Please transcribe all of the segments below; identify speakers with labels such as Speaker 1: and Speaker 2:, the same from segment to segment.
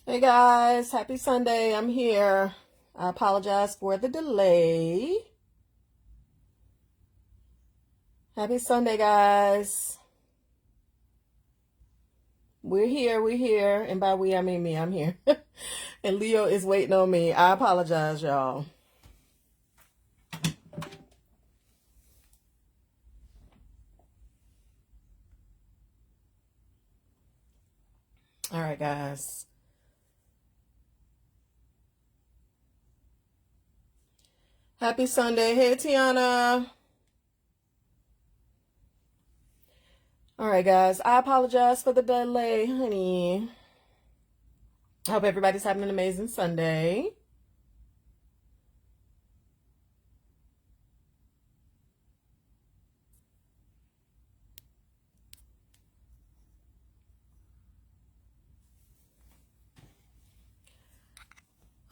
Speaker 1: Hey guys, happy Sunday. I'm here. I apologize for the delay. Happy Sunday, guys. We're here. And by we, I mean me. I'm here. And Leo is waiting on me. I apologize, y'all. All right, guys. Happy Sunday. Hey, Tiana. All right, guys. I apologize for the delay, honey. I hope everybody's having an amazing Sunday.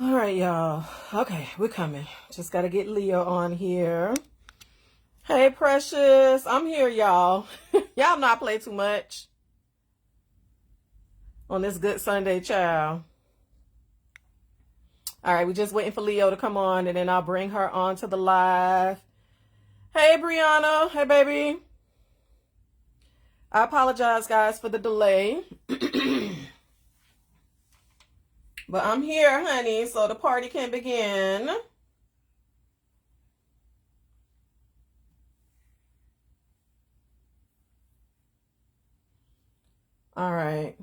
Speaker 1: All right, y'all. Okay, we're coming. Just got to get Leo on here. Hey, Precious. I'm here, y'all. Y'all not play too much on this good Sunday, child. All right, we're just waiting for Leo to come on, and then I'll bring her on to the live. Hey, Brianna. Hey, baby. I apologize, guys, for the delay. But I'm here, honey, so the party can begin. All right.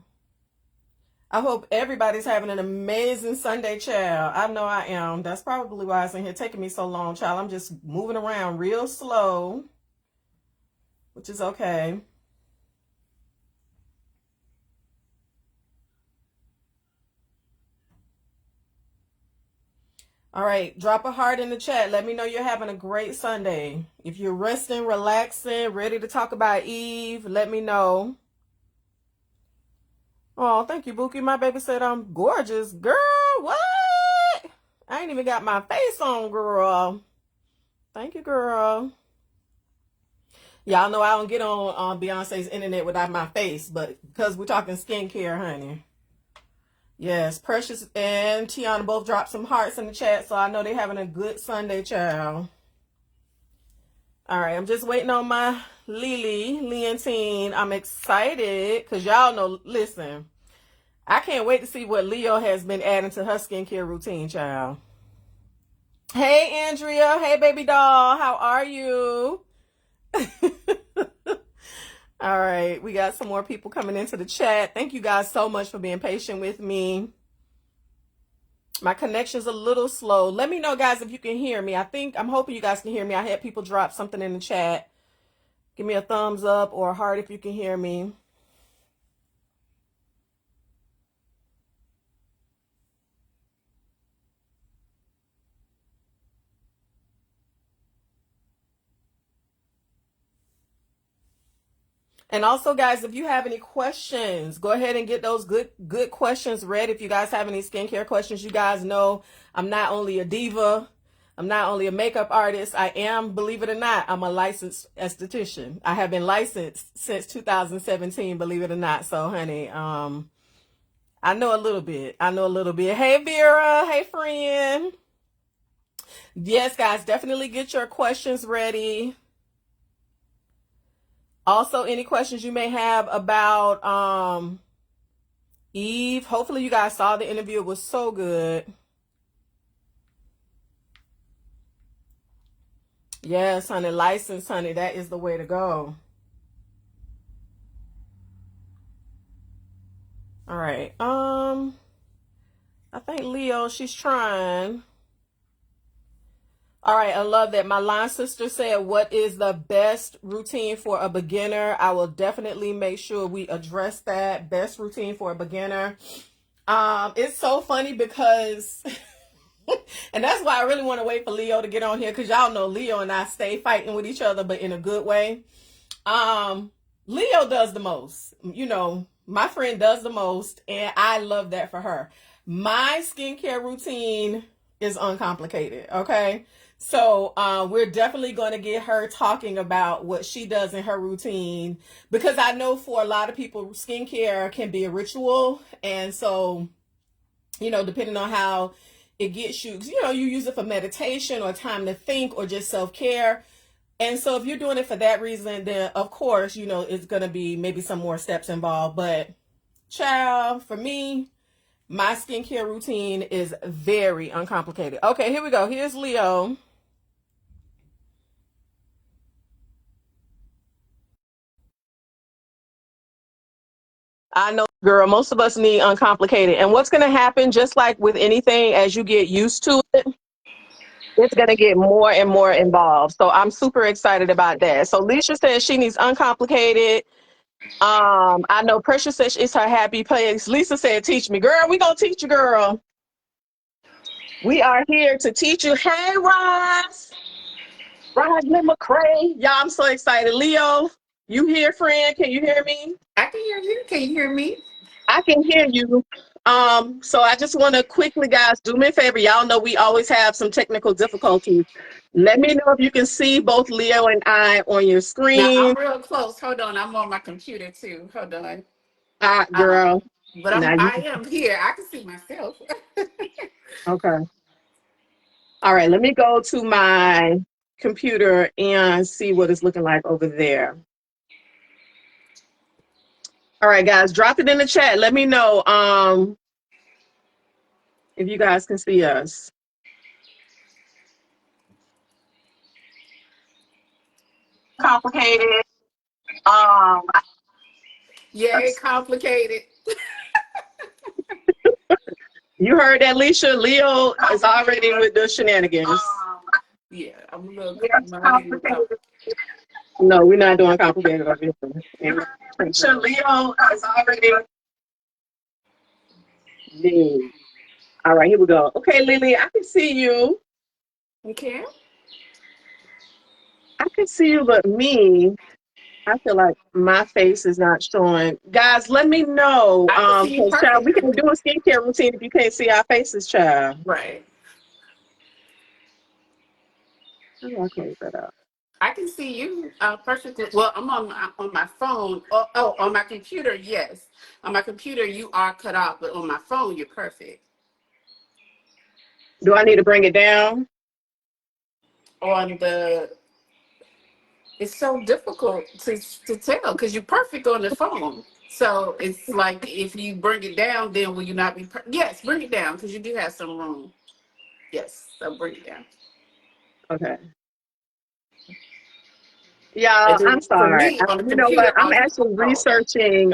Speaker 1: I hope everybody's having an amazing Sunday, child. I know I am. That's probably why it's in here taking me so long, child. I'm just moving around real slow, which is okay. All right, drop a heart in the chat. Let me know you're having a great Sunday. If you're resting, relaxing, ready to talk about Eve, let me know. Oh, thank you, Bookie. My baby said I'm gorgeous. Girl, what? I ain't even got my face on, girl. Thank you, girl. Y'all know I don't get on Beyonce's internet without my face, but because we're talking skincare, honey. Yes, Precious and Tiana both dropped some hearts in the chat, so I know they're having a good Sunday, child. All right, I'm just waiting on my Leontyne. I'm excited because y'all know, listen, I can't wait to see what Leo has been adding to her skincare routine, child. Hey, Andrea. Hey, baby doll. How are you? All right, we got some more people coming into the chat. Thank you guys so much for being patient with me. My connection's a little slow. Let me know, guys, if you can hear me. I'm hoping you guys can hear me. I had people drop something in the chat. Give me a thumbs up or a heart if you can hear me. And also, guys, if you have any questions, go ahead and get those good questions ready. If you guys have any skincare questions, you guys know I'm not only a diva, I'm not only a makeup artist, I am, believe it or not, I'm a licensed esthetician. I have been licensed since 2017, believe it or not. So, honey, I know a little bit. Hey, Vera. Hey, friend. Yes, guys, definitely get your questions ready. Also, any questions you may have about Eve. Hopefully you guys saw the interview. It was so good. Yes, honey. License, honey. That is the way to go. All right. I think Leo, she's trying. All right, I love that. My line sister said, what is the best routine for a beginner? I will definitely make sure we address that. Best routine for a beginner. It's so funny because, and that's why I really want to wait for Leo to get on here, because y'all know Leo and I stay fighting with each other, but in a good way. Leo does the most. You know, my friend does the most, and I love that for her. My skincare routine is uncomplicated, okay? So we're definitely going to get her talking about what she does in her routine, because I know for a lot of people, skincare can be a ritual. And so depending on how it gets you. 'Cause, you use it for meditation or time to think or just self care. And so if you're doing it for that reason, then of course, it's going to be maybe some more steps involved. But, child, for me, my skincare routine is very uncomplicated. Okay, here we go. Here's Leo. I know, girl, most of us need uncomplicated. And what's going to happen, just like with anything, as you get used to it, it's going to get more and more involved. So I'm super excited about that. So Leisha says she needs uncomplicated. I know Precious says it's her happy place. Lisa said, teach me. Girl, we going to teach you, girl. We are here to teach you. Hey, Ross. Roslyn McCray. Y'all, I'm so excited. Leo, you here, friend? Can you hear me?
Speaker 2: I can hear you. Can you hear me?
Speaker 1: I can hear you. So I just want to quickly, guys, do me a favor. Y'all know we always have some technical difficulties. Let me know if you can see both Leo and I on your
Speaker 2: Now
Speaker 1: screen.
Speaker 2: I'm real close. Hold on. I'm on my computer too. Hold on.
Speaker 1: Girl.
Speaker 2: But
Speaker 1: Now you
Speaker 2: I am here. I can see myself.
Speaker 1: okay. All right, let me go to my computer and see what it's looking like over there. All right, guys, drop it in the chat. Let me know if you guys can see us. Complicated. Um,
Speaker 2: Yay, complicated.
Speaker 1: you heard that, Leisha? Leo is already with the shenanigans.
Speaker 2: Yeah, I'm a little
Speaker 1: Yes,
Speaker 2: complicated.
Speaker 1: complicated. No, we're not doing complicated over here. Leisha, Leo is already. Yeah. All right, here we go. Okay, Lily, I can see you.
Speaker 2: Okay.
Speaker 1: I can see you, but me, I feel like my face is not showing. Guys, let me know.
Speaker 2: I can see you
Speaker 1: Child, we can
Speaker 2: perfectly.
Speaker 1: do a skincare routine if you can't see our faces, child.
Speaker 2: Right.
Speaker 1: How do I close that out?
Speaker 2: I can see you perfectly. Well, I'm on my phone. Oh, on my computer, yes. On my computer, you are cut off, but on my phone, you're perfect.
Speaker 1: Do I need to bring it down?
Speaker 2: On the It's so difficult to tell because you're perfect on the phone. So it's like if you bring it down, then will you not be? Yes, bring it down because you do have some room. Yes, so bring it down.
Speaker 1: Okay.
Speaker 2: And
Speaker 1: Y'all, I'm
Speaker 2: then for
Speaker 1: sorry.
Speaker 2: me on the
Speaker 1: You know what?
Speaker 2: computer,
Speaker 1: I'm
Speaker 2: I'll just
Speaker 1: actually
Speaker 2: scroll.
Speaker 1: researching.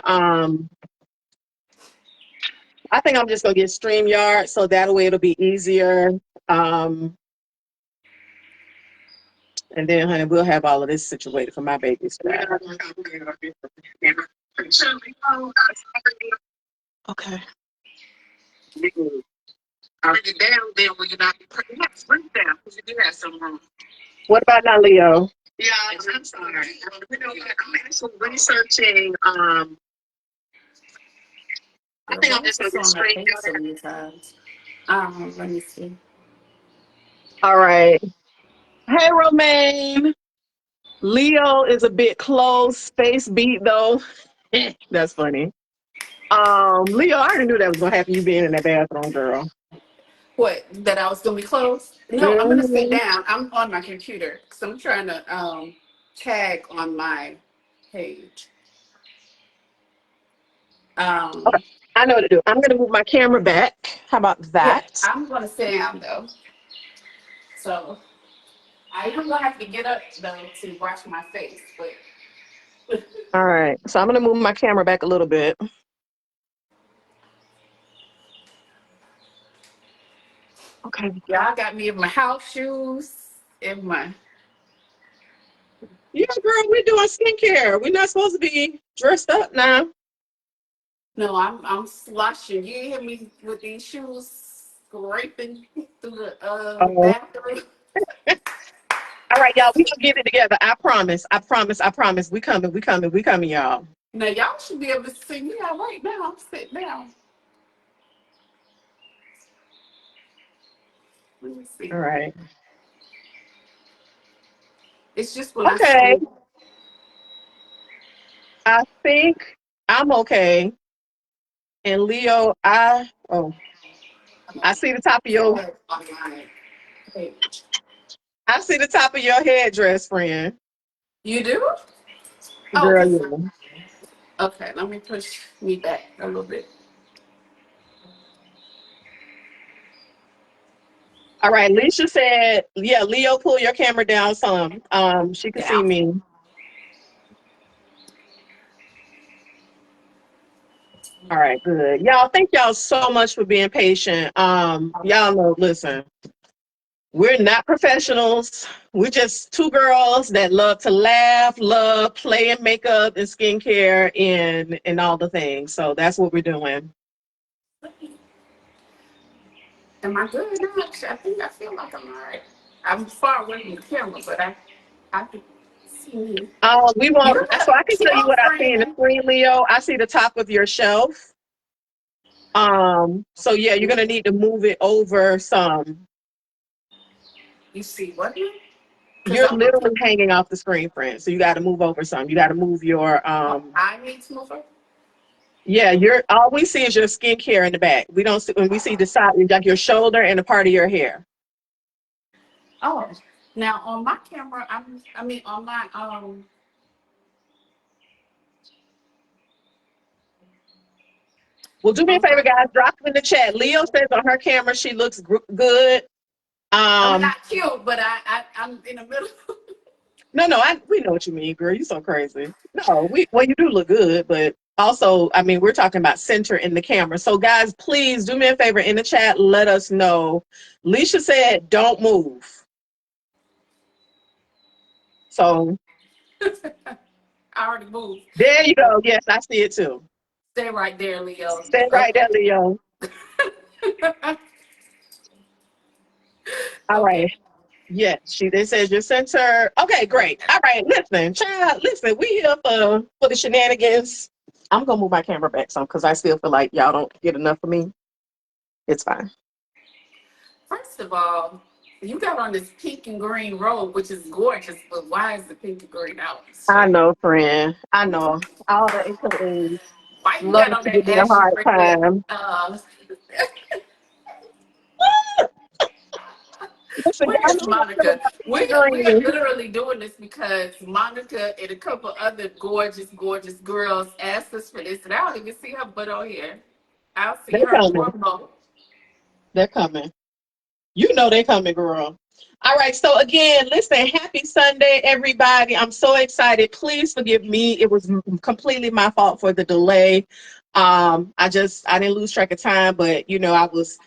Speaker 1: I think I'm just gonna get StreamYard so that way it'll be easier. Um, and then, honey, we'll have all of this situated for my babies. Okay. Bring it down, then will you not? Yes, bring it down because you do have some room. What about now, Leo? Yeah, I'm sorry. You know what? I'm actually researching. I
Speaker 2: Girl,
Speaker 1: think
Speaker 2: why
Speaker 1: I'm
Speaker 2: is
Speaker 1: just gonna
Speaker 2: this
Speaker 1: get
Speaker 2: on my
Speaker 1: straight.
Speaker 2: face so many times? Let me see.
Speaker 1: All right. Hey, Romaine. Leo is a bit close. Space beat though. That's funny. Leo, I already knew that was gonna happen. You being in that bathroom, girl.
Speaker 2: What? That I was gonna be close? No, I'm gonna sit
Speaker 1: Mhm.
Speaker 2: down. I'm on my computer because I'm trying to tag on my page.
Speaker 1: Okay,
Speaker 2: Um,
Speaker 1: I know what to do. I'm gonna move my camera back. How about
Speaker 2: yeah,
Speaker 1: that?
Speaker 2: I'm gonna sit down though. So I am gonna have to get up though to wash my face, but
Speaker 1: All right. So I'm gonna move my camera back a little bit. Okay.
Speaker 2: y'all got me in my house shoes in my.
Speaker 1: Yeah, girl, we're doing skincare. We're not supposed to be dressed up now.
Speaker 2: No, I'm sloshing. You hear me with these shoes scraping through the
Speaker 1: Oh.
Speaker 2: bathroom.
Speaker 1: All right, y'all. We gonna get it together. I promise. I promise. I promise. We coming. We coming. We coming, y'all.
Speaker 2: Now y'all should be able to see me all right now. I'm sitting down. Let me see.
Speaker 1: All right.
Speaker 2: It's just when I
Speaker 1: Okay.
Speaker 2: scroll.
Speaker 1: I think I'm okay. And Leo, oh. I see the top of your I see the top of your headdress, friend.
Speaker 2: You do? Oh,
Speaker 1: Girl,
Speaker 2: cause
Speaker 1: yeah.
Speaker 2: okay. Let me push me back a little bit.
Speaker 1: All right, Leisha said, yeah, Leo, pull your camera down some. She could see
Speaker 2: Down.
Speaker 1: me. All right, good. Y'all, thank y'all so much for being patient. Y'all know, listen, we're not professionals. We're just two girls that love to laugh, love playing makeup and skincare and all the things. So that's what we're doing.
Speaker 2: Am I good now? I think I feel like I'm alright. I'm far away from the camera, but I can see me.
Speaker 1: We want
Speaker 2: You're
Speaker 1: so
Speaker 2: the
Speaker 1: I can tell you
Speaker 2: cute
Speaker 1: what I see in the
Speaker 2: friend.
Speaker 1: screen, Leo. I see the top of your shelf. So yeah, you're gonna need to move it over some.
Speaker 2: You see what? Because
Speaker 1: You're
Speaker 2: I'm
Speaker 1: literally
Speaker 2: looking.
Speaker 1: hanging off the screen, friend. So you got to move over some. You got to move your
Speaker 2: Oh, I need to move up.
Speaker 1: yeah. Your all we see is your skincare in the back. We don't see when we see the side, like your shoulder and a part of your hair.
Speaker 2: Oh, now on my camera, I mean on my
Speaker 1: Well, do me a
Speaker 2: on
Speaker 1: favor,
Speaker 2: my.
Speaker 1: guys. Drop it in the chat. Leo says on her camera she looks good.
Speaker 2: I mean,
Speaker 1: Um,
Speaker 2: not cute, but I'm in the middle.
Speaker 1: no, no, we know what you mean, girl. You so crazy. No, well, you do look good, but also, I mean, we're talking about center in the camera. So, guys, please do me a favor in the chat. Let us know. Leisha said, "Don't move." So
Speaker 2: I already moved.
Speaker 1: there you
Speaker 2: Oh,
Speaker 1: go. Yes, I see it too.
Speaker 2: stay right there, Leo.
Speaker 1: Stay right there,
Speaker 2: Okay.
Speaker 1: Leo. All right.
Speaker 2: Okay.
Speaker 1: Yes, she did says your center. Okay, great. All right, listen, child, listen, we here for the shenanigans. I'm gonna move my camera back some because I still feel like y'all don't get enough of me. It's fine.
Speaker 2: First of all, you got on this pink and green robe, which is gorgeous, but why is the pink and green out?
Speaker 1: I know, friend. I know. All the HOAs
Speaker 2: Why you
Speaker 1: love
Speaker 2: got on
Speaker 1: to give
Speaker 2: that
Speaker 1: me a
Speaker 2: ashy
Speaker 1: hard
Speaker 2: red?
Speaker 1: time. Listen,
Speaker 2: Where
Speaker 1: y'all
Speaker 2: is
Speaker 1: know how I feel
Speaker 2: Monica?
Speaker 1: about pink
Speaker 2: We are
Speaker 1: and green.
Speaker 2: literally doing this because Monica and a couple other gorgeous girls asked us for this, and I don't even see her butt on here. I'll see
Speaker 1: They're
Speaker 2: her
Speaker 1: coming.
Speaker 2: more Mo.
Speaker 1: They're coming. You know they coming, girl. All right. So again, listen, happy Sunday, everybody. I'm so excited. Please forgive me. It was completely my fault for the delay. I didn't lose track of time, but I was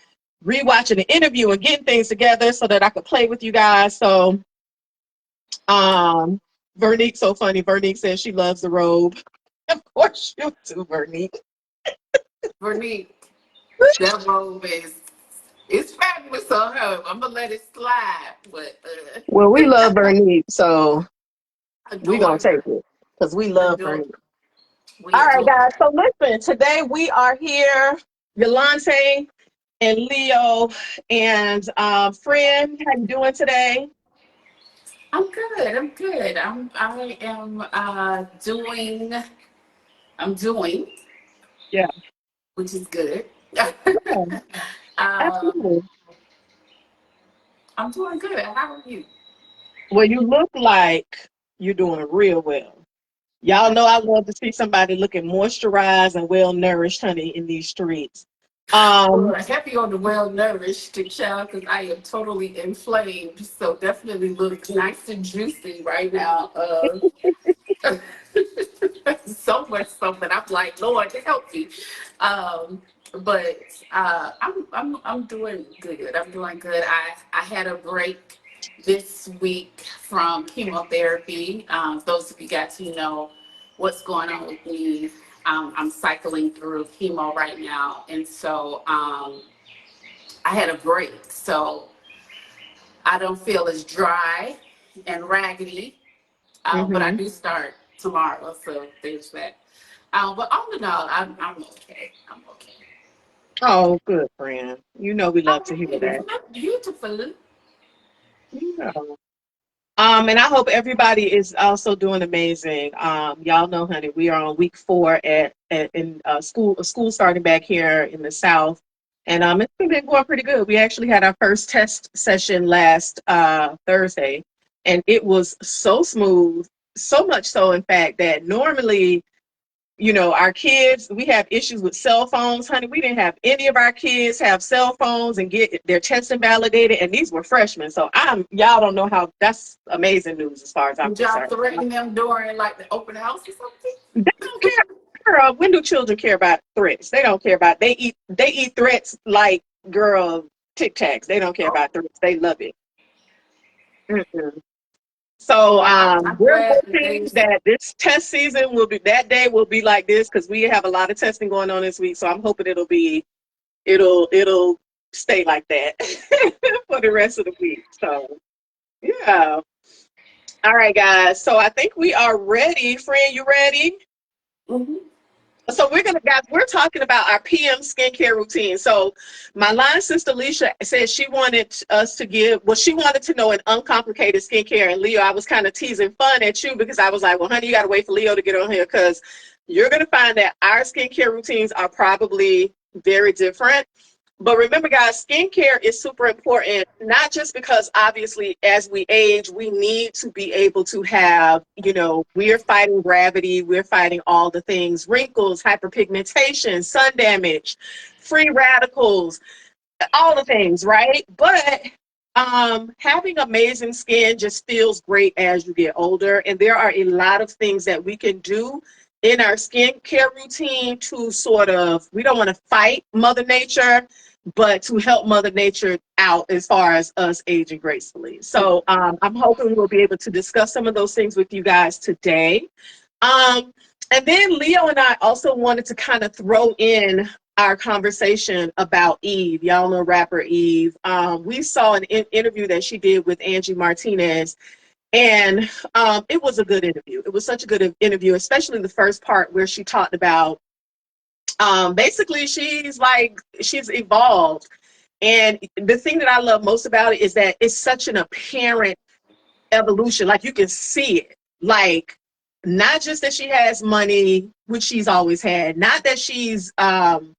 Speaker 1: rewatching the interview and getting things together so that I could play with you guys. So um Vernique, so funny. Vernique says she loves the robe. Of course you do, Vernique.
Speaker 2: Vernique, that robe is it's fabulous on her. I'm gonna let it slide, but
Speaker 1: Well, we love Vernique, so we
Speaker 2: adore
Speaker 1: gonna take
Speaker 2: her.
Speaker 1: it because we love
Speaker 2: Adore.
Speaker 1: Vernique.
Speaker 2: We
Speaker 1: All right,
Speaker 2: adore
Speaker 1: guys.
Speaker 2: her.
Speaker 1: So listen, today we are here, Yulante and Leo and friend. How you doing today?
Speaker 2: I'm good. I'm good. I am doing. I'm doing,
Speaker 1: Yeah,
Speaker 2: which is good.
Speaker 1: yeah,
Speaker 2: um,
Speaker 1: absolutely.
Speaker 2: I'm doing good. How are you?
Speaker 1: Well, you look like you're doing real well. Y'all know I love to see somebody looking moisturized and well nourished, honey, in these streets.
Speaker 2: Well,
Speaker 1: Um,
Speaker 2: happy on the well nourished child because I am totally inflamed. So definitely look nice and juicy right now. So much so that I'm like, Lord, help me. Um, but I'm doing good. I'm doing good. I had a break this week from chemotherapy. Those of you got to know what's going on with me. I'm cycling through chemo right now, and so I had a break, so I don't feel as dry and raggedy. But I
Speaker 1: mhm.
Speaker 2: do start tomorrow, so there's that. But all in all, I'm okay. I'm okay.
Speaker 1: Oh, good friend. You know we
Speaker 2: How
Speaker 1: love
Speaker 2: are
Speaker 1: to hear
Speaker 2: you?
Speaker 1: that.
Speaker 2: You look beautiful.
Speaker 1: You know. And I hope everybody is also doing amazing. Y'all know, honey, we are on week 4 at in school starting back here in the South, And it's been going pretty good. We actually had our first test session last Thursday, and it was so smooth, so much so, in fact, that normally, our kids, we have issues with cell phones, honey. We didn't have any of our kids have cell phones and get their testing validated, and these were freshmen. So y'all don't know how, that's amazing news as far as I'm
Speaker 2: Did y'all
Speaker 1: concerned.
Speaker 2: threaten them during like the open house or something?
Speaker 1: They don't care. Girl, when do children care about threats? They don't care about. They eat threats like, girl, Tic Tacs. They don't care
Speaker 2: Oh,
Speaker 1: about threats. They love it. Mm-mm. So
Speaker 2: well, I'm
Speaker 1: we're
Speaker 2: glad that
Speaker 1: hoping
Speaker 2: they.
Speaker 1: that this test season that day will be like this, because we have a lot of testing going on this week. So I'm hoping it'll stay like that for the rest of the week. So yeah. All right, guys. So I think we are ready. Friend, you ready?
Speaker 2: Mhm.
Speaker 1: So we're talking about our PM skincare routine. So my line sister Alicia said she wanted us to she wanted to know an uncomplicated skincare. And Leo, I was kind of teasing fun at you, because I was like, well, honey, you got to wait for Leo to get on here, because you're going to find that our skincare routines are probably very different. But remember, guys, skincare is super important, not just because obviously as we age, we need to be able to have, we're fighting gravity, we're fighting all the things, wrinkles, hyperpigmentation, sun damage, free radicals, all the things, right? But having amazing skin just feels great as you get older. And there are a lot of things that we can do in our skincare routine to sort of, we don't want to fight Mother Nature, but to help Mother Nature out as far as us aging gracefully. So I'm hoping we'll be able to discuss some of those things with you guys today. And then Leo and I also wanted to kind of throw in our conversation about Eve. Y'all know rapper Eve. We saw an interview that she did with Angie Martinez, and it was a good interview. It was such a good interview, especially the first part where she talked about basically she's evolved. And the thing that I love most about it is that it's such an apparent evolution. Like, you can see it. Like, not just that she has money, which she's always had, not that she's well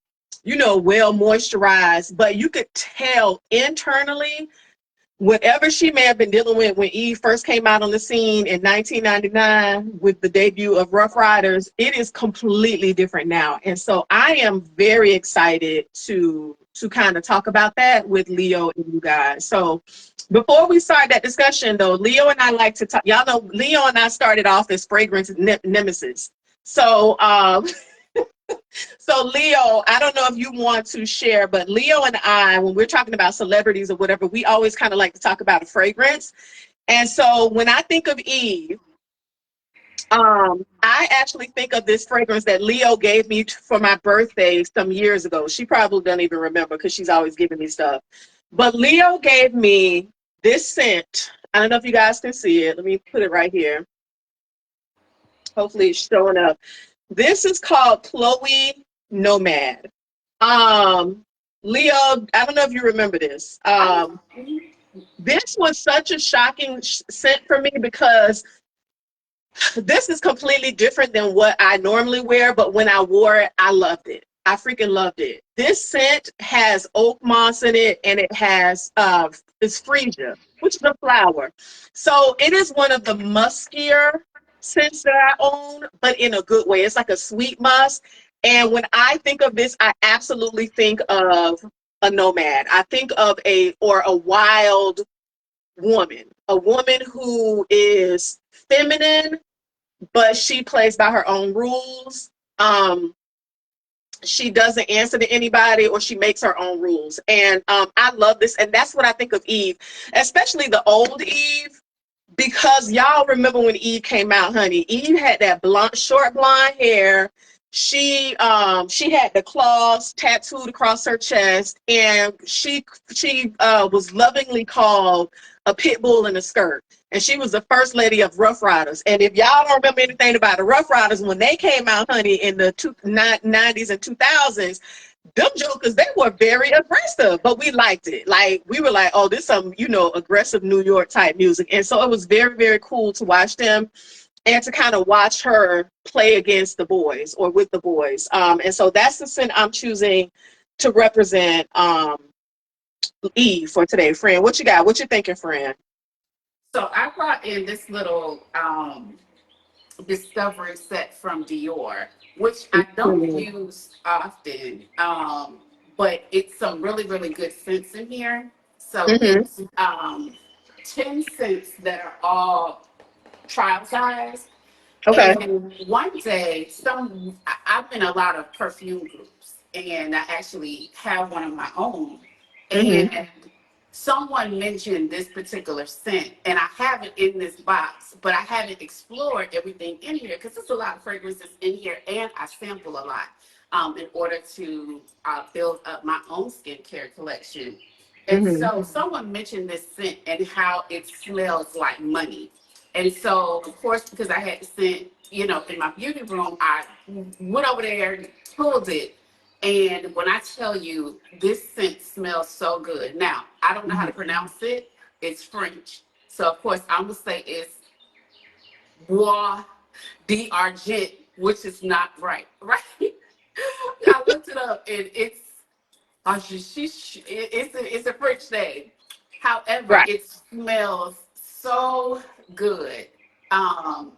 Speaker 1: moisturized, but you could tell internally whatever she may have been dealing with when Eve first came out on the scene in 1999 with the debut of Rough Riders. It is completely different now. And so I am very excited to kind of talk about that with Leo and you guys. So before we start that discussion, though, Leo and I like to talk. Y'all know Leo and I started off as fragrance nemesis. So so Leo, I don't know if you want to share, but Leo and I, when we're talking about celebrities or whatever, we always kind of like to talk about a fragrance. And so when I think of Eve, I actually think of this fragrance that Leo gave me for my birthday some years ago. She probably doesn't even remember, because she's always giving me stuff. But Leo gave me this scent. I don't know if you guys can see it. Let me put it right here. Hopefully it's showing up. This is called Chloe Nomad. Leo, I don't know if you remember this. This was such a shocking scent for me, because this is completely different than what I normally wear, but when I wore it, I loved it. I freaking loved it. This scent has oak moss in it, and it has it's freesia, which is a flower. So it is one of the muskier scents that I own, but in a good way. It's like a sweet musk. And when I think of this, I absolutely think of a nomad. I think of a wild woman, a woman who is feminine, but she plays by her own rules. She doesn't answer to anybody, or she makes her own rules. And I love this. And that's what I think of Eve, especially the old Eve, because y'all remember when Eve came out, honey. Eve had that short blonde hair. She had the claws tattooed across her chest, and she was lovingly called a pit bull in a skirt. And she was the first lady of Rough Riders. And if y'all don't remember anything about the Rough Riders, when they came out, honey, in the 90s and 2000s, them jokers, they were very aggressive, but we liked it. Like, we were like, oh, this is some, aggressive New York type music. And so it was very, very cool to watch them, and to kind of watch her play against the boys, or with the boys. And so that's the scent I'm choosing
Speaker 3: to represent Eve for today, friend. What you got? What you thinking, friend?
Speaker 2: So I brought in this little discovery set from Dior, which I don't
Speaker 3: Mm-hmm.
Speaker 2: use often, but it's some really, really good scents in here. So
Speaker 3: Mm-hmm.
Speaker 2: it's 10 scents that are all trial size.
Speaker 3: Okay.
Speaker 2: And one day, I've been in a lot of perfume groups, and I actually have one of my own.
Speaker 3: Mm-hmm.
Speaker 2: And someone mentioned this particular scent, and I have it in this box, but I haven't explored everything in here because there's a lot of fragrances in here, and I sample a lot in order to build up my own skincare collection. And
Speaker 3: Mm-hmm.
Speaker 2: so, someone mentioned this scent and how it smells like money. And so, of course, because I had to sit, in my beauty room, I went over there, pulled it. And when I tell you, this scent smells so good. Now, I don't know how to pronounce it. It's French. So, of course, I'm going to say it's Bois d'Argent, which is not right. Right? I looked it up, and it's a French name. However,
Speaker 3: Right.
Speaker 2: it smells so good. Um,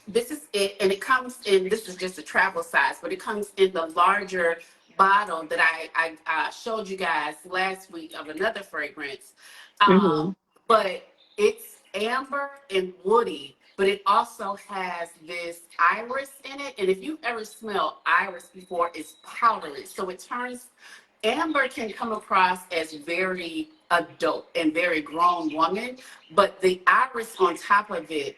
Speaker 2: this is it, and it comes in. This is just a travel size, but it comes in the larger bottle that I showed you guys last week of another fragrance.
Speaker 3: Mm-hmm.
Speaker 2: But it's amber and woody, but it also has this iris in it. And if you've ever smelled iris before, it's powdery, so it turns. Amber can come across as very adult and very grown woman, but the iris on top of it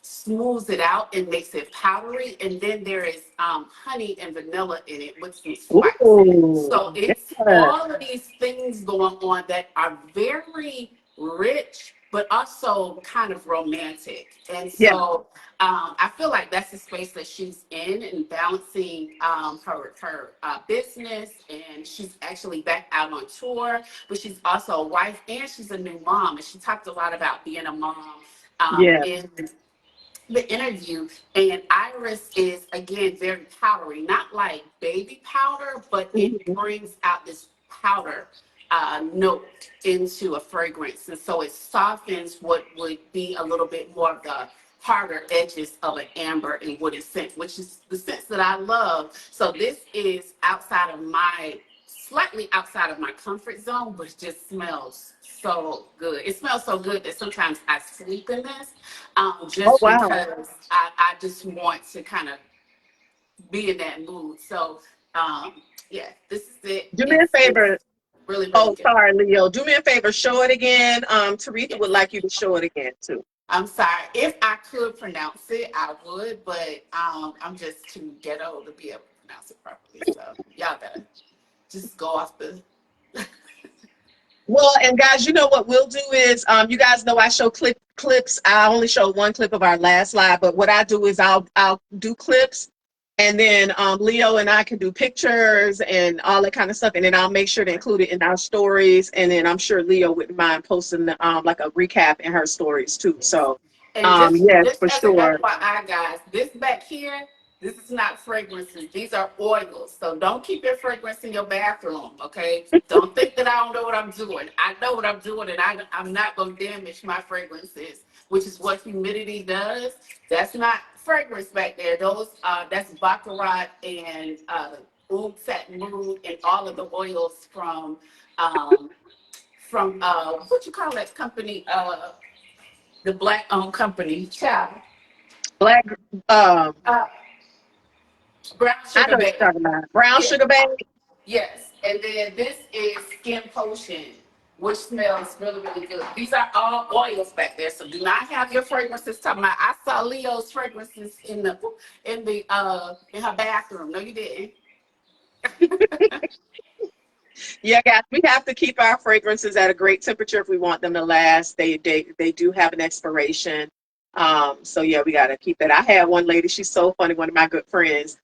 Speaker 2: smooths it out and makes it powdery. And then there is honey and vanilla in it with some spice.
Speaker 3: Ooh.
Speaker 2: So it's
Speaker 3: Yeah.
Speaker 2: all of these things going on that are very rich, but also kind of romantic. And
Speaker 3: Yeah.
Speaker 2: so I feel like that's the space that she's in and balancing her business. And she's actually back out on tour, but she's also a wife and she's a new mom. And she talked a lot about being a mom
Speaker 3: Yeah.
Speaker 2: in the interview. And iris is again very powdery, not like baby powder, but it
Speaker 3: Mm-hmm.
Speaker 2: brings out this powder note into a fragrance, and so it softens what would be a little bit more of the harder edges of an amber and wooded scent, which is the scents that I love. So this is slightly outside of my comfort zone, but it just smells so good. It smells so good that sometimes I sleep in this,
Speaker 3: Oh
Speaker 2: just
Speaker 3: wow.
Speaker 2: because I just want to kind of be in that mood. So, yeah, this is it.
Speaker 3: Do me a
Speaker 2: It's
Speaker 3: favor.
Speaker 2: really, really
Speaker 3: Oh,
Speaker 2: good.
Speaker 3: sorry, Leo. Do me a favor. Show it again. Teresa would
Speaker 2: Yes.
Speaker 3: like you to show it again too.
Speaker 2: I'm sorry. If I could pronounce it, I would, but I'm just too ghetto to be able to pronounce it properly. So, y'all gotta just go off the.
Speaker 3: Well, and guys, you know what we'll do is, you guys know I show clips. I only show one clip of our last live, but what I do is I'll do clips, and then Leo and I can do pictures and all that kind of stuff, and then I'll make sure to include it in our stories, and then I'm sure Leo wouldn't mind posting like a recap in her stories too. So,
Speaker 2: And just
Speaker 3: yes,
Speaker 2: just
Speaker 3: for
Speaker 2: as an
Speaker 3: sure.
Speaker 2: FYI, guys, this back here, this is not fragrances. These are oils. So don't keep your fragrance in your bathroom, okay? Don't think that I don't know what I'm doing. I know what I'm doing, and I'm not going to damage my fragrances, which is what humidity does. That's not fragrance back there. That's baccarat and oud satin mood and all of the oils um, what you call that company? The black owned company, child.
Speaker 3: Black, um,
Speaker 2: Uh, Brown
Speaker 3: I
Speaker 2: Sugar
Speaker 3: know what
Speaker 2: Baby.
Speaker 3: you're talking about. Brown
Speaker 2: Yeah,
Speaker 3: sugar bag.
Speaker 2: yes. And then this is Skin Potion, which smells really, really good. These are all oils back there, so do not have your fragrances talking about. I saw Leo's fragrances in her bathroom. No, you didn't.
Speaker 3: Yeah, guys, we have to keep our fragrances at a great temperature if we want them to last. They do have an expiration. So yeah, we gotta keep that. I had one lady, she's so funny, one of my good friends.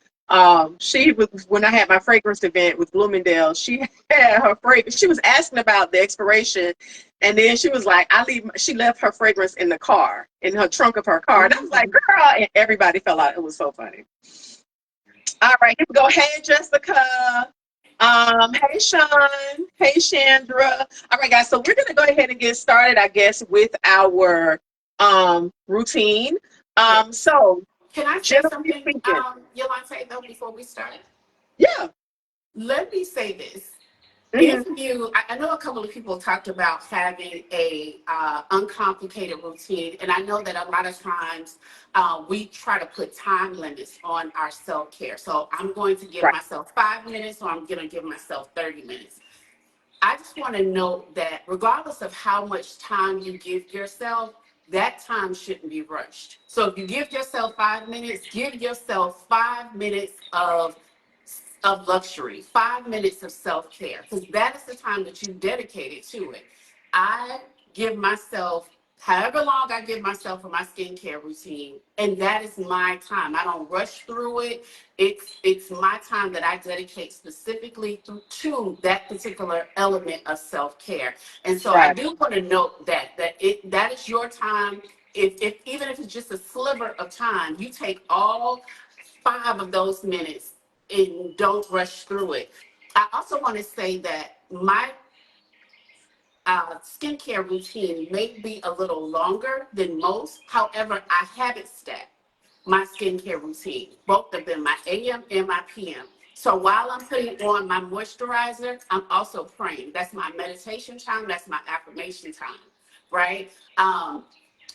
Speaker 3: She was when I had my fragrance event with Bloomingdale, she had her fragrance. She was asking about the expiration, and then she was like, she left her fragrance in the car, in her trunk of her car. And I was like,
Speaker 2: Mhm.
Speaker 3: girl, and everybody fell out. It was so funny. All right, here we go. Hey, Jessica. Hey Sean, hey Chandra. All right, guys. So we're gonna go ahead and get started, I guess, with our routine.
Speaker 2: Yeah.
Speaker 3: So
Speaker 2: Can I say
Speaker 3: generally
Speaker 2: something,
Speaker 3: speaking,
Speaker 2: Yulante, though, before we start?
Speaker 3: yeah.
Speaker 2: Let me say this.
Speaker 3: Hmm.
Speaker 2: If you, I know a couple of people talked about having a uncomplicated routine, and I know that a lot of times we try to put time limits on our self care. So I'm going to give
Speaker 3: Right,
Speaker 2: myself 5 minutes, or I'm going to give myself 30 minutes. I just want to note that regardless of how much time you give yourself, that time shouldn't be rushed. So if you give yourself 5 minutes, give yourself 5 minutes of luxury, 5 minutes of self-care, because that is the time that you dedicated to it. I give myself however long I give myself for my skincare routine, and that is my time. I don't rush through it. It's my time that I dedicate specifically to that particular element of self-care. And so I
Speaker 3: right,
Speaker 2: do want to note that is your time. If even if it's just a sliver of time, you take all 5 of those minutes and don't rush through it. I also want to say that my skincare routine may be a little longer than most. However, I have it stacked, my skincare routine, both of them, my AM and my PM. So while I'm putting on my moisturizer, I'm also praying. That's my meditation time. That's my affirmation time, right?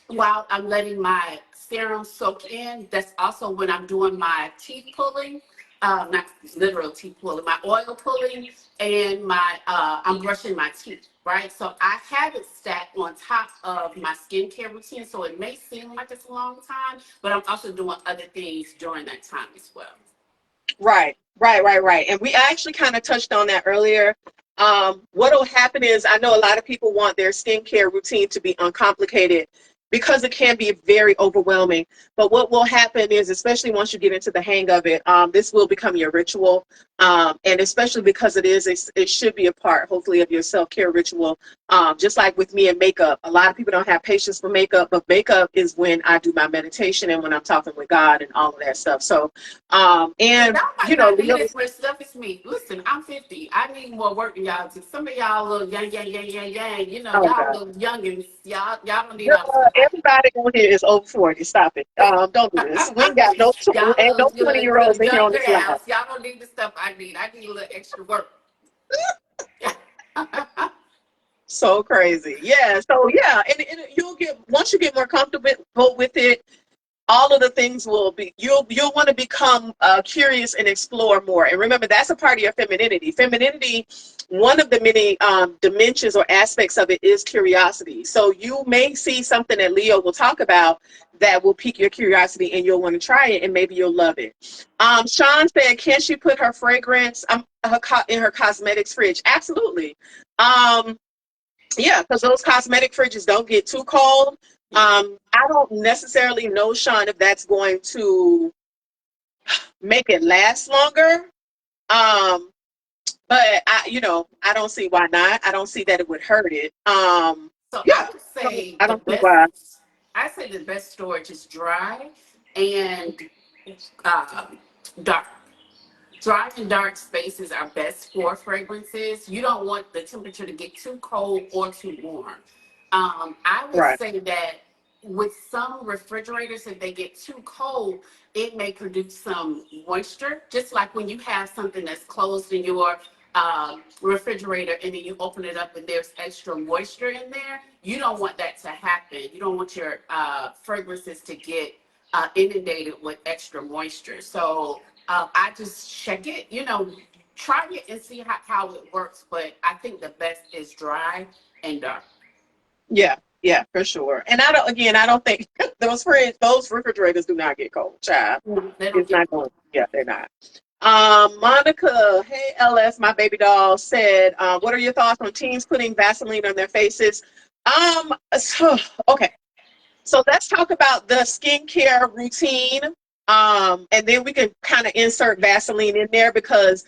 Speaker 2: While I'm letting my serum soak in, that's also when I'm doing my teeth pulling, not literal teeth pulling, my oil pulling, and I'm brushing my teeth, right? So I have it stacked on top of my skincare routine, so it may seem like it's a long time, but I'm also doing other things during that time as well.
Speaker 3: right. And we actually kind of touched on that earlier. What'll happen is I know a lot of people want their skincare routine to be uncomplicated because it can be very overwhelming. But what will happen is, especially once you get into the hang of it, this will become your ritual. And especially because it should be a part, hopefully, of your self-care ritual. Just like with me and makeup, a lot of people don't have patience for makeup, but makeup is when I do my meditation and when I'm talking with God and all of that stuff. So,
Speaker 2: And
Speaker 3: and
Speaker 2: y'all
Speaker 3: you
Speaker 2: might
Speaker 3: know,
Speaker 2: not need
Speaker 3: Leo,
Speaker 2: as much stuff as me. Listen, I'm 50. I need more work than y'all do. Some of y'all little young. You know,
Speaker 3: oh
Speaker 2: y'all
Speaker 3: God,
Speaker 2: little youngins. Y'all don't need
Speaker 3: girl,
Speaker 2: all the stuff I
Speaker 3: everybody on here is over 40. Stop it. Don't do this. We ain't got no,
Speaker 2: y'all
Speaker 3: ain't no 20-year-olds
Speaker 2: little
Speaker 3: in here on
Speaker 2: young
Speaker 3: this line.
Speaker 2: girls. Y'all don't need the stuff I need. I need a little extra work.
Speaker 3: So crazy. Yeah. So yeah, and you'll get once you get more comfortable with it, all of the things will be you'll want to become curious and explore more. And remember, that's a part of your femininity. One of the many dimensions or aspects of it is curiosity. So you may see something that Leo will talk about that will pique your curiosity and you'll want to try it and maybe you'll love it. Sean said, can she put her fragrance in her cosmetics fridge? Absolutely. um yeah, because those cosmetic fridges don't get too cold.
Speaker 2: Yeah.
Speaker 3: I don't necessarily know, Sean, if that's going to make it last longer. Um, but I don't see why not. I don't see that it would hurt it.
Speaker 2: So I
Speaker 3: Yeah,
Speaker 2: would
Speaker 3: so
Speaker 2: say
Speaker 3: I
Speaker 2: the
Speaker 3: don't see why.
Speaker 2: best. I say the best storage is dry and um, dark. Dry and dark spaces are best for fragrances. You don't want the temperature to get too cold or too warm. I would
Speaker 3: Right.
Speaker 2: say that with some refrigerators, if they get too cold, it may produce some moisture. Just like when you have something that's closed in your refrigerator and then you open it up and there's extra moisture in there, you don't want that to happen. You don't want your fragrances to get inundated with extra moisture. So I just check it, try it and see how it works. But I think the best is dry and dark.
Speaker 3: Yeah, for sure. And I don't think those refrigerators do not get cold, child.
Speaker 2: They don't
Speaker 3: It's
Speaker 2: get
Speaker 3: not going. Yeah, they're not. Monica, hey LS, my baby doll said, what are your thoughts on teens putting Vaseline on their faces? So, okay, so let's talk about the skincare routine. And then we can kind of insert Vaseline in there because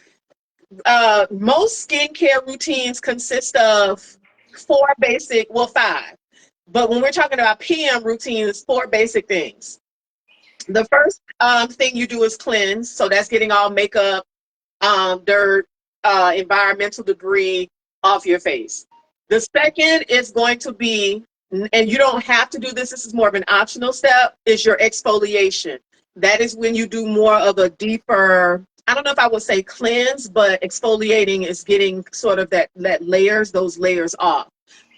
Speaker 3: most skincare routines consist of five. But when we're talking about PM routines, four basic things. The first thing you do is cleanse. So that's getting all makeup, dirt, environmental debris off your face. The second is going to be, and you don't have to do this, this is more of an optional step, is your exfoliation. That is when you do more of a deeper, I don't know if I would say cleanse, but exfoliating is getting sort of that layers, those layers off.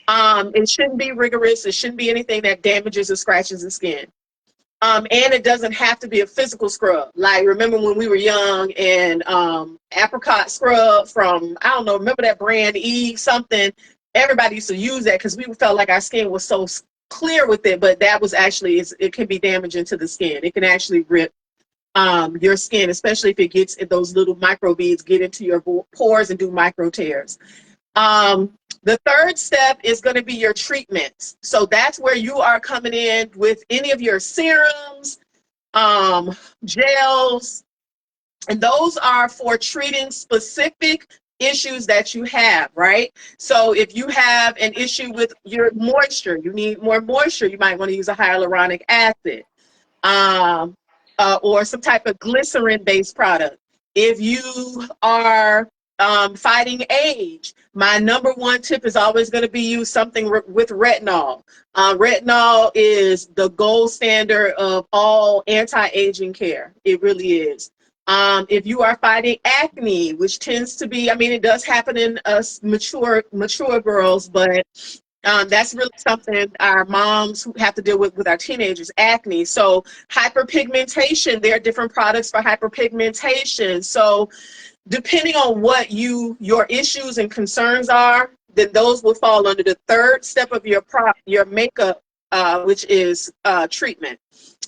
Speaker 3: It shouldn't be rigorous. It shouldn't be anything that damages or scratches the skin. And it doesn't have to be a physical scrub. Like, remember when we were young and apricot scrub from, I don't know, remember that brand Eve something? Everybody used to use that because we felt like our skin was so clear with it, but that was actually, it can be damaging to the skin. It can actually rip your skin, especially if it gets, if those little microbeads get into your pores and do micro tears. The third step is going to be your treatments. So that's where you are coming in with any of your serums, gels, and those are for treating specific issues that you have, right? So if you have an issue with your moisture, you need more moisture, you might want to use a hyaluronic acid. Or some type of glycerin-based product. If you are fighting age, my number one tip is always going to be use something with retinol. Retinol is the gold standard of all anti-aging care. It really is. If you are fighting acne, which tends to be, I mean, it does happen in us mature girls, but that's really something our moms who have to deal with our teenagers, acne. So hyperpigmentation, there are different products for hyperpigmentation. So depending on what your issues and concerns are, then those will fall under the third step of your makeup, which is treatment.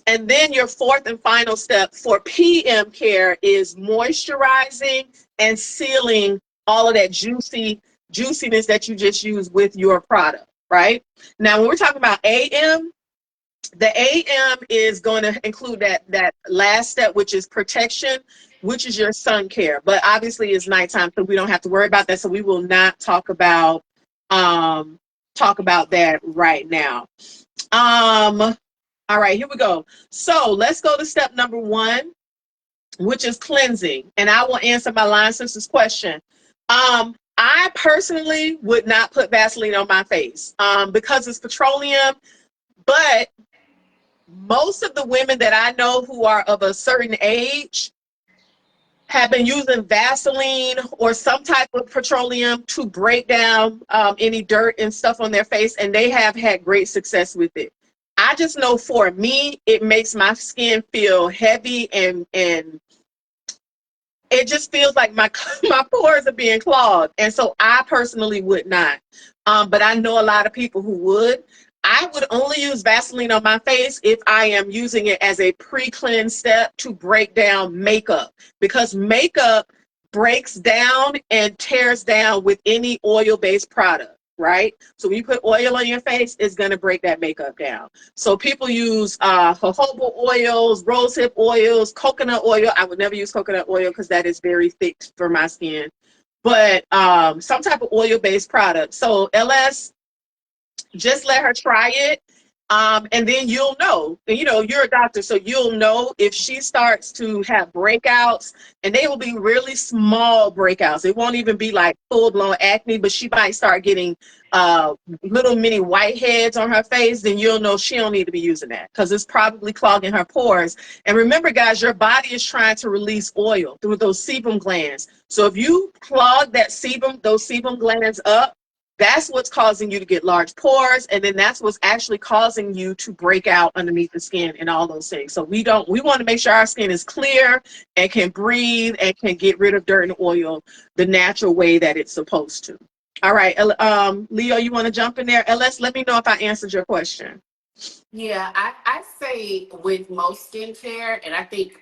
Speaker 3: And then your fourth and final step for PM care is moisturizing and sealing all of that juiciness that you just use with your product, right? Now, when we're talking about AM, the AM is going to include that last step, which is protection, which is your sun care. But obviously it's nighttime, so we don't have to worry about that. So we will not talk about that right now. All right, here we go. So let's go to step number 1, which is cleansing. And I will answer my line sister's question. I personally would not put Vaseline on my face because it's petroleum, but most of the women that I know who are of a certain age have been using Vaseline or some type of petroleum to break down any dirt and stuff on their face, and they have had great success with it. I just know for me, it makes my skin feel heavy and it just feels like my pores are being clogged. And so I personally would not. But I know a lot of people who would. I would only use Vaseline on my face if I am using it as a pre-cleanse step to break down makeup, because makeup breaks down and tears down with any oil-based product, right? So when you put oil on your face, it's going to break that makeup down. So people use jojoba oils, rosehip oils, coconut oil. I would never use coconut oil because that is very thick for my skin. But some type of oil-based product. So LS, just let her try it. And then you'll know, you're a doctor, so you'll know if she starts to have breakouts, and they will be really small breakouts. It won't even be like full-blown acne, but she might start getting little mini whiteheads on her face. Then you'll know she don't need to be using that because it's probably clogging her pores. And remember, guys, your body is trying to release oil through those sebum glands. So if you clog those sebum glands up, that's what's causing you to get large pores, and then that's what's actually causing you to break out underneath the skin and all those things. So we want to make sure our skin is clear and can breathe and can get rid of dirt and oil the natural way that it's supposed to. All right, Leo, you want to jump in there? LS, let me know if I answered your question.
Speaker 2: Yeah, I say with most skincare, and I think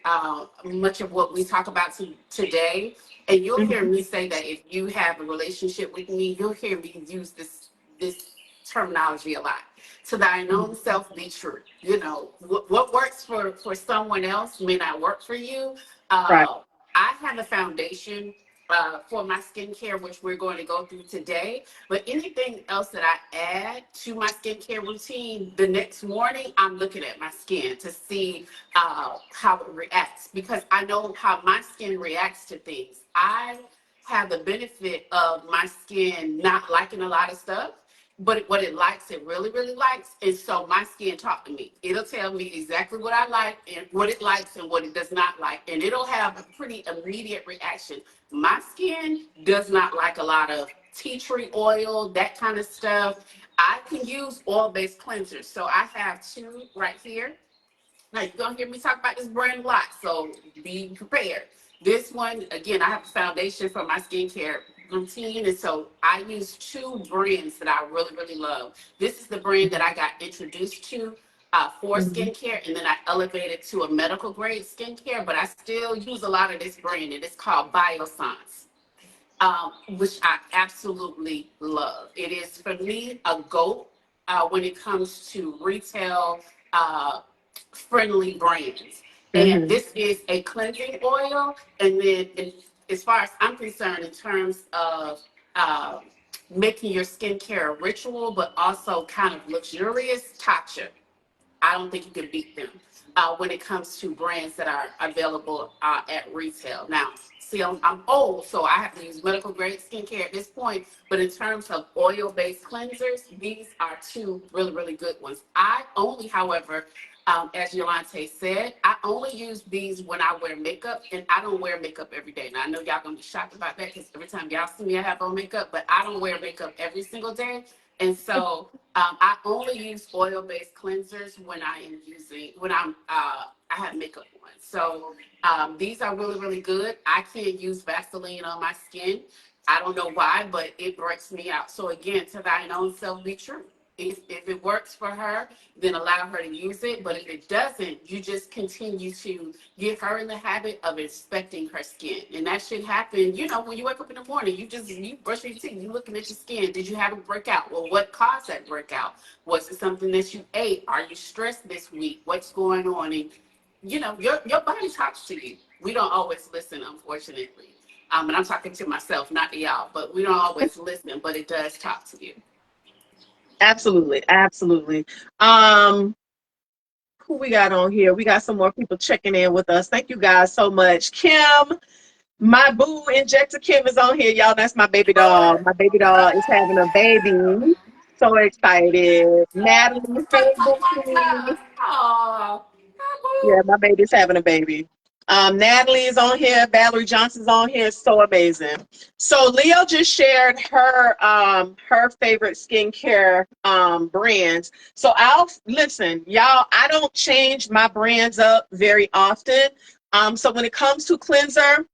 Speaker 2: much of what we talk about today, and you'll hear me say that if you have a relationship with me, you'll hear me use this terminology a lot. To thine own self be true. What works for someone else may not work for you.
Speaker 3: Right.
Speaker 2: I have a foundation for my skincare, which we're going to go through today. But anything else that I add to my skincare routine, the next morning, I'm looking at my skin to see how it reacts, because I know how my skin reacts to things. I have the benefit of my skin not liking a lot of stuff, but what it likes, it really, really likes. And so my skin talk to me. It'll tell me exactly what I like and what it likes and what it does not like. And it'll have a pretty immediate reaction. My skin does not like a lot of tea tree oil, that kind of stuff. I can use oil-based cleansers. So I have two right here. Now you're gonna hear me talk about this brand a lot, so be prepared. This one, again, I have a foundation for my skincare routine, and so I use two brands that I really, really love. This is the brand that I got introduced to for
Speaker 3: Mhm.
Speaker 2: skincare, and then I elevated to a medical grade skincare, but I still use a lot of this brand, and it's called Biossance, which I absolutely love. It is for me a GOAT when it comes to retail uh, friendly brands. And
Speaker 3: Mhm.
Speaker 2: this is a cleansing oil. And then, as far as I'm concerned, in terms of uh, making your skincare a ritual, but also kind of luxurious, Tatcha. I don't think you can beat them when it comes to brands that are available at retail. Now, see, I'm old, so I have to use medical grade skincare at this point. But in terms of oil based cleansers, these are two really, really good ones. I only, however, as Yulante said, I only use these when I wear makeup, and I don't wear makeup every day. Now, I know y'all gonna be shocked about that because every time y'all see me, I have on makeup, but I don't wear makeup every single day. And so I only use oil-based cleansers when I am using when I have makeup on. So these are really really good. I can't use Vaseline on my skin. I don't know why, but it breaks me out. So again, to thine own self be true. If it works for her, then allow her to use it. But if it doesn't, you just continue to get her in the habit of inspecting her skin. And that should happen, when you wake up in the morning, you brush your teeth, you looking at your skin. Did you have a breakout? Well, what caused that breakout? Was it something that you ate? Are you stressed this week? What's going on? And your body talks to you. We don't always listen, unfortunately. And I'm talking to myself, not to y'all, but we don't always listen, but it does talk to you.
Speaker 3: Absolutely, absolutely. Um, who we got on here? We got some more people checking in with us. Thank you guys so much. Kim, my boo injector Kim is on here, y'all. That's my baby doll. My baby doll is having a baby. So excited. Natalie, hey, Bookie.
Speaker 2: Oh,
Speaker 3: Yeah, my baby's having a baby. Natalie is on here. Valerie Johnson's on here. So amazing. So Leo just shared her favorite skincare brands. So I'll listen, y'all. I don't change my brands up very often. So when it comes to cleanser,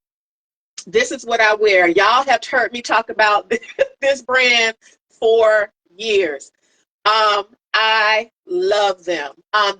Speaker 3: this is what I wear. Y'all have heard me talk about this brand for years. I love them.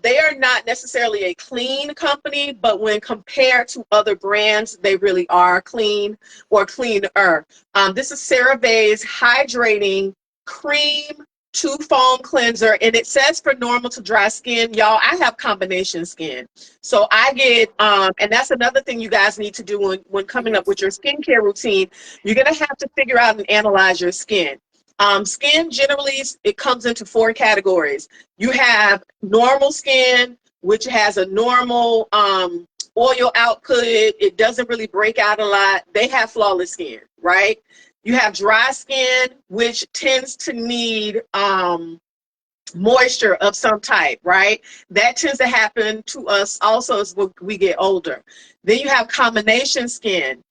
Speaker 3: They are not necessarily a clean company, but when compared to other brands, they really are clean or cleaner. This is CeraVe's Hydrating Cream Two Foam Cleanser, and it says for normal to dry skin. Y'all, I have combination skin. So I get, and that's another thing you guys need to do when coming up with your skincare routine. You're going to have to figure out and analyze your skin. Skin generally, it comes into four categories. You have normal skin, which has a normal oil output. It doesn't really break out a lot. They have flawless skin, right? You have dry skin, which tends to need moisture of some type, right? That tends to happen to us also as we get older. Then you have combination skin.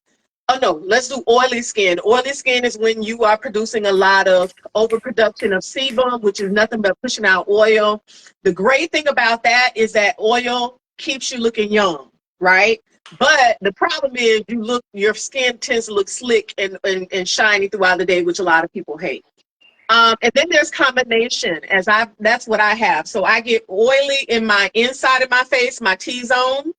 Speaker 3: Oh no, let's do oily skin. Oily skin is when you are producing a lot of overproduction of sebum, which is nothing but pushing out oil. The great thing about that is that oil keeps you looking young, right? But the problem is your skin tends to look slick and shiny throughout the day, which a lot of people hate. And then there's combination, that's what I have. So I get oily in my inside of my face, my T-zone,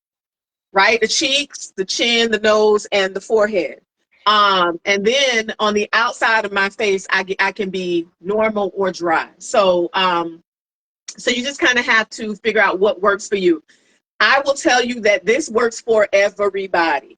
Speaker 3: right? The cheeks, the chin, the nose, and the forehead. And then on the outside of my face, I can be normal or dry. So you just kind of have to figure out what works for you. I will tell you that this works for everybody.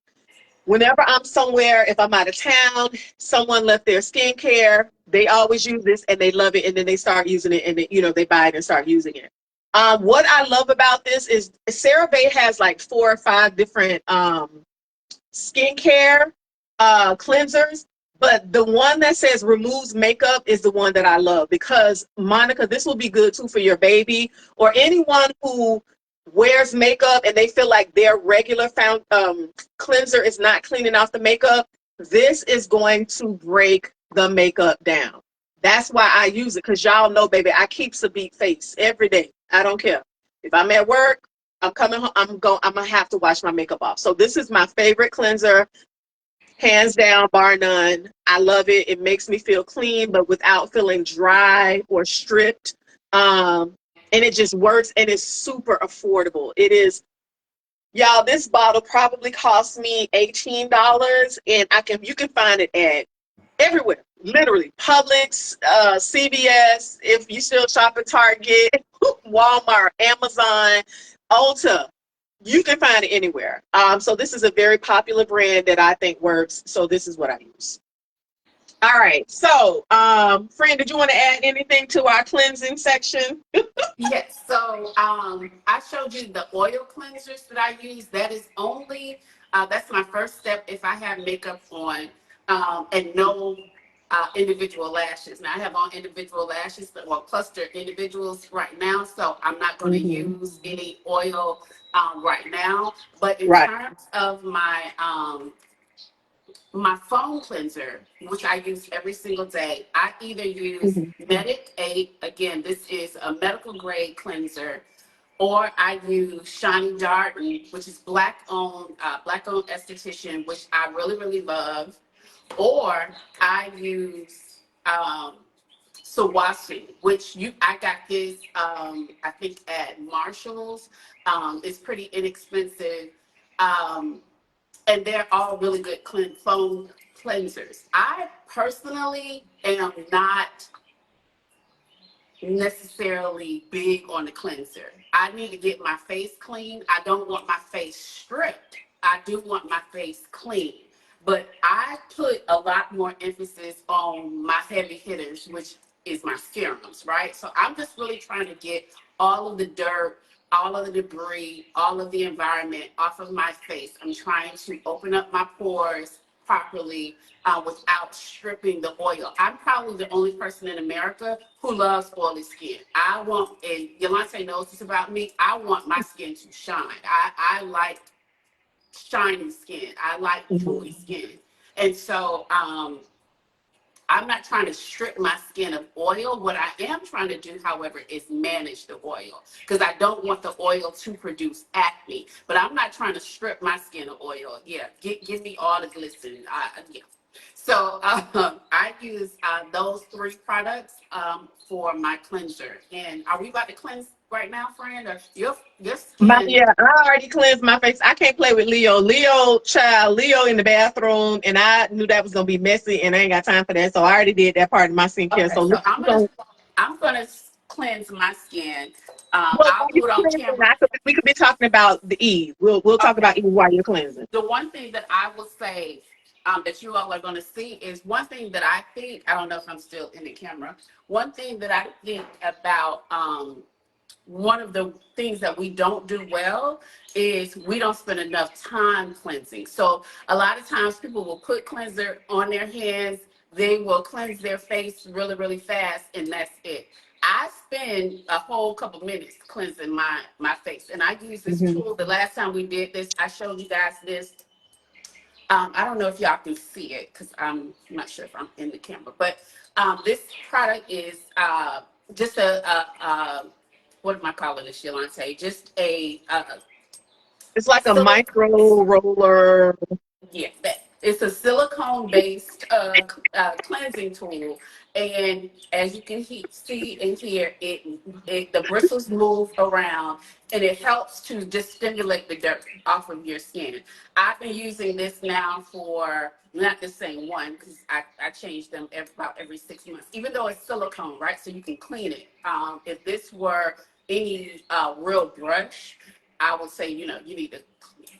Speaker 3: Whenever I'm somewhere, if I'm out of town, someone left their skincare, they always use this and they love it, and then they start using it, and they buy it and start using it. What I love about this is CeraVe has like 4 or 5 different skincare cleansers, but the one that says removes makeup is the one that I love because Monica, this will be good too for your baby or anyone who wears makeup and they feel like their regular cleanser is not cleaning off the makeup. This is going to break the makeup down. That's why I use it because y'all know, baby, I keep a beat face every day. I don't care if I'm at work. I'm coming home. I'm gonna have to wash my makeup off. So this is my favorite cleanser. Hands down, bar none. I love it. It makes me feel clean, but without feeling dry or stripped. And it just works and it's super affordable. It is, y'all, this bottle probably cost me $18 and you can find it at everywhere. Literally. Publix, CVS, if you still shop at Target, Walmart, Amazon, Ulta. You can find it anywhere. So this is a very popular brand that I think works. So this is what I use. All right. So, friend, did you want to add anything to our cleansing section?
Speaker 2: Yes. So I showed you the oil cleansers that I use. That is only that's my first step if I have makeup on and no individual lashes. Now I have on individual lashes, but well, cluster individuals right now. So I'm not going to
Speaker 3: Mm-hmm.
Speaker 2: use any oil right now. But in
Speaker 3: Right.
Speaker 2: terms of my foam cleanser, which I use every single day, I either use
Speaker 3: Mm-hmm.
Speaker 2: Medic 8, again, this is a medical grade cleanser, or I use Shiny Darden, which is black owned esthetician, which I really, really love, or I use Sawasi, which I got this I think at Marshall's. It's pretty inexpensive. Um, and they're all really good foam cleansers. I personally am not necessarily big on the cleanser. I need to get my face clean. I don't want my face stripped. I do want my face clean. But I put a lot more emphasis on my heavy hitters, which is my serums, right? So I'm just really trying to get all of the dirt, all of the debris, all of the environment off of my face. I'm trying to open up my pores properly without stripping the oil. I'm probably the only person in America who loves oily skin. I want, and Yulante knows this about me, I want my skin to shine. I like shiny skin. I like
Speaker 3: Mm-hmm.
Speaker 2: dewy skin. And so I'm not trying to strip my skin of oil. What I am trying to do, however, is manage the oil because I don't want the oil to produce acne. But I'm not trying to strip my skin of oil. Yeah, give me all the glisten. Yeah. So I use those three products for my cleanser. And are we about to cleanse right now, friend? Or your skin?
Speaker 3: Yeah, I already cleansed my face. I can't play with Leo. Leo in the bathroom, and I knew that was gonna be messy, and I ain't got time for that. So I already did that part of my skincare.
Speaker 2: Okay,
Speaker 3: So
Speaker 2: so
Speaker 3: Leo,
Speaker 2: I'm gonna cleanse my skin.
Speaker 3: well,
Speaker 2: I'll
Speaker 3: while you're
Speaker 2: do it on
Speaker 3: cleansing,
Speaker 2: camera.
Speaker 3: we could be talking about the Eve. We'll talk
Speaker 2: Okay.
Speaker 3: about Eve while you're cleansing.
Speaker 2: The one thing that I will say that you all are going to see is one thing that I think, I don't know if I'm still in the camera, one thing that I think about one of the things that we don't do well is we don't spend enough time cleansing. So a lot of times people will put cleanser on their hands, they will cleanse their face really, really fast, and that's it. I spend a whole couple minutes cleansing my face, and I use this
Speaker 3: Hmm.
Speaker 2: tool. The last time we did this, I showed you guys this. I don't know if y'all can see it because I'm not sure if I'm in the camera, but this product is just a what am I calling this, Yulante? Just a
Speaker 3: It's like a
Speaker 2: silicone.
Speaker 3: micro roller.
Speaker 2: Yeah, it's a silicone-based cleansing tool, and as you can see and hear, the bristles move around, and it helps to just stimulate the dirt off of your skin. I've been using this now for not the same one because I change them about every 6 months, even though it's silicone, right? So you can clean it. If this were any real brush, I would say you need to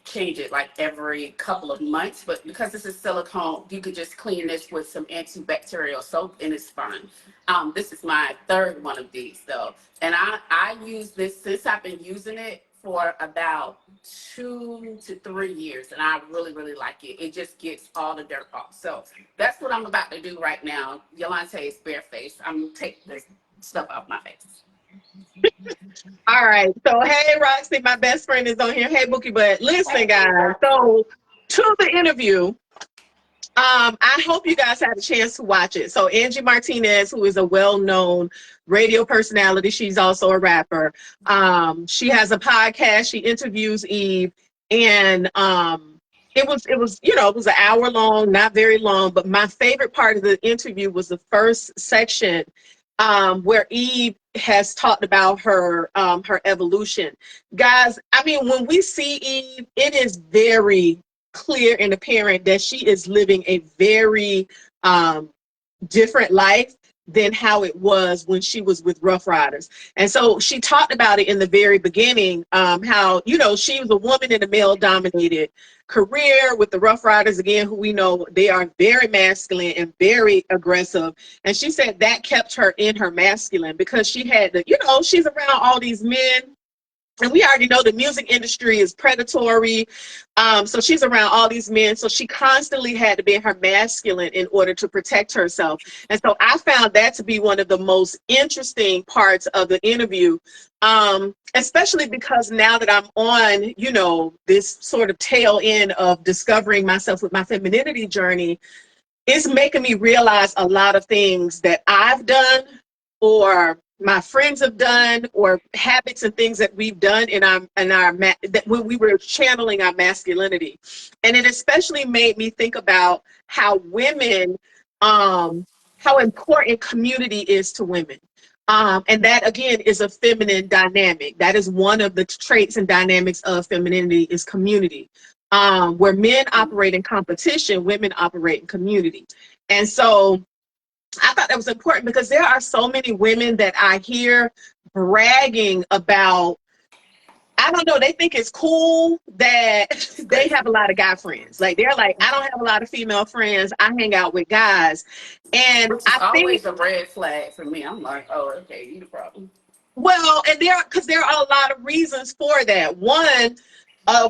Speaker 2: change it like every couple of months, but because this is silicone, you could just clean this with some antibacterial soap and it's fine. This is my third one of these though, and I use this since I've been using it for about 2 to 3 years, and I really, really like it. It just gets all the dirt off. So that's what I'm about to do right now. Yulante is barefaced. I'm gonna take this stuff off my face.
Speaker 3: All right. So, hey, Roxy, my best friend is on here. Hey, Bookie. But listen, guys. So, to the interview, I hope you guys had a chance to watch it. So, Angie Martinez, who is a well-known radio personality, she's also a rapper. She has a podcast. She interviews Eve, and it was an hour long, not very long. But my favorite part of the interview was the first section, where Eve has talked about her evolution. Guys, I mean, when we see Eve, it is very clear and apparent that she is living a very different life than how it was when she was with Rough Riders. And so she talked about it in the very beginning, how, she was a woman in a male dominated career with the Rough Riders, again, who we know they are very masculine and very aggressive. And she said that kept her in her masculine because she had to, she's around all these men. And we already know the music industry is predatory. So she's around all these men. So she constantly had to be in her masculine in order to protect herself. And so I found that to be one of the most interesting parts of the interview, especially because now that I'm on, this sort of tail end of discovering myself with my femininity journey, it's making me realize a lot of things that I've done or my friends have done, or habits and things that we've done that when we were channeling our masculinity. And it especially made me think about how women, how important community is to women. And that again is a feminine dynamic. That is one of the traits and dynamics of femininity is community. Where men operate in competition, women operate in community. And so I thought that was important because there are so many women that I hear bragging about, I don't know, they think it's cool that they have a lot of guy friends. Like, they're like, I don't have a lot of female friends. I hang out with guys. And
Speaker 2: Which is
Speaker 3: I think,
Speaker 2: always a red flag for me. I'm like, oh, okay, you the problem.
Speaker 3: well, and there are a lot of reasons for that. One,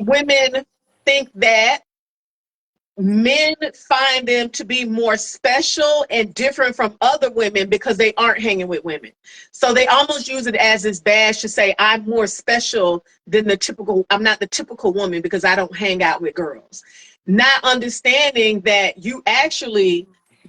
Speaker 3: women think that men find them to be more special and different from other women because they aren't hanging with women. So they almost use it as this badge to say, I'm more special than I'm not the typical woman because I don't hang out with girls. Not understanding that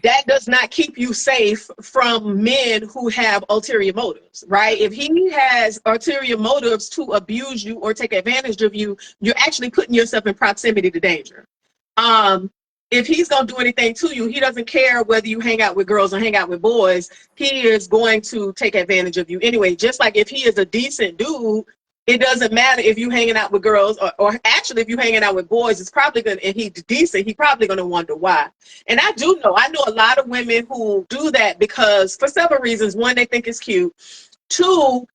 Speaker 3: that does not keep you safe from men who have ulterior motives, right? If he has ulterior motives to abuse you or take advantage of you, you're actually putting yourself in proximity to danger. If he's going to do anything to you, he doesn't care whether you hang out with girls or hang out with boys. He is going to take advantage of you anyway. Just like if he is a decent dude, it doesn't matter if you hanging out with girls or actually if you hanging out with boys, it's probably going to, and he's decent, he's probably going to wonder why. And I know a lot of women who do that because for several reasons. One, they think it's cute. Two,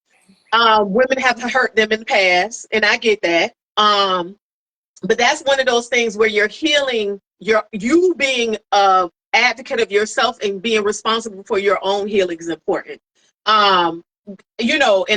Speaker 3: women have hurt them in the past, and I get that. But that's one of those things where you're healing, you being an advocate of yourself and being responsible for your own healing is important. And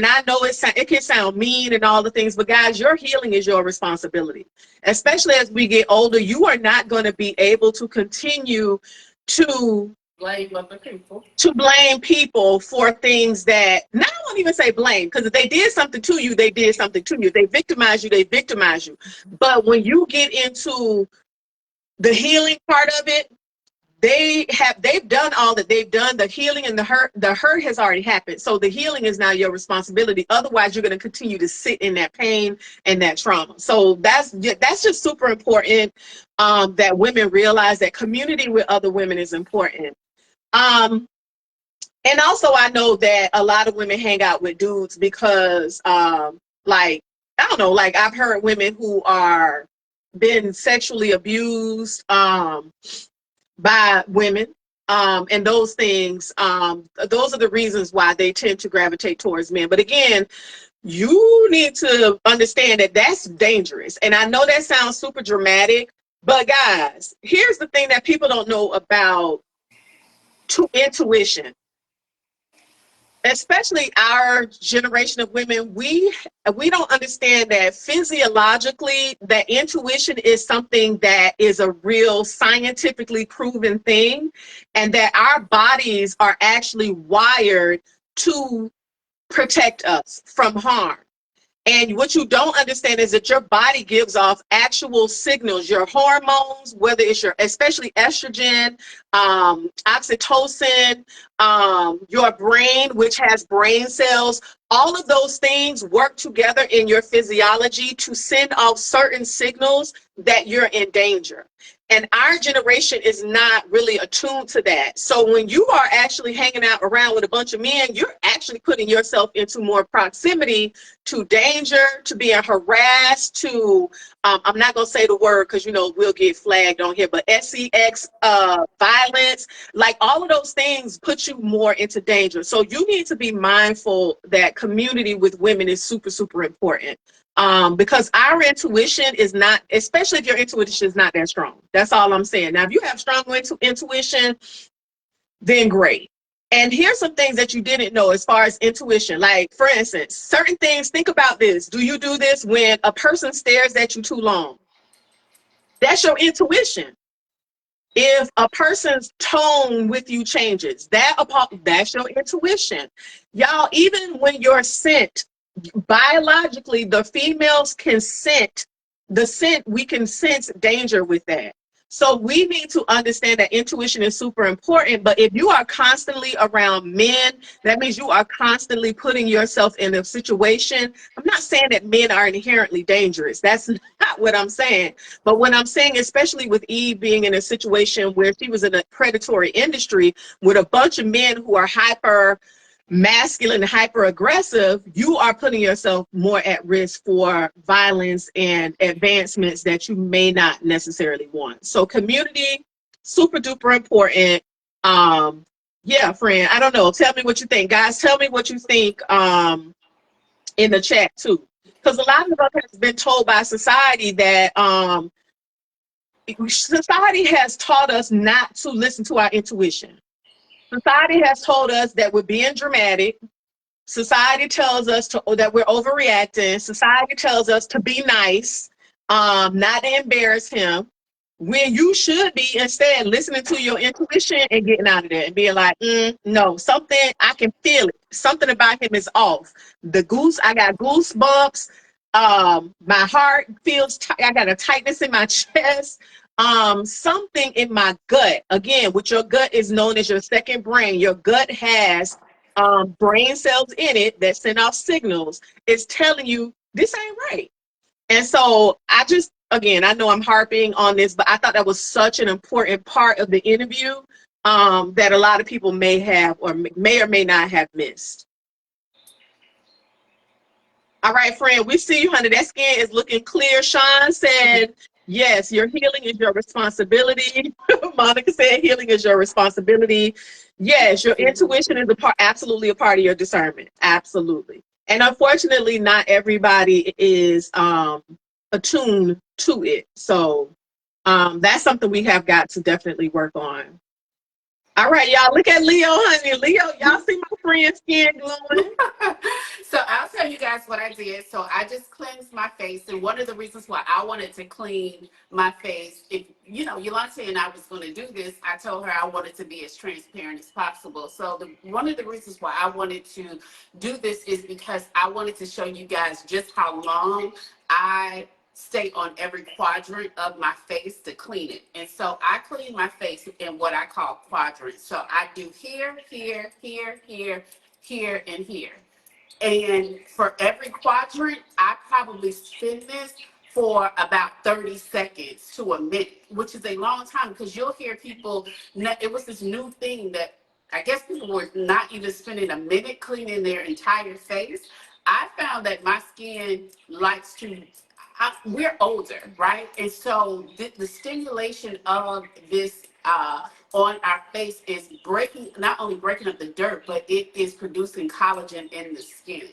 Speaker 3: I know it can sound mean and all the things, but guys, your healing is your responsibility. Especially as we get older, you are not going to be able to continue to
Speaker 2: Blame other people.
Speaker 3: blame people for things that, I won't even say blame, because if they did something to you, they did something to you. If they victimize you, they victimize you. But when you get into the healing part of it, they've done all that they've done. The healing and the hurt has already happened. So the healing is now your responsibility. Otherwise, you're going to continue to sit in that pain and that trauma. So that's just super important, that women realize that community with other women is important. And also I know that a lot of women hang out with dudes because, like, I don't know, like I've heard women who are been sexually abused, by women. And those things, those are the reasons why they tend to gravitate towards men. But again, you need to understand that that's dangerous. And I know that sounds super dramatic, but guys, here's the thing that people don't know about intuition. especially our generation of women, we don't understand that physiologically that intuition is something that is a real scientifically proven thing, and that our bodies are actually wired to protect us from harm. And what you don't understand is that your body gives off actual signals, your hormones, whether it's your, especially estrogen, oxytocin, your brain, which has brain cells, all of those things work together in your physiology to send off certain signals that you're in danger. And our generation is not really attuned to that. So when you are actually hanging out around with a bunch of men, you're actually putting yourself into more proximity to danger, to being harassed, to I'm not gonna say the word because you know we'll get flagged on here, but sex violence, like all of those things put you more into danger. So you need to be mindful that community with women is super, super important. Because our intuition is not, especially if your intuition is not that strong. That's all I'm saying. Now, if you have strong intuition, then great. And here's some things that you didn't know as far as intuition. Like, for instance, certain things, think about this. Do you do this when a person stares at you too long? That's your intuition. If a person's tone with you changes, that's your intuition. Y'all, even when you're scent, biologically, the females can scent the scent, we can sense danger with that. So we need to understand that intuition is super important. But if you are constantly around men, that means you are constantly putting yourself in a situation. I'm not saying that men are inherently dangerous. That's not what I'm saying. But what I'm saying, especially with Eve being in a situation where she was in a predatory industry with a bunch of men who are hyper masculine, hyper aggressive, you are putting yourself more at risk for violence and advancements that you may not necessarily want. So community, super duper important. Yeah, friend, I don't know, tell me what you think, guys. Tell me what you think in the chat too, because a lot of us has been told by society that society has taught us not to listen to our intuition. Society has told us that we're being dramatic. Society tells us that we're overreacting. Society tells us to be nice, not to embarrass him. When you should be instead listening to your intuition and getting out of there and being like, no, something, I can feel it. Something about him is off. I got goosebumps. My heart feels, I got a tightness in my chest. Something in my gut. Again, what your gut is known as your second brain. Your gut has brain cells in it that send off signals. It's telling you this ain't right. And so I just, again, I know I'm harping on this, but I thought that was such an important part of the interview that a lot of people may have or may not have missed. All right, friend, we see you, honey. That skin is looking clear. Sean said, yes, your healing is your responsibility. Monica said, healing is your responsibility. Yes, your intuition is absolutely a part of your discernment. Absolutely. And unfortunately, not everybody is attuned to it. So that's something we have got to definitely work on. All right, y'all, look at Leo, honey. Leo, y'all see my friend's skin glowing?
Speaker 2: So I'll tell you guys what I did. So I just cleansed my face, and one of the reasons why I wanted to clean my face, if you know, Yulante and I was going to do this, I told her I wanted to be as transparent as possible. So one of the reasons why I wanted to do this is because I wanted to show you guys just how long I stay on every quadrant of my face to clean it. And so I clean my face in what I call quadrants. So I do here, here, here, here, here, and here. And for every quadrant, I probably spend this for about 30 seconds to a minute, which is a long time because you'll hear people, it was this new thing that I guess people were not even spending a minute cleaning their entire face. I found that my skin likes to, we're older, right? And so the stimulation of this on our face is breaking, not only breaking up the dirt, but it is producing collagen in the skin.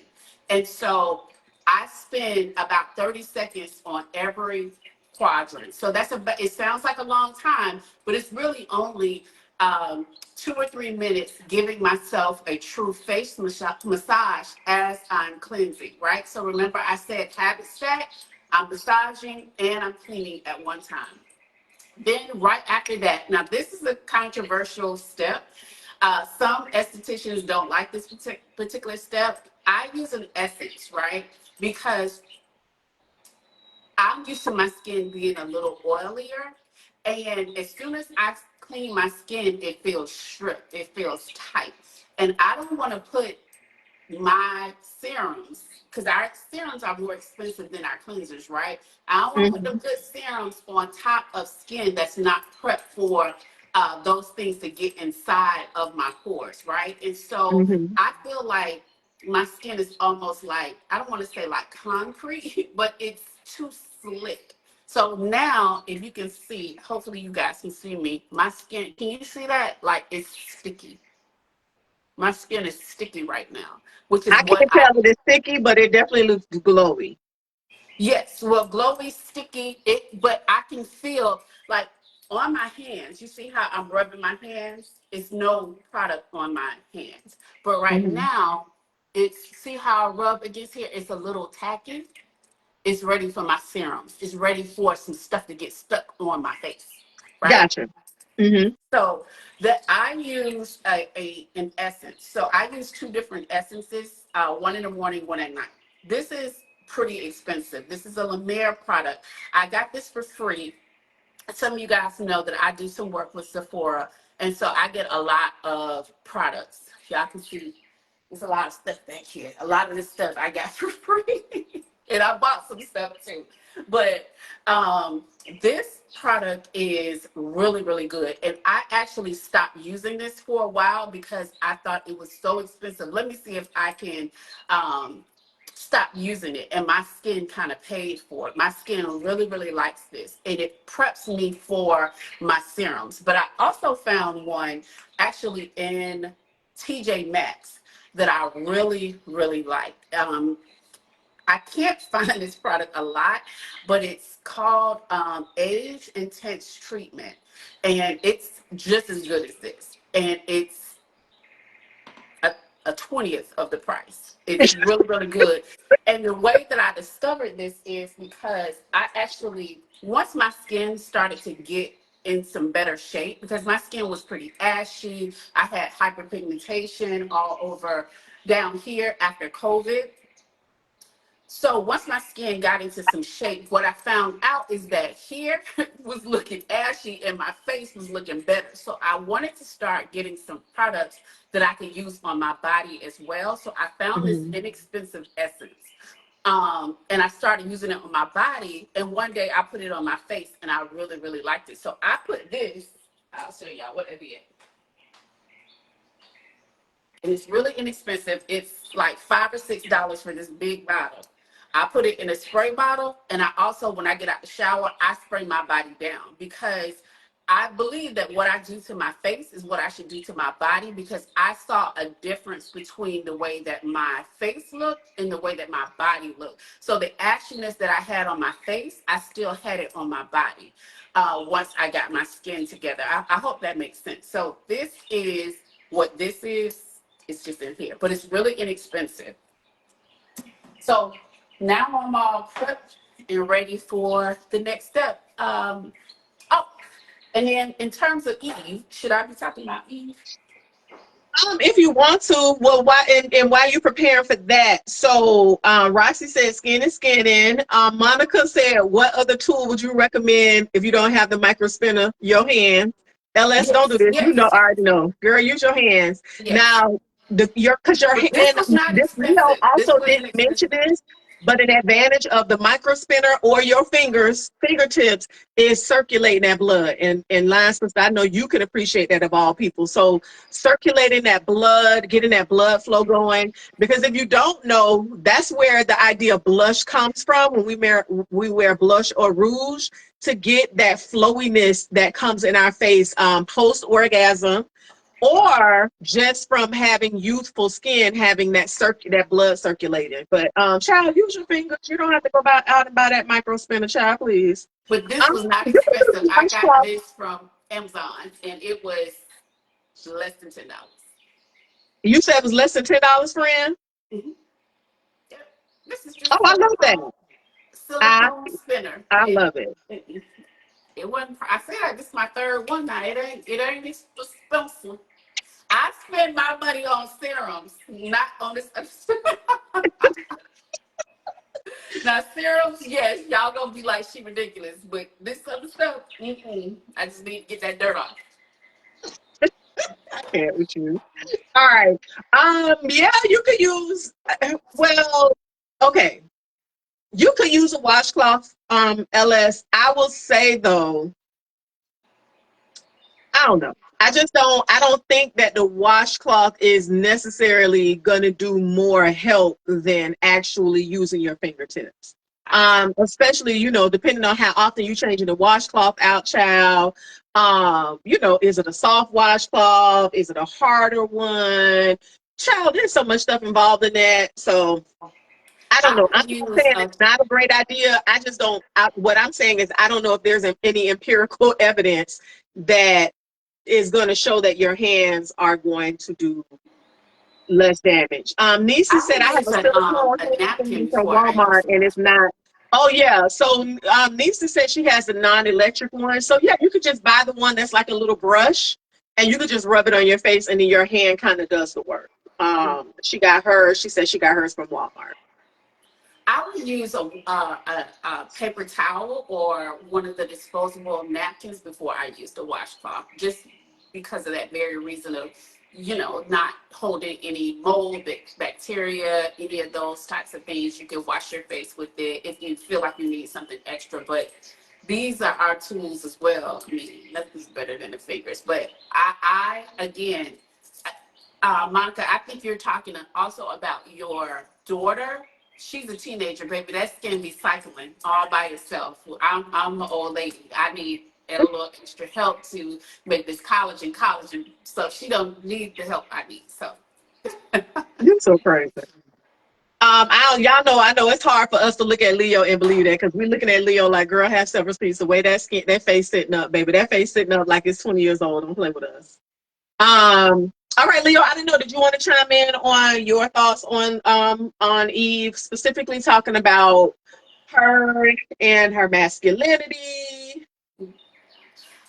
Speaker 2: And so I spend about 30 seconds on every quadrant. So it sounds like a long time, but it's really only um, 2 or 3 minutes giving myself a true face massage as I'm cleansing, right? So remember, I said habit stack, I'm massaging and I'm cleaning at one time. Then, right after that, now this is a controversial step. Some estheticians don't like this particular step. I use an essence, right? Because I'm used to my skin being a little oilier. And as soon as I clean my skin, it feels stripped, it feels tight. And I don't want to put my serums, because our serums are more expensive than our cleansers, right? I don't want to put
Speaker 3: Mm-hmm.
Speaker 2: the good serums on top of skin that's not prepped for those things to get inside of my pores, right? And so
Speaker 3: Mm-hmm.
Speaker 2: I feel like my skin is almost like, I don't want to say like concrete, but it's too slick. So now, if you can see, hopefully you guys can see me, my skin, can you see that? Like it's sticky. My skin is sticky right now, which is
Speaker 3: I
Speaker 2: what
Speaker 3: can't tell if it's sticky, but it definitely looks glowy.
Speaker 2: yes, well, glowy, sticky, but I can feel like on my hands, you see how I'm rubbing my hands? It's no product on my hands. But right
Speaker 3: Mm-hmm.
Speaker 2: now, see how I rub against here? It's a little tacky. It's ready for my serums. It's ready for some stuff to get stuck on my face, right?
Speaker 3: Gotcha. Mm-hmm.
Speaker 2: So that I use an essence. So I use two different essences, one in the morning, one at night. This is pretty expensive. This is a La Mer product. I got this for free. Some of you guys know that I do some work with Sephora, and so I get a lot of products. Y'all can see there's a lot of stuff back here. A lot of this stuff I got for free. And I bought some stuff too. But this product is really, really good. And I actually stopped using this for a while because I thought it was so expensive. Let me see if I can stop using it. And my skin kind of paid for it. My skin really, really likes this. And it preps me for my serums. But I also found one actually in TJ Maxx that I really, really like. I can't find this product a lot, but it's called Age Intense Treatment. And it's just as good as this. And it's a, a 20th of the price. It's really, really good. And the way that I discovered this is because I actually, once my skin started to get in some better shape, because my skin was pretty ashy, I had hyperpigmentation all over down here after COVID. So once my skin got into some shape, what I found out is that here was looking ashy and my face was looking better. So I wanted to start getting some products that I could use on my body as well. So I found this
Speaker 3: Mm-hmm.
Speaker 2: inexpensive essence. And I started using it on my body. And one day I put it on my face and I really, really liked it. So I put this, I'll show y'all what it is. And it's really inexpensive. It's like $5 or $6 for this big bottle. I put it in a spray bottle, and I also, when I get out the shower, I spray my body down because I believe that what I do to my face is what I should do to my body because I saw a difference between the way that my face looked and the way that my body looked. So the ashiness that I had on my face, I still had it on my body once I got my skin together. I hope that makes sense. So this is what this is. It's just in here, but it's really inexpensive. So now I'm all prepped and ready for the next step. Oh, and then in terms of Eve, should I be talking about Eve?
Speaker 3: If you want to, well, why and while you're preparing for that, so Roxy said skin is skinning. Monica said, what other tool would you recommend if you don't have the micro spinner? Your hand. LS, don't do
Speaker 2: Yes,
Speaker 3: this. You know,
Speaker 2: yes,
Speaker 3: I already know. Girl, use your hands.
Speaker 2: yes.
Speaker 3: Now, your
Speaker 2: But this
Speaker 3: hand.
Speaker 2: was not
Speaker 3: This Leo
Speaker 2: expensive. This
Speaker 3: also
Speaker 2: was
Speaker 3: didn't mention
Speaker 2: inexpensive.
Speaker 3: this, but an advantage of the micro spinner or your fingertips is circulating that blood. And Lance, I know you can appreciate that of all people. So circulating that blood, getting that blood flow going. Because if you don't know, that's where the idea of blush comes from when we wear blush or rouge to get that flowiness that comes in our face post orgasm or just from having youthful skin, having that blood circulating. But child, use your fingers. You don't have to go out and buy that micro spinner, child, please.
Speaker 2: But this was not
Speaker 3: You can
Speaker 2: expensive.
Speaker 3: use
Speaker 2: I got
Speaker 3: washcloth.
Speaker 2: this from Amazon, and it was. Less than $10.
Speaker 3: You said it was less than $10, friend?
Speaker 2: Mm-hmm. Yep. This is
Speaker 3: Oh,
Speaker 2: just
Speaker 3: I love that. I
Speaker 2: silicone spinner.
Speaker 3: I love it.
Speaker 2: It wasn't. I said this is my third one now. It ain't expensive. I spend my money on serums, not on this other stuff. Now serums, yes, y'all gonna be like she ridiculous, but this other stuff, I just need to get that dirt off.
Speaker 3: I can't with you. All right. Yeah, you could use. Well, okay. You could use a washcloth. LS. I will say though, I don't know. I just don't. I don't think that the washcloth is necessarily going to do more help than actually using your fingertips. Especially, depending on how often you changing the washcloth out, child. Is it a soft washcloth? Is it a harder one? Child, there's so much stuff involved in that. So I don't
Speaker 2: I
Speaker 3: know. I'm
Speaker 2: would
Speaker 3: not
Speaker 2: use
Speaker 3: saying
Speaker 2: a
Speaker 3: it's not a great idea. I just don't. What I'm saying is, I don't know if there's any empirical evidence that is going to show that your hands are going to do less damage. Nisa
Speaker 2: I
Speaker 3: said,
Speaker 2: would
Speaker 3: I have
Speaker 2: use
Speaker 3: a silicone
Speaker 2: a
Speaker 3: hand
Speaker 2: napkin
Speaker 3: thing from
Speaker 2: before I use
Speaker 3: Walmart
Speaker 2: the
Speaker 3: and it's
Speaker 2: washcloth.
Speaker 3: not. Oh, yeah. So Nisa said she has the non-electric one. So, yeah, you could just buy the one that's like a little brush and you could just rub it on your face and then your hand kind of does the work. She said she got hers from Walmart.
Speaker 2: I would use a paper towel or one of the disposable napkins before I use the washcloth, just because of that very reason of, not holding any mold, bacteria, any of those types of things. You can wash your face with it if you feel like you need something extra. But these are our tools as well. I mean, nothing's better than the fingers. But I again, Monica, I think you're talking also about your daughter. She's a teenager, baby. That's gonna be cycling all by itself. I'm an old lady. I need a little extra help to make this college and stuff. She don't need the help I need. So
Speaker 3: You're so crazy. I know it's hard for us to look at Leo and believe that because we're looking at Leo like, girl, have several seats. The way that face sitting up, baby, that face sitting up like it's 20 years old. Don't play with us. All right, Leo, I didn't know. Did you want to chime in on your thoughts on Eve, specifically talking about her and her masculinity?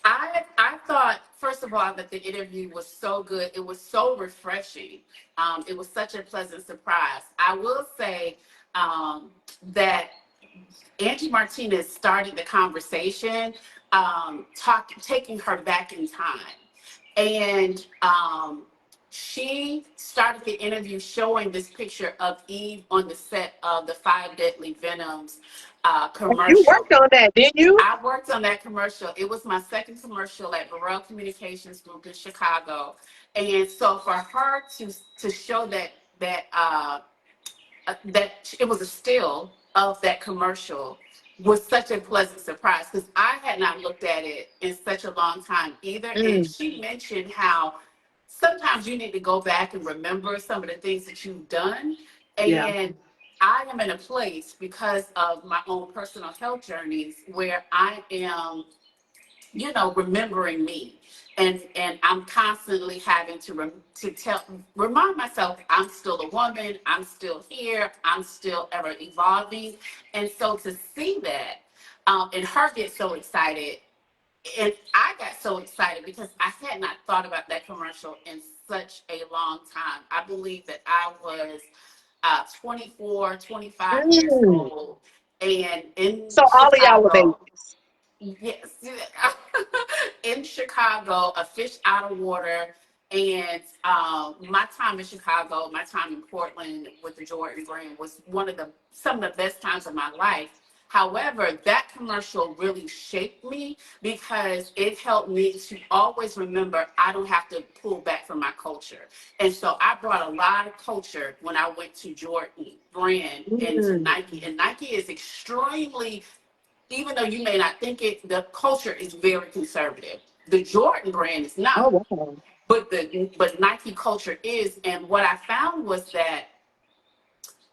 Speaker 2: I thought, first of all, that the interview was so good. It was so refreshing. It was such a pleasant surprise. I will say that Angie Martinez started the conversation, taking her back in time. And she started the interview showing this picture of Eve on the set of the Five Deadly Venoms
Speaker 3: You
Speaker 2: commercial.
Speaker 3: worked on that, didn't you?
Speaker 2: I worked on that commercial. It was my second commercial at Burrell Communications Group in Chicago. And so for her to show that it was a still of that commercial was such a pleasant surprise because I had not looked at it in such a long time either. And
Speaker 3: Mm,
Speaker 2: she mentioned how sometimes you need to go back and remember some of the things that you've done.
Speaker 3: yeah.
Speaker 2: And I am in a place because of my own personal health journeys where I am, remembering me. And I'm constantly having to remind myself I'm still a woman, I'm still here, I'm still ever evolving. And so to see that, and her get so excited, and I got so excited because I had not thought about that commercial in such a long time. I believe that I was 24, 25 years
Speaker 3: Mm.
Speaker 2: old, and in
Speaker 3: So all of y'all were
Speaker 2: Chicago.
Speaker 3: babies.
Speaker 2: Yes, in Chicago, a fish out of water. And my time in Chicago, my time in Portland with the Jordan brand was some of the best times of my life. However, that commercial really shaped me because it helped me to always remember I don't have to pull back from my culture. And so I brought a lot of culture when I went to Jordan brand into
Speaker 3: Mm.
Speaker 2: Nike. And Nike is extremely, even though you may not think it, the culture is very conservative. The Jordan brand is
Speaker 3: Oh,
Speaker 2: not,
Speaker 3: wow.
Speaker 2: but Nike culture is. And what I found was that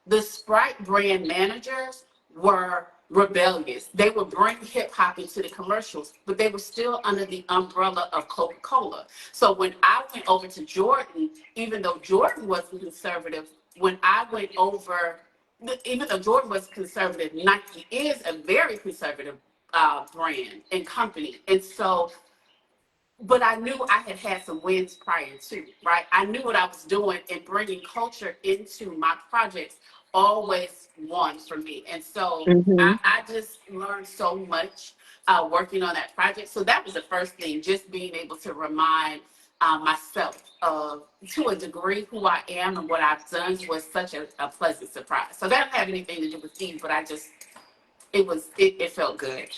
Speaker 2: the Sprite brand managers were rebellious. They would bring hip hop into the commercials, but they were still under the umbrella of Coca Cola. So when I went over to Jordan, even though Jordan wasn't conservative, when I went over, even though Jordan was conservative, Nike is a very conservative brand and company. And so, but I knew I had had some wins prior to, right? I knew what I was doing, and bringing culture into my projects always won for me. And so
Speaker 3: Hmm.
Speaker 2: I just learned so much working on that project. So that was the first thing, just being able to remind myself of, to a degree, who I am and what I've done was such a pleasant surprise. So that didn't have anything to do with Eve, but I just, it felt good.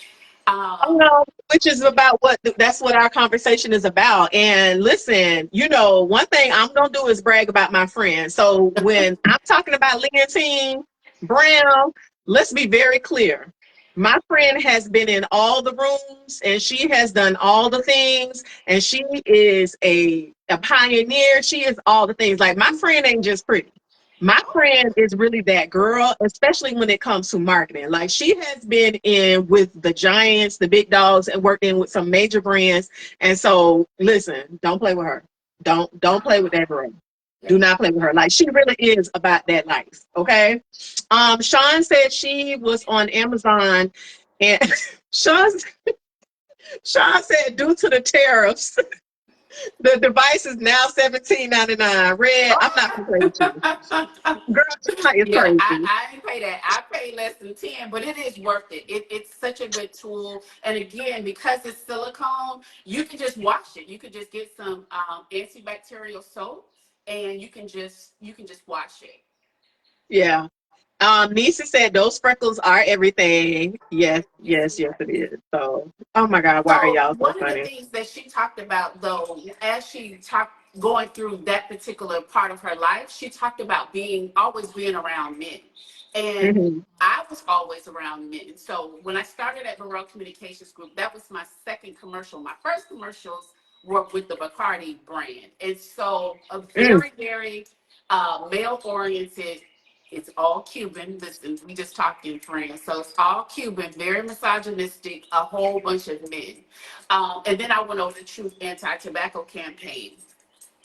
Speaker 3: Oh,
Speaker 2: Um,
Speaker 3: no, which is about that's what our conversation is about. And listen, one thing I'm gonna do is brag about my friend. So when I'm talking about Leontyne Brown, let's be very clear. My friend has been in all the rooms and she has done all the things, and she is a pioneer. She is all the things. Like, my friend ain't just pretty. My friend is really that girl, especially when it comes to marketing. Like, she has been in with the giants, the big dogs, and working with some major brands. And so, listen, don't play with her. Don't play with that girl. Do not play with her. Like, she really is about that life. Okay. Sean said she was on Amazon, and Sean Sean said due to the tariffs, the device is now $17.99. Red, I'm not gonna play with you. Girl, Sean is
Speaker 2: Yeah,
Speaker 3: crazy.
Speaker 2: I didn't pay that. I paid less than 10, but it is worth it. It's such a good tool. And again, because it's silicone, you can just wash it. You can just get some antibacterial soap, and you can just wash it.
Speaker 3: Yeah. Nisa said those freckles are everything. Yes,
Speaker 2: Yes,
Speaker 3: yes,
Speaker 2: we
Speaker 3: yes,
Speaker 2: are.
Speaker 3: it is. So, oh my God, why are
Speaker 2: So
Speaker 3: y'all so
Speaker 2: one of the
Speaker 3: funny?
Speaker 2: things that she talked about, though, as she talked going through that particular part of her life, she talked about being always being around men, and
Speaker 3: Hmm.
Speaker 2: I was always around men. So when I started at Burrell Communications Group, that was my second commercial. My first commercials were with the Bacardi brand, and so a
Speaker 3: Mm,
Speaker 2: very male oriented. It's all Cuban. Listen, we just talked in France. So it's all Cuban, very misogynistic, a whole bunch of men. And then I went over to Truth Anti-Tobacco Campaign,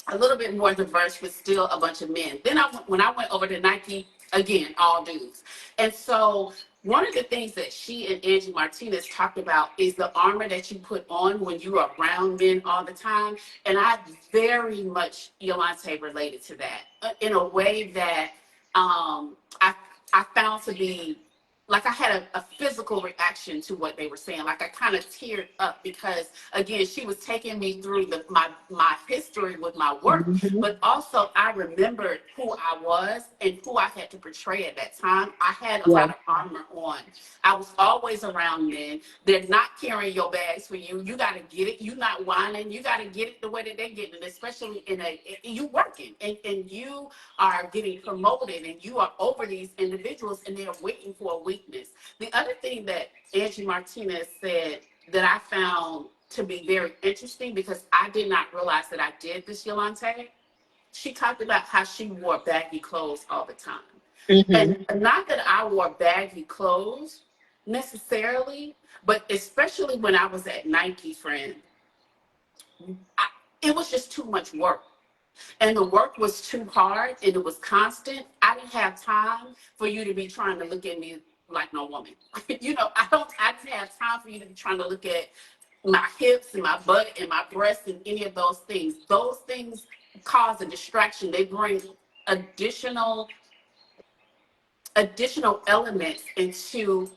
Speaker 2: a little bit more diverse, but still a bunch of men. Then when I went over to Nike, again, all dudes. And so one of the things that she and Angie Martinez talked about is the armor that you put on when you are around men all the time. And I very much, Yulante, related to that in a way that I found to be like I had a physical reaction to what they were saying. Like I kind of teared up because again, she was taking me through my history with my work,
Speaker 3: mhm.
Speaker 2: but also I remembered who I was and who I had to portray at that time. I had a
Speaker 3: Yeah,
Speaker 2: lot of armor on. I was always around men. They're not carrying your bags for you. You got to get it. You're not whining. You got to get it the way that they're getting it, especially you working and you are getting promoted and you are over these individuals and they're waiting for a weakness. The other thing that Angie Martinez said that I found to be very interesting because I did not realize that I did this, Yolante. She talked about how she wore baggy clothes all the time.
Speaker 3: hmm,
Speaker 2: And not that I wore baggy clothes necessarily, but especially when I was at Nike, friend, I, it was just too much work and the work was too hard and it was constant. I didn't have time for you to be trying to look at me like no woman. I didn't have time for you to be trying to look at my hips and my butt and my breasts and any of those things. Those things cause a distraction. They bring additional additional elements into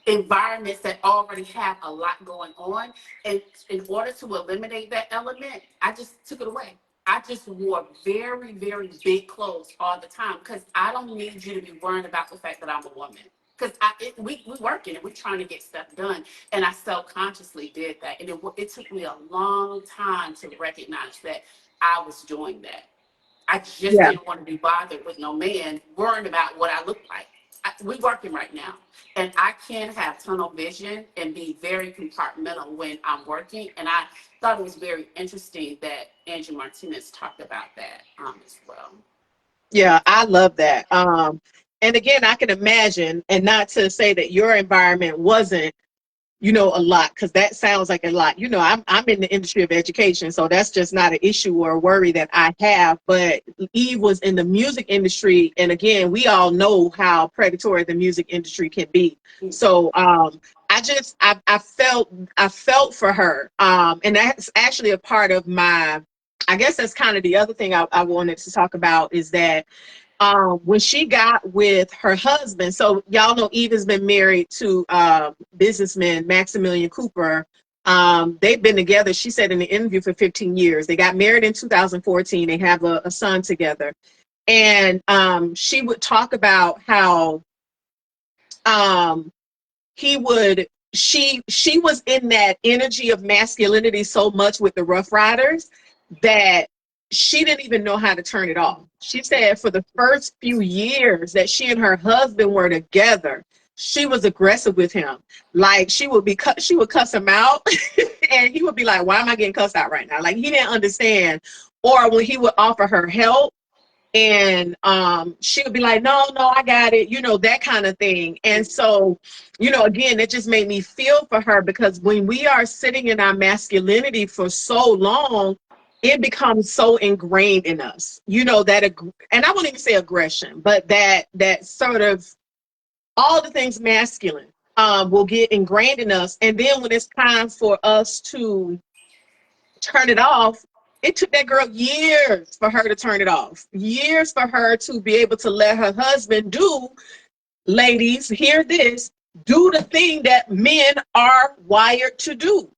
Speaker 2: environments that already have a lot going on. And in order to eliminate that element, I just took it away. I just wore very, very big clothes all the time because I don't need you to be worrying about the fact that I'm a woman. Because we working and we're trying to get stuff done. And I self-consciously did that. And it took me a long time to recognize that I was doing that. I just
Speaker 3: yeah,
Speaker 2: didn't want to be bothered with no man worrying about what I look like. We working right now, and I can have tunnel vision and be very compartmental when I'm working. And I thought it was very interesting that Angie Martinez talked about that as well.
Speaker 3: yeah. I love that. And again, I can imagine, and not to say that your environment wasn't, you know, a lot, because that sounds like a lot. You know, I'm in the industry of education, so that's just not an issue or a worry that I have. But Eve was in the music industry, and again, we all know how predatory the music industry can be. So I felt for her, and that's actually a part of my. I guess that's kind of the other thing I wanted to talk about is that when she got with her husband, so y'all know Eve has been married to businessman Maximilian Cooper. They've been together, she said in the interview, for 15 years. They got married in 2014. They have a son together. And she would talk about how um, he would, she was in that energy of masculinity so much with the Rough Riders that she didn't even know how to turn it off. She said for the first few years that she and her husband were together, she was aggressive with him. Like she would cuss him out and he would be like, why am I getting cussed out right now? Like he didn't understand. Or when he would offer her help, and she would be like, no, I got it, you know, that kind of thing. And so, you know, again, it just made me feel for her, because when we are sitting in our masculinity for so long, it becomes so ingrained in us, you know, that and I won't even say aggression, but that sort of all the things masculine will get ingrained in us. And then when it's time for us to turn it off, it took that girl years for her to turn it off, years for her to be able to let her husband do, ladies, hear this, do the thing that men are wired to do.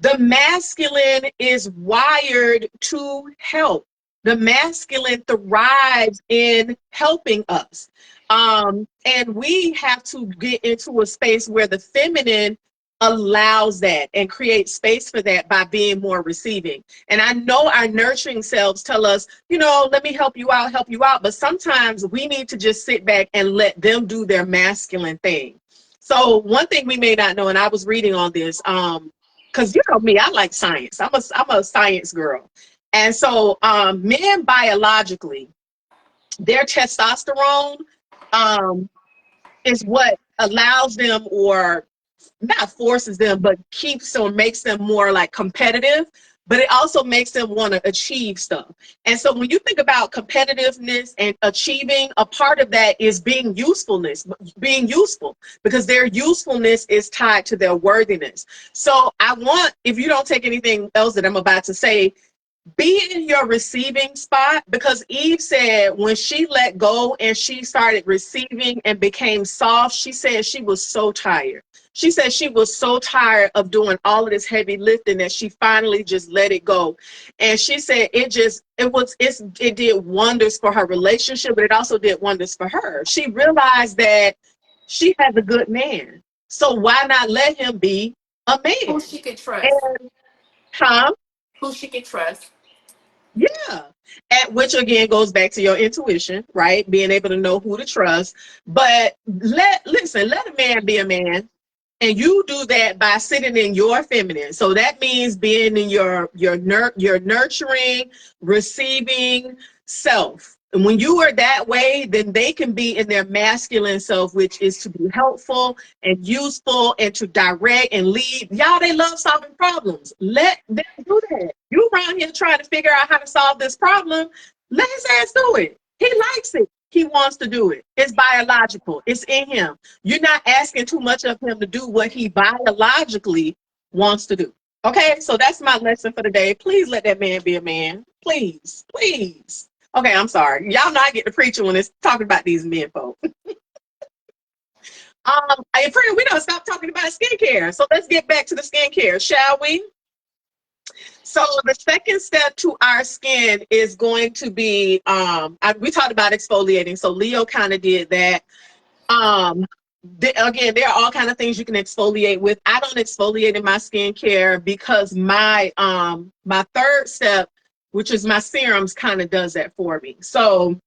Speaker 3: The masculine is wired to help. The masculine thrives in helping us. And we have to get into a space where the feminine allows that and creates space for that by being more receiving. And I know our nurturing selves tell us, you know, let me help you out. But sometimes we need to just sit back and let them do their masculine thing. So one thing we may not know, and I was reading on this, because you know me, I like science. I'm a science girl. And so men biologically, their testosterone is what allows them, or not forces them, but keeps or makes them more like competitive, but it also makes them want to achieve stuff. And so when you think about competitiveness and achieving, a part of that is being useful, because their usefulness is tied to their worthiness. So I want, if you don't take anything else that I'm about to say, be in your receiving spot, because Eve said when she let go and she started receiving and became soft, she said she was so tired. She said she was so tired of doing all of this heavy lifting that she finally just let it go. And she said it did wonders for her relationship, but it also did wonders for her. She realized that she has a good man. So why not let him be a
Speaker 2: Who
Speaker 3: man?
Speaker 2: she could trust.
Speaker 3: And huh?
Speaker 2: Who she could trust.
Speaker 3: Yeah. Which again goes back to your intuition, right? Being able to know who to trust. But let a man be a man. And you do that by sitting in your feminine. So that means being in your nurturing, receiving self. And when you are that way, then they can be in their masculine self, which is to be helpful and useful and to direct and lead. Y'all, they love solving problems. Let them do that. You around here trying to figure out how to solve this problem, let his ass do it. He likes it. He wants to do it. It's biological. It's in him. You're not asking too much of him to do what he biologically wants to do. Okay, so that's my lesson for the day. Please let that man be a man. Please, please. Okay, I'm sorry. Y'all know I get to preaching when it's talking about these men folk. I pray we don't stop talking about skincare. So let's get back to the skincare, shall we? So the second step to our skin is going to be, we talked about exfoliating. So Leo kind of did that. Again, there are all kind of things you can exfoliate with. I don't exfoliate in my skincare because my third step, which is my serums, kind of does that for me. So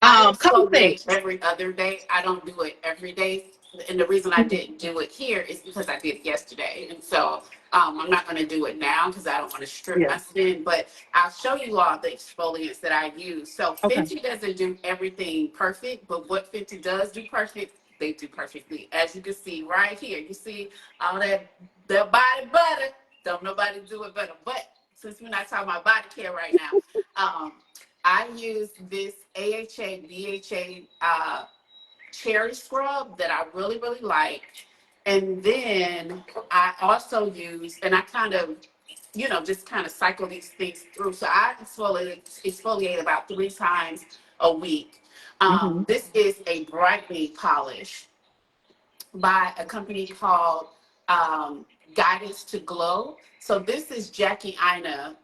Speaker 2: I
Speaker 3: couple
Speaker 2: exfoliate
Speaker 3: things.
Speaker 2: every other day. I don't do it every day. and the reason I didn't do it here is because I did it yesterday, and so I'm not going to do it now because I don't want to strip
Speaker 3: Yeah.
Speaker 2: my skin. But I'll show you all the exfoliants that I use. So
Speaker 3: Okay.
Speaker 2: Fenty doesn't do everything perfect, but what Fenty does do perfect, they do perfectly. As you can see right here, you see all that body butter. Don't nobody do it better. But since we're not talking about body care right now, I use this AHA BHA cherry scrub that I really, really like. And then I also use, and I kind of, just kind of cycle these things through. So I exfoliate about 3 times a week.
Speaker 3: Mm-hmm.
Speaker 2: This is a brightening polish by a company called Guidance to Glow. So this is Jackie Ina.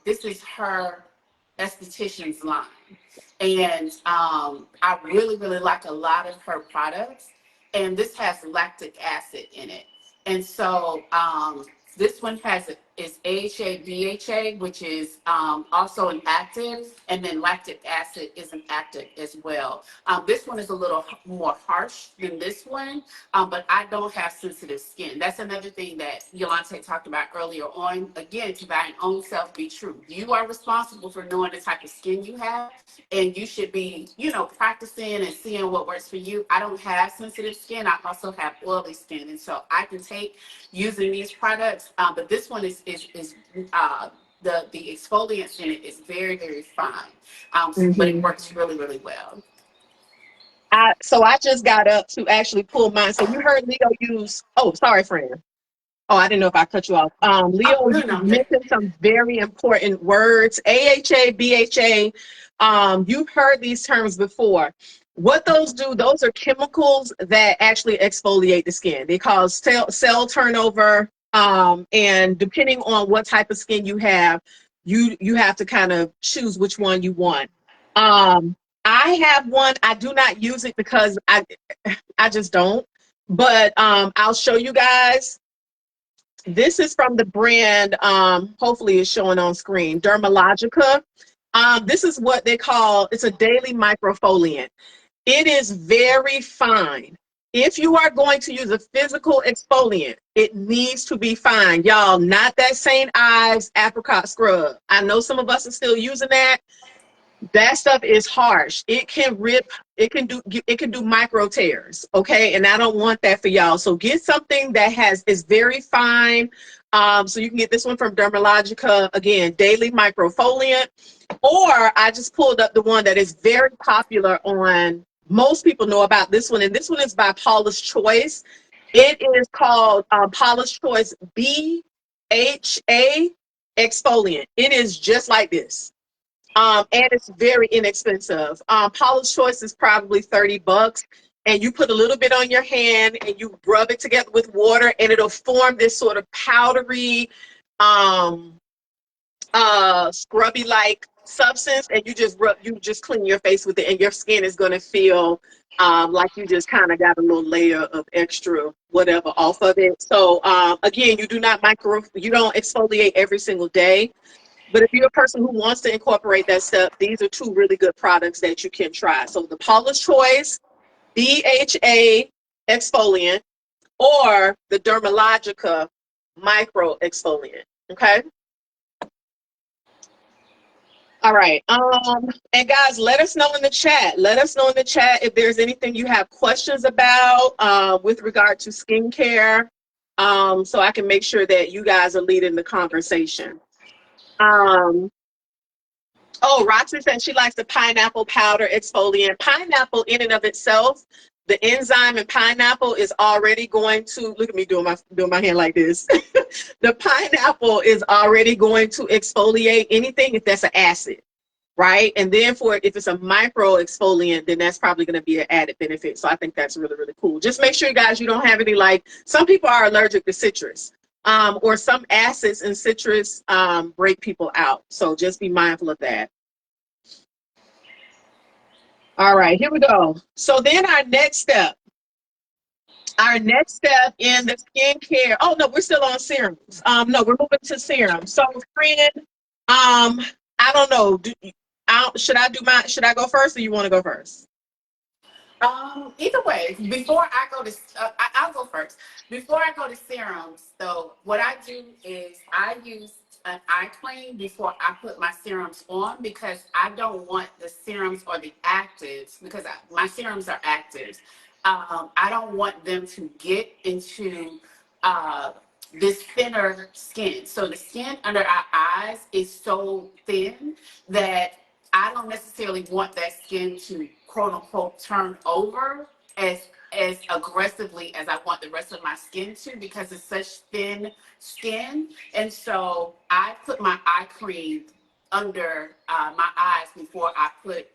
Speaker 2: This is her esthetician's line. And I really, really like a lot of her products. And this has lactic acid in it. And so this one is AHA, BHA, which is also an active, and then lactic acid is an active as well. This one is a little more harsh than this one, but I don't have sensitive skin. That's another thing that Yulante talked about earlier on. Again, to thine own self be true. You are responsible for knowing the type of skin you have, and you should be, practicing and seeing what works for you. I don't have sensitive skin. I also have oily skin, and so I can take using these products. But this one is the exfoliants in it is very, very fine, but it
Speaker 3: Mm-hmm.
Speaker 2: works really, really well.
Speaker 3: So I just got up to actually pull mine. So you heard Leo use. Oh, sorry, friend. Oh, I didn't know if I cut you off.
Speaker 2: Oh,
Speaker 3: Leo,
Speaker 2: no,
Speaker 3: you
Speaker 2: no, I'm good.
Speaker 3: mentioned some very important words. AHA, BHA. You've heard these terms before. What those do, those are chemicals that actually exfoliate the skin. They cause cell turnover. And depending on what type of skin you have, you have to kind of choose which one you want. Um, I have one. I do not use it because I just don't. But I'll show you guys. This is from the brand, hopefully it's showing on screen, Dermalogica. This is what they call, it's a daily microfoliant. It is very fine. If you are going to use a physical exfoliant, it needs to be fine. Y'all, not that St. Ives apricot scrub. I know some of us are still using that. That stuff is harsh. It can rip, it can do micro tears, okay? And I don't want that for y'all. So get something that is very fine. So you can get this one from Dermalogica, again, daily microfoliant. Or I just pulled up the one that is very popular on, most people know about this one, and this one is by Paula's Choice. It is called Paula's Choice BHA exfoliant. It is just like this. And it's very inexpensive. Paula's Choice is probably $30, and you put a little bit on your hand and you rub it together with water, and it'll form this sort of powdery, um, scrubby like substance, and you just clean your face with it, and your skin is going to feel like you just kind of got a little layer of extra whatever off of it. So again, you don't exfoliate every single day. But if you're a person who wants to incorporate that stuff, these are two really good products that you can try. So the Paula's Choice BHA exfoliant, or the Dermalogica micro exfoliant. Okay. All right. And guys, let us know in the chat. Let us know in the chat if there's anything you have questions about with regard to skincare. So I can make sure that you guys are leading the conversation. Um, Oh, Roxy said she likes the pineapple powder exfoliant. Pineapple in and of itself, the enzyme in pineapple is already going to, look at me doing my hand like this. The pineapple is already going to exfoliate anything if that's an acid, right? And then if it's a micro exfoliant, then that's probably going to be an added benefit. So I think that's really, really cool. Just make sure, guys, you don't have any, like, some people are allergic to citrus. Or some acids in citrus break people out. So just be mindful of that. All right, here we go. So then our next step in the skincare. Oh no, we're still on serums. No, we're moving to serum. So friend, I don't know. Should I go first, or you want to go first?
Speaker 2: Either way, before I go to, I'll go first. Before I go to serums, though, what I do is I use an eye cream before I put my serums on because I don't want the serums or the actives because my serums are actives. I don't want them to get into uh, this thinner skin. So the skin under our eyes is so thin that I don't necessarily want that skin to quote unquote turn over as as aggressively as I want the rest of my skin to because it's such thin skin. And so I put my eye cream under my eyes before I put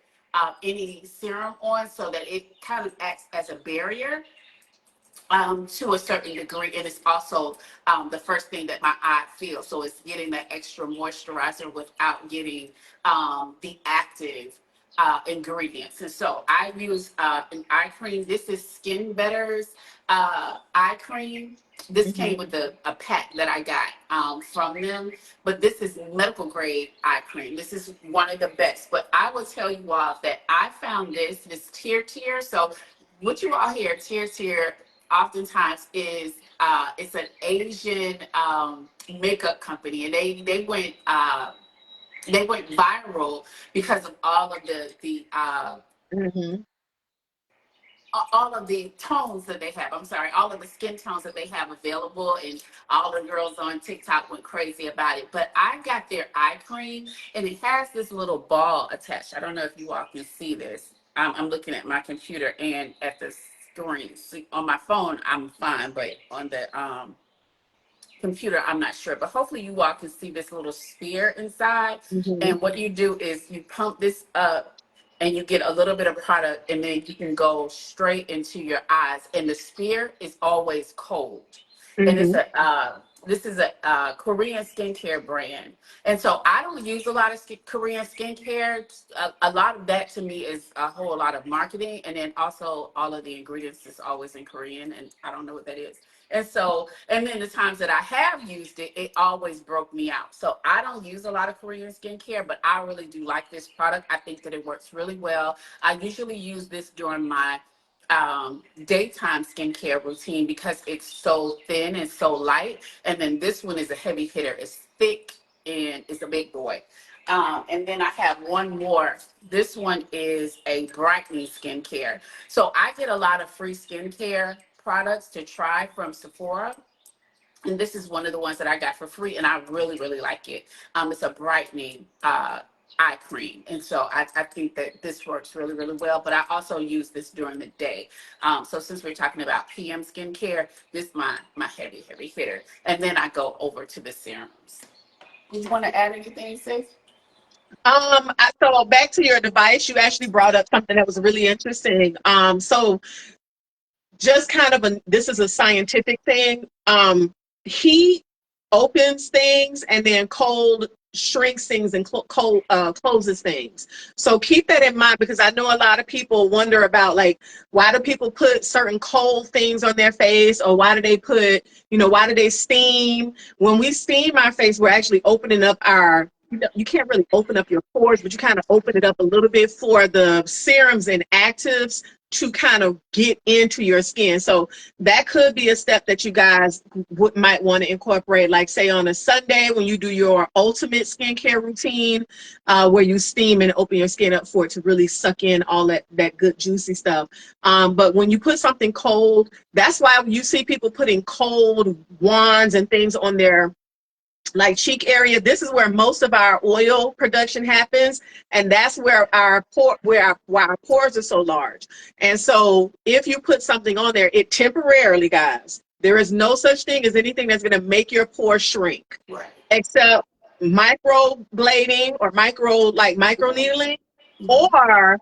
Speaker 2: any serum on so that it kind of acts as a barrier to a certain degree, and it's also the first thing that my eye feels. So it's getting that extra moisturizer without getting the active ingredients. And so I use an eye cream. This is Skin Better's eye cream. This
Speaker 3: Mm-hmm.
Speaker 2: came with a pack that I got from them, but this is medical grade eye cream. This is one of the best. But I will tell you all that I found this tier. So what you all hear tier oftentimes is it's an Asian makeup company, and they went viral because of
Speaker 3: Mm-hmm.
Speaker 2: all of the tones that they have. I'm sorry, all of the skin tones that they have available, and all the girls on TikTok went crazy about it. But I got their eye cream, and it has this little ball attached. I don't know if you all can see this. I'm looking at my computer and at the screen. See, on my phone, I'm fine, but on the computer, I'm not sure. But hopefully, you all can see this little sphere inside.
Speaker 3: Mm-hmm.
Speaker 2: And what you do is you pump this up and you get a little bit of product, and then you can go straight into your eyes. And the spear is always cold. And
Speaker 3: Mm-hmm.
Speaker 2: this is a Korean skincare brand, and so I don't use a lot of Korean skincare. A lot of that to me is a whole lot of marketing, and then also all of the ingredients is always in Korean, and I don't know what that is. And so, and then the times that I have used it, it always broke me out. So I don't use a lot of Korean skincare, but I really do like this product. I think that it works really well. I usually use this during my daytime skincare routine because it's so thin and so light. And then this one is a heavy hitter. It's thick and it's a big boy. And then I have one more. This one is a brightening skincare. So I get a lot of free skincare products to try from Sephora. And this is one of the ones that I got for free, and I really like it. It's a brightening eye cream, and so I think that this works really well. But I also use this during the day. So since we're talking about PM skincare, this is my heavy hitter, and then I go over to the serums. You want to add anything, sis?
Speaker 3: So back to your device, you actually brought up something that was really interesting. So just kind of this is a scientific thing. Heat opens things and then cold shrinks things and cold closes things. So keep that in mind because I know a lot of people wonder about like why do people put certain cold things on their face or why do they put, why do they steam? When we steam our face, we're actually opening up our you can't really open up your pores, but you kind of open it up a little bit for the serums and actives to kind of get into your skin. So that could be a step that you guys might want to incorporate, like say on a Sunday when you do your ultimate skincare routine, where you steam and open your skin up for it to really suck in all that good juicy stuff. But when you put something cold, that's why you see people putting cold wands and things on their like cheek area. This is where most of our oil production happens, and that's where why our pores are so large. And so if you put something on there, it temporarily, guys, there is no such thing as anything that's going to make your pores shrink
Speaker 2: Right.
Speaker 3: except microblading or micro needling
Speaker 2: Mhm.
Speaker 3: or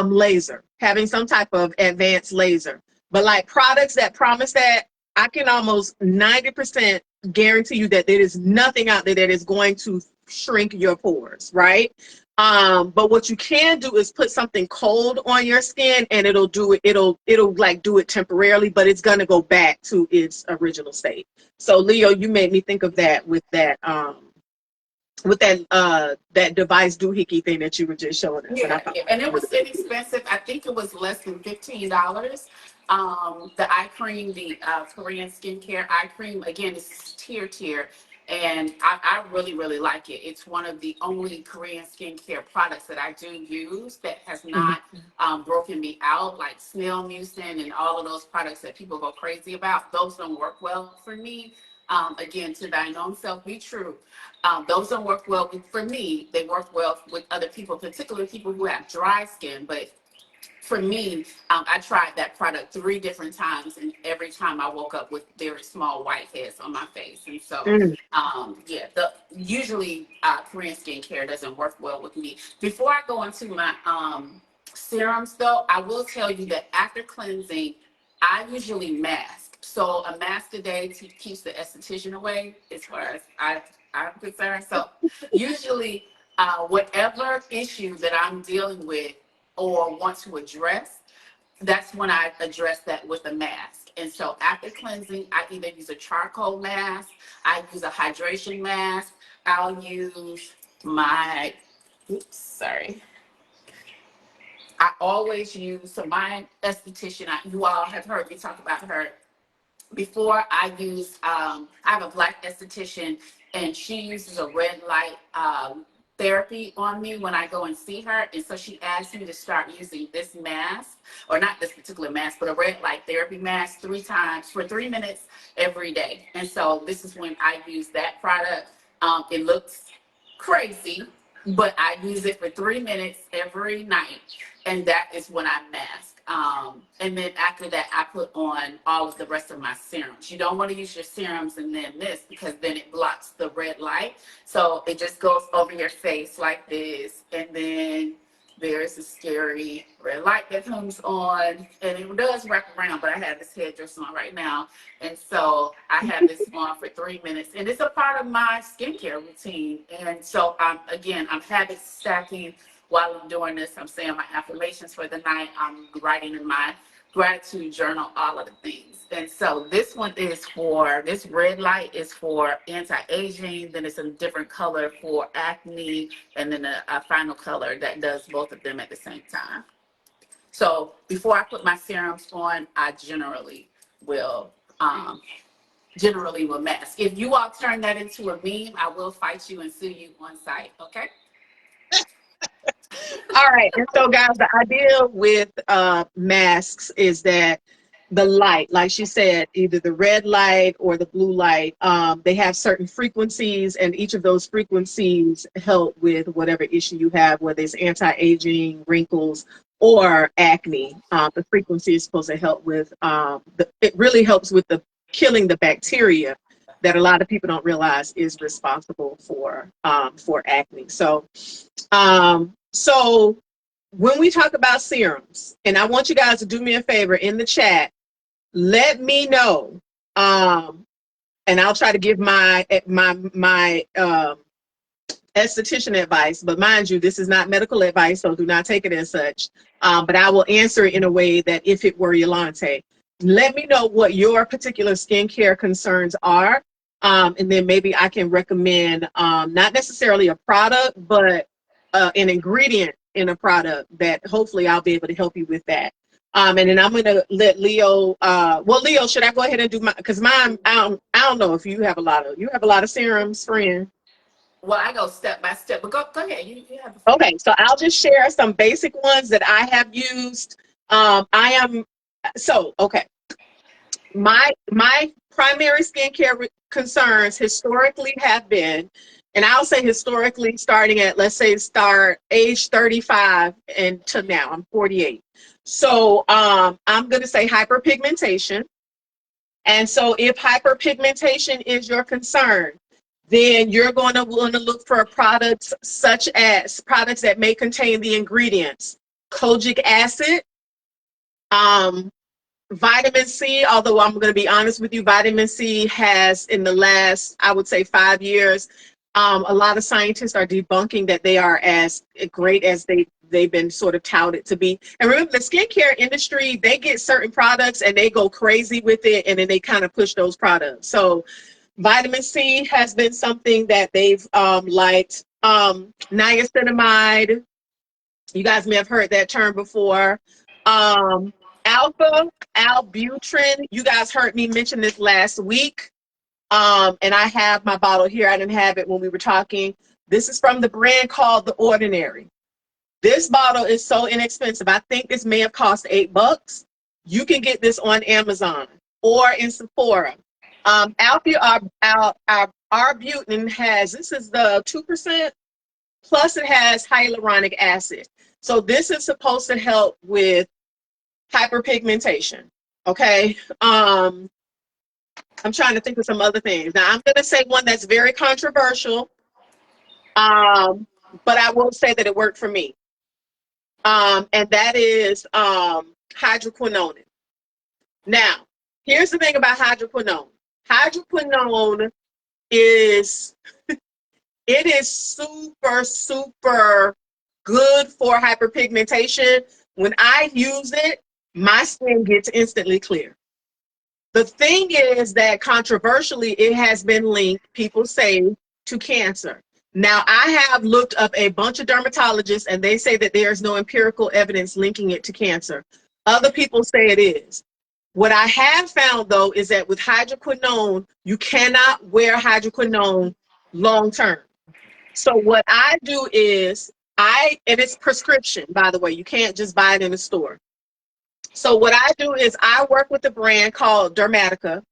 Speaker 3: laser, having some type of advanced laser. But like products that promise that, I can almost 90% guarantee you that there is nothing out there that is going to shrink your pores, right? But what you can do is put something cold on your skin and it'll do it, it'll like do it temporarily, but it's gonna go back to its original state. So Leo, you made me think of that with that with that device doohickey thing that you were just showing us. And I
Speaker 2: Yeah,
Speaker 3: thought
Speaker 2: yeah, and it was inexpensive. I think it was less than $15. The eye cream, the Korean skincare eye cream, again, it's tier, and I really, really like it. It's one of the only Korean skincare products that I do use that has
Speaker 3: Mhm.
Speaker 2: not broken me out, like snail mucin and all of those products that people go crazy about. Those don't work well for me. Again, to thine own self be true. Those don't work well for me. They work well with other people, particularly people who have dry skin. But for me, I tried that product 3 different times, and every time I woke up with very small whiteheads on my face. And so,
Speaker 3: Mm.
Speaker 2: yeah, usually Korean skincare doesn't work well with me. Before I go into my serums, though, I will tell you that after cleansing, I usually mask. So a mask a day keeps the esthetician away, as far as I'm concerned. So usually, whatever issue that I'm dealing with or want to address, that's when I address that with a mask. And so after cleansing, I either use a charcoal mask, I use a hydration mask, I'll use my, oops, sorry. I always use, so my esthetician, you all have heard me talk about her before. I have a black esthetician, and she uses a red light therapy on me when I go and see her. And so she asked me to start using this mask, or not this particular mask, but a red light therapy mask 3 times for 3 minutes every day. And so this is when I use that product. It looks crazy, but I use it for 3 minutes every night, and that is when I mask. And then after that, I put on all of the rest of my serums. You don't want to use your serums and then this, because then it blocks the red light. So it just goes over your face like this, and then there's a scary red light that comes on, and it does wrap around. But I have this headdress on right now, and so I have this on for 3 minutes, and it's a part of my skincare routine. And so I'm habit stacking while I'm doing this. I'm saying my affirmations for the night. I'm writing in my gratitude journal, all of the things. And so this red light is for anti-aging. Then it's a different color for acne, and then a final color that does both of them at the same time. So before I put my serums on, I will um, generally will mask. If you all turn that into a meme, I will fight you and sue you on site. Okay.
Speaker 3: All right. And so, guys, the idea with masks is that the light, like she said, either the red light or the blue light, they have certain frequencies, and each of those frequencies help with whatever issue you have, whether it's anti-aging, wrinkles, or acne. The frequency is supposed to help with, it really helps with the killing the bacteria that a lot of people don't realize is responsible for acne. So when we talk about serums, and I want you guys to do me a favor in the chat, let me know, and I'll try to give my esthetician advice. But mind you, this is not medical advice, so do not take it as such. But I will answer it in a way that if it were Yulante, let me know what your particular skincare concerns are, and then maybe I can recommend not necessarily a product, but an ingredient in a product that hopefully I'll be able to help you with that. And then I'm gonna let Leo. Leo, should I go ahead and do my? Because mine, I don't know if you have a lot of serums, friend.
Speaker 2: Well, I go step by step, but go ahead. You have the floor.
Speaker 3: Okay, so I'll just share some basic ones that I have used. I am okay. My primary skincare concerns historically have been, and I'll say historically, starting at, let's say, start age 35 and to now. I'm 48. So I'm going to say hyperpigmentation. And so if hyperpigmentation is your concern, then you're going to want to look for products such as products that may contain the ingredients kojic acid, um, vitamin C. Although I'm going to be honest with you, vitamin C has, in the last, I would say, 5 years, a lot of scientists are debunking that they are as great as they've been sort of touted to be. And remember, the skincare industry, they get certain products and they go crazy with it, and then they kind of push those products. So Vitamin C has been something that they've liked. Niacinamide, you guys may have heard that term before. Alpha Albutrin, you guys heard me mention this last week. And I have my bottle here. I didn't have it when we were talking. This is from the brand called The Ordinary. This bottle is so inexpensive. I think this may have cost $8. You can get this on Amazon or in Sephora. Arbutin has, this is the 2%, plus it has hyaluronic acid. So this is supposed to help with hyperpigmentation. Okay. I'm trying to think of some other things. Now I'm going to say one that's very controversial, but I will say that it worked for me. And that is hydroquinone. Now, here's the thing about hydroquinone. Hydroquinone is it is super, super good for hyperpigmentation. When I use it, my skin gets instantly clear. The thing is that controversially, it has been linked, people say, to cancer. Now, I have looked up a bunch of dermatologists and they say that there is no empirical evidence linking it to cancer. Other people say it is. What I have found, though, is that with hydroquinone, you cannot wear hydroquinone long term. So what I do is, and it's prescription, by the way, you can't just buy it in the store. So what I do is I work with a brand called Dermatica,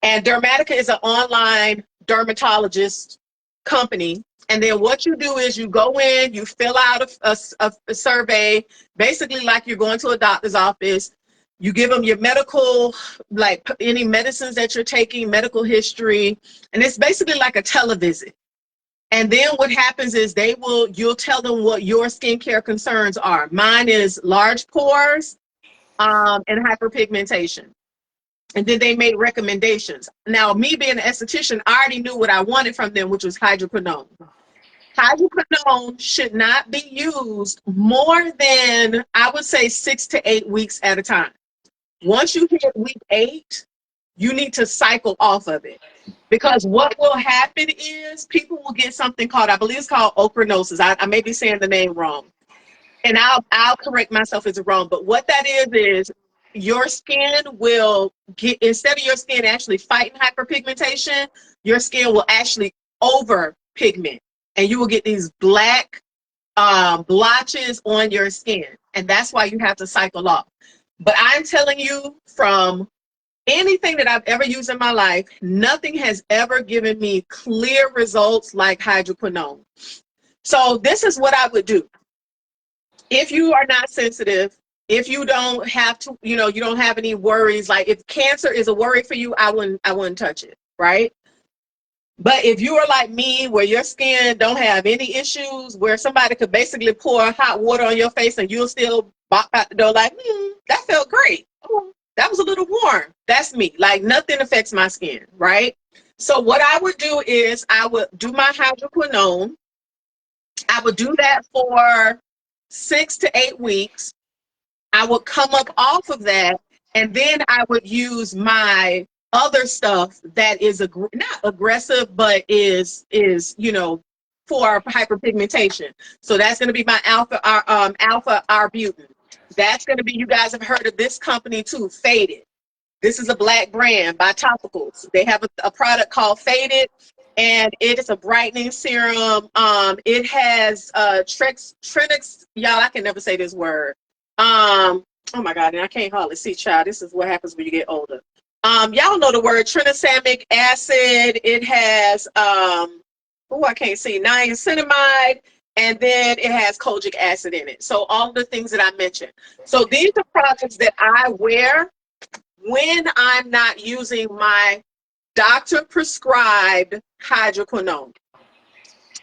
Speaker 3: and Dermatica is an online dermatologist company. And then what you do is you go in, you fill out a survey, basically like you're going to a doctor's office. You give them your medical, like any medicines that you're taking, medical history, and it's basically like a televisit. And then what happens is you'll tell them what your skincare concerns are. Mine is large pores and hyperpigmentation. And then they made recommendations. Now, me being an esthetician, I already knew what I wanted from them, which was hydroquinone. Hydroquinone should not be used more than, I would say, 6 to 8 weeks at a time. Once you hit week 8, you need to cycle off of it. Because what will happen is people will get something called, I believe it's called ochronosis. I may be saying the name wrong. And I'll correct myself if it's wrong. But what that is your skin will get, instead of your skin actually fighting hyperpigmentation, your skin will actually over pigment. And you will get these black blotches on your skin. And that's why you have to cycle off. But I'm telling you, from anything that I've ever used in my life, nothing has ever given me clear results like hydroquinone. So this is what I would do. If you are not sensitive, if you don't have to, you don't have any worries, like if cancer is a worry for you, I wouldn't touch it, right? But if you are like me, where your skin don't have any issues, where somebody could basically pour hot water on your face and you'll still walk out the door like, that felt great. Oh, that was a little warm. That's me. Like nothing affects my skin, right? So what I would do is I would do my hydroquinone. I would do that for 6 to 8 weeks. I would come up off of that, and then I would use my other stuff that is not aggressive, but is for hyperpigmentation. So that's going to be my alpha arbutin. That's going to be, you guys have heard of this company too, Faded. This is a black brand by Topicals. They have a product called Faded, and it is a brightening serum. It has Trinix, y'all, I can never say this word. Oh my God, and I can't hardly see, child. This is what happens when you get older. Y'all know the word tranexamic acid. It has I can't see, niacinamide, and then it has kojic acid in it. So all the things that I mentioned. So these are products that I wear when I'm not using my doctor prescribed hydroquinone.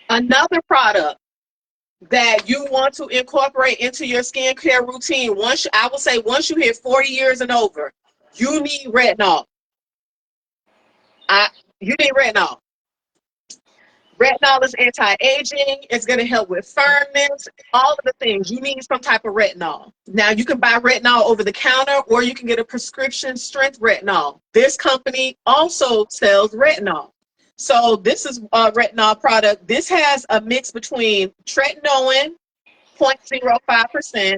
Speaker 3: Another product that you want to incorporate into your skincare routine, once you hit 40 years and over, you need retinol. You need retinol. Retinol is anti-aging. It's going to help with firmness, all of the things. You need some type of retinol. Now, you can buy retinol over the counter or you can get a prescription strength retinol. This company also sells retinol. So this is a retinol product. This has a mix between tretinoin, 0.05%,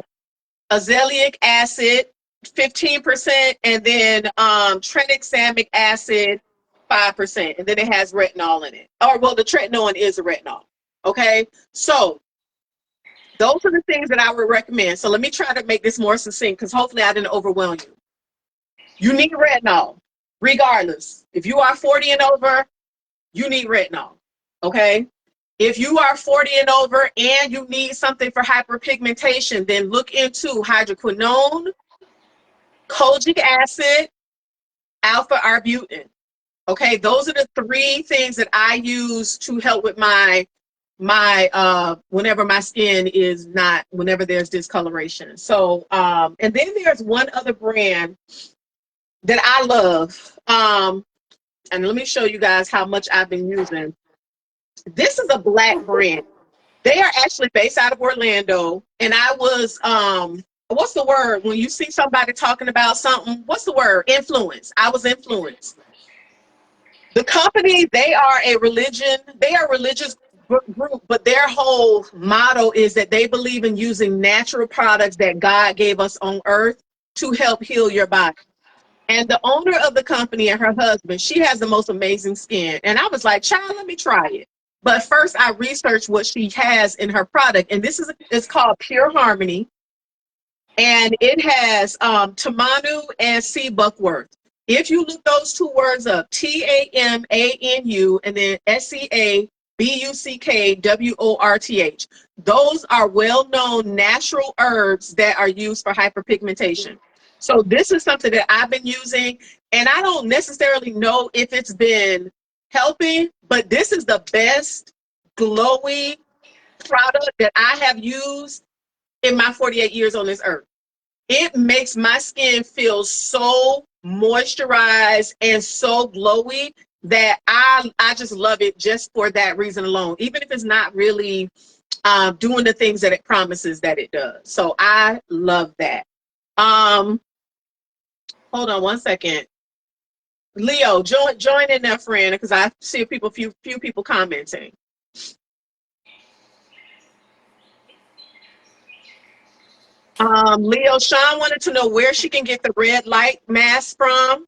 Speaker 3: azelaic acid, 15%, and then tranexamic acid, 5%. And then it has retinol in it. Or, well, the tretinoin is a retinol. Okay? So, those are the things that I would recommend. So, let me try to make this more succinct because hopefully I didn't overwhelm you. You need retinol, regardless. If you are 40 and over, you need retinol. Okay? If you are 40 and over and you need something for hyperpigmentation, then look into hydroquinone, kojic acid, alpha arbutin. Okay, those are the three things that I use to help with my whenever my skin is not, whenever there's discoloration. So and then there's one other brand that I love. And let me show you guys how much I've been using. This is a Black brand. They are actually based out of Orlando. And I was what's the word when you see somebody talking about something? What's the word? Influence. I was influenced. The company, they are a religious group, but their whole motto is that they believe in using natural products that God gave us on earth to help heal your body. And the owner of the company and her husband, she has the most amazing skin. And I was like, child, let me try it. But first I researched what she has in her product. And this is it's called Pure Harmony. And it has Tamanu and sea buckworth. If you look those two words up, Tamanu and then SeaBuckworth, those are well-known natural herbs that are used for hyperpigmentation. So this is something that I've been using, and I don't necessarily know if it's been helping, but this is the best glowy product that I have used in my 48 years on this earth. It makes my skin feel so moisturized and so glowy that I just love it just for that reason alone, even if it's not really doing the things that it promises that it does. So I love that. Hold on one second. Leo, join in there, friend, because I see few people commenting. Leo, Sean wanted to know where she can get the red light mask from.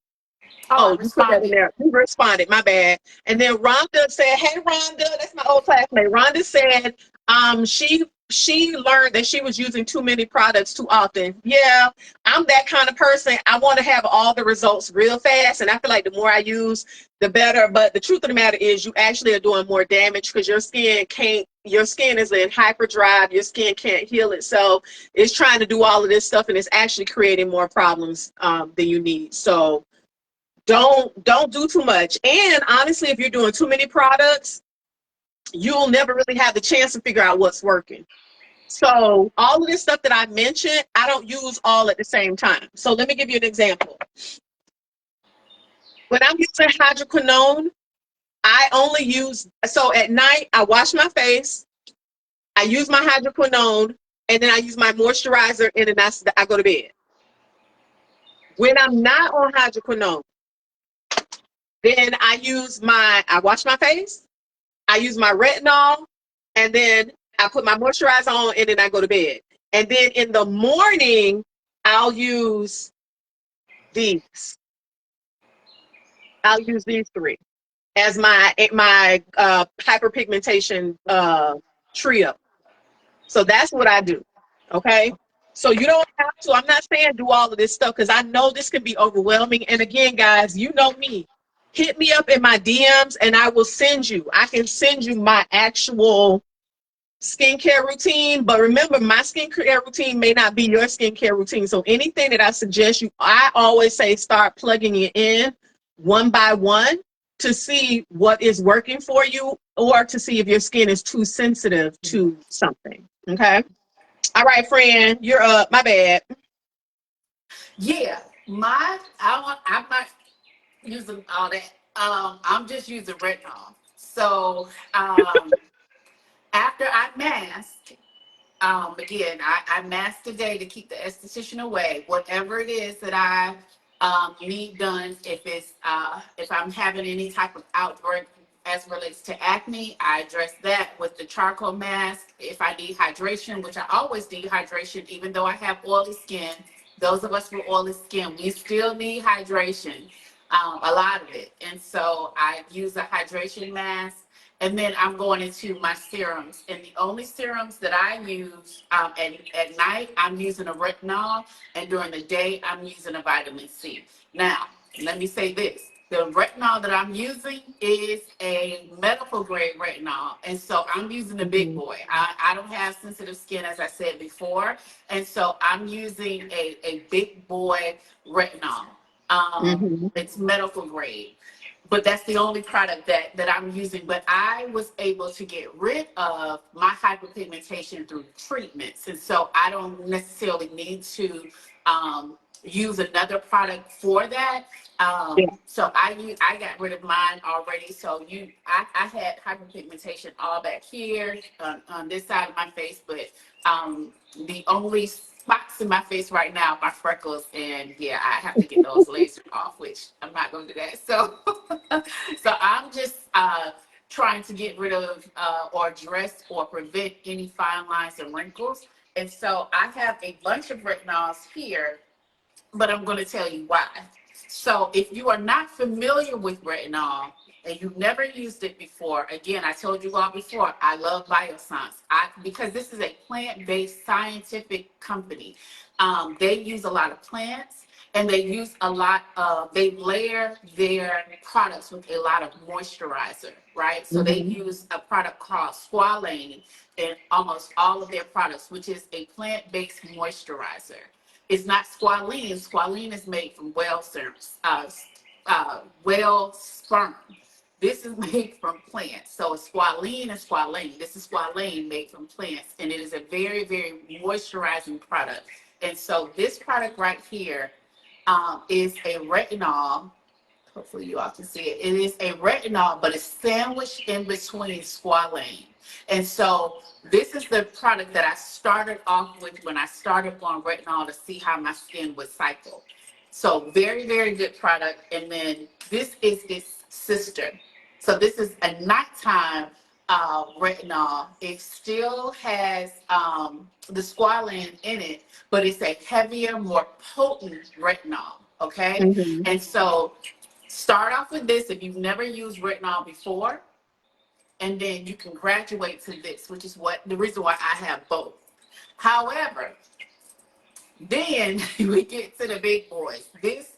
Speaker 2: Oh, I
Speaker 3: Oh, you put that in
Speaker 2: responded.
Speaker 3: there. You responded, my bad. And then Rhonda said, hey, Rhonda, that's my old classmate. Rhonda said she learned that she was using too many products too often. Yeah, I'm that kind of person. I want to have all the results real fast. And I feel like the more I use, the better. But the truth of the matter is you actually are doing more damage because your skin is in hyperdrive. Your skin can't heal itself. It's trying to do all of this stuff and it's actually creating more problems than you need. So don't do too much. And honestly, if you're doing too many products, you'll never really have the chance to figure out what's working. So all of this stuff that I mentioned, I don't use all at the same time. So let me give you an example. When I'm using hydroquinone, I only use, so at night I wash my face, I use my hydroquinone, and then I use my moisturizer, and then I go to bed. When I'm not on hydroquinone, then I wash my face, I use my retinol, and then I put my moisturizer on, and then I go to bed. And then in the morning, I'll use these. I'll use these three as my hyperpigmentation trio. So that's what I do. Okay. So you don't have to. I'm not saying do all of this stuff because I know this can be overwhelming. And again, guys, you know me. Hit me up in my DMs and I will send you. I can send you my actual skincare routine. But remember, my skincare routine may not be your skincare routine. So anything that I suggest you, I always say start plugging it in one by one to see what is working for you or to see if your skin is too sensitive to something. Okay. All right, friend, you're up. My bad.
Speaker 2: Yeah, I'm not using all that. I'm just using retinol. So after I mask, again, I mask today to keep the esthetician away. Whatever it is that I need done, if I'm having any type of outbreak as relates to acne, I address that with the charcoal mask. If I need hydration, which I always need hydration, even though I have oily skin, those of us with oily skin, we still need hydration, a lot of it. And so I use a hydration mask, and then I'm going into my serums. And the only serums that I use at night, I'm using a retinol. And during the day, I'm using a vitamin C. Now, let me say this. The retinol that I'm using is a medical grade retinol. And so I'm using the big
Speaker 3: Mhm.
Speaker 2: boy. I don't have sensitive skin, as I said before. And so I'm using a big boy retinol.
Speaker 3: Mhm.
Speaker 2: It's medical grade, but that's the only product that I'm using. But I was able to get rid of my hyperpigmentation through treatments, and so I don't necessarily need to use another product for that.
Speaker 3: Yeah.
Speaker 2: So I got rid of mine already. So I had hyperpigmentation all back here on this side of my face, but the only spots in my face right now, my freckles, and yeah, I have to get those lasered off, which I'm not going to do that. So, so I'm just trying to get rid of or address or prevent any fine lines and wrinkles. And so I have a bunch of retinols here, but I'm going to tell you why. So, if you are not familiar with retinol and you've never used it before, again, I told you all before, I love Bioscience. Because this is a plant-based scientific company. They use a lot of plants, and they use a lot of, they layer their products with a lot of moisturizer, right? So they
Speaker 3: Mhm.
Speaker 2: use a product called squalane in almost all of their products, which is a plant-based moisturizer. It's not squalene. Squalene is made from whale sperm. This is made from plants. So squalene is squalene. This is squalene made from plants, and it is a very, very moisturizing product. And so this product right here is a retinol. Hopefully you all can see it. It is a retinol, but it's sandwiched in between squalane. And so this is the product that I started off with when I started on retinol to see how my skin would cycle. So very, very good product. And then this is its sister. So this is a nighttime retinol. It still has the squalane in it, but it's a heavier, more potent retinol. Okay.
Speaker 3: Mhm.
Speaker 2: And so start off with this if you've never used retinol before, and then you can graduate to this, which is what the reason why I have both. However, then we get to the big boys. This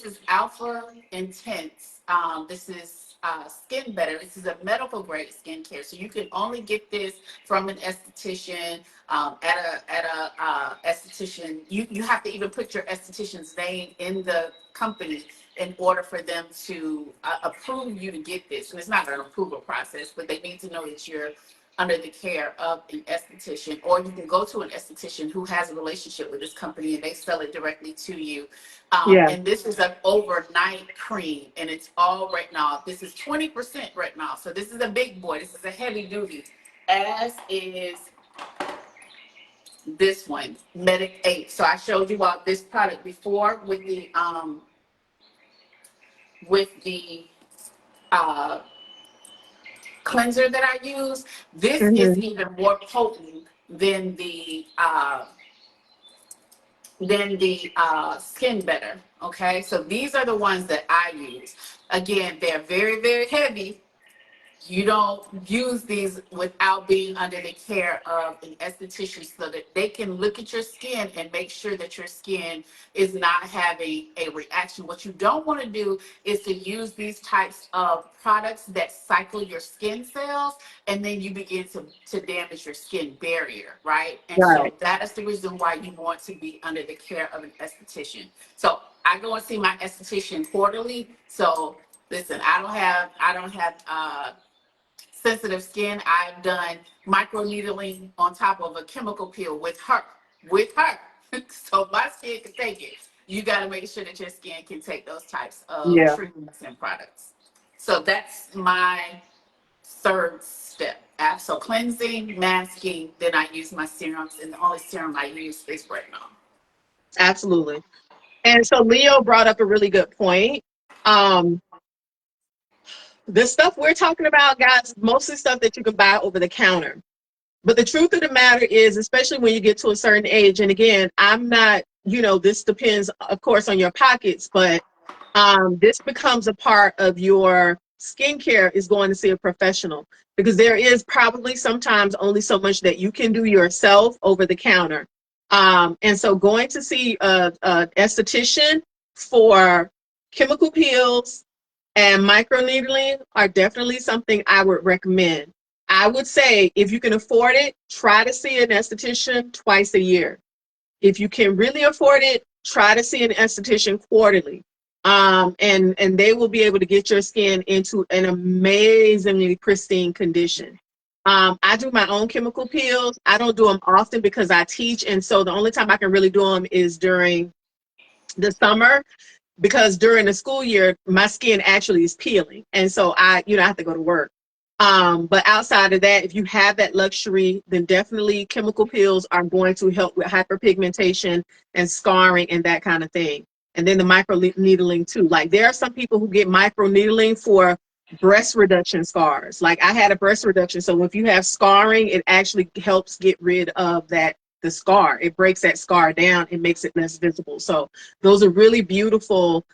Speaker 2: is Alpha Intense. This is Skin Better. This is a medical grade skincare, so you can only get this from an esthetician. At a esthetician, you have to even put your esthetician's name in the company in order for them to approve you to get this. And it's not an approval process, but they need to know that you're under the care of an esthetician, or you can go to an esthetician who has a relationship with this company and they sell it directly to you.
Speaker 3: Yeah.
Speaker 2: And this is an overnight cream, and it's all retinol. This is 20% retinol, so this is a big boy. This is a heavy duty, as is this one, Medic 8. So I showed you all this product before with the uh, cleanser that I use. This is
Speaker 3: Mhm.
Speaker 2: even more potent than the Skin Better. Okay, so these are the ones that I use. Again, they're very, very heavy. You don't use these without being under the care of an esthetician so that they can look at your skin and make sure that your skin is not having a reaction. What you don't want to do is to use these types of products that cycle your skin cells, and then you begin to damage your skin barrier, right? And
Speaker 3: Right.
Speaker 2: so that is the reason why you want to be under the care of an esthetician. So I go and see my esthetician quarterly. So listen, I don't have sensitive skin. I've done microneedling on top of a chemical peel with her. With her. So my skin can take it. You got to make sure that your skin can take those types of
Speaker 3: Yeah.
Speaker 2: treatments and products. So that's my third step. So cleansing, masking, then I use my serums, and the only serum I use is retinol.
Speaker 3: Absolutely. And so Leo brought up a really good point. Um, the stuff we're talking about, guys, mostly stuff that you can buy over the counter. But the truth of the matter is, especially when you get to a certain age, and again, I'm not, this depends, of course, on your pockets, but this becomes a part of your skincare is going to see a professional, because there is probably sometimes only so much that you can do yourself over the counter. And so going to see a esthetician for chemical peels and microneedling are definitely something I would recommend. I would say if you can afford it, try to see an esthetician twice a year. If you can really afford it, try to see an esthetician quarterly. And they will be able to get your skin into an amazingly pristine condition. I do my own chemical peels. I don't do them often because I teach, and so the only time I can really do them is during the summer, because during the school year my skin actually is peeling, and so I have to go to work. But outside of that, if you have that luxury, then definitely chemical peels are going to help with hyperpigmentation and scarring and that kind of thing. And then the micro needling too. Like there are some people who get micro needling for breast reduction scars. Like I had a breast reduction, so if you have scarring, it actually helps get rid of the scar. It breaks that scar down and makes it less visible. So those are really beautiful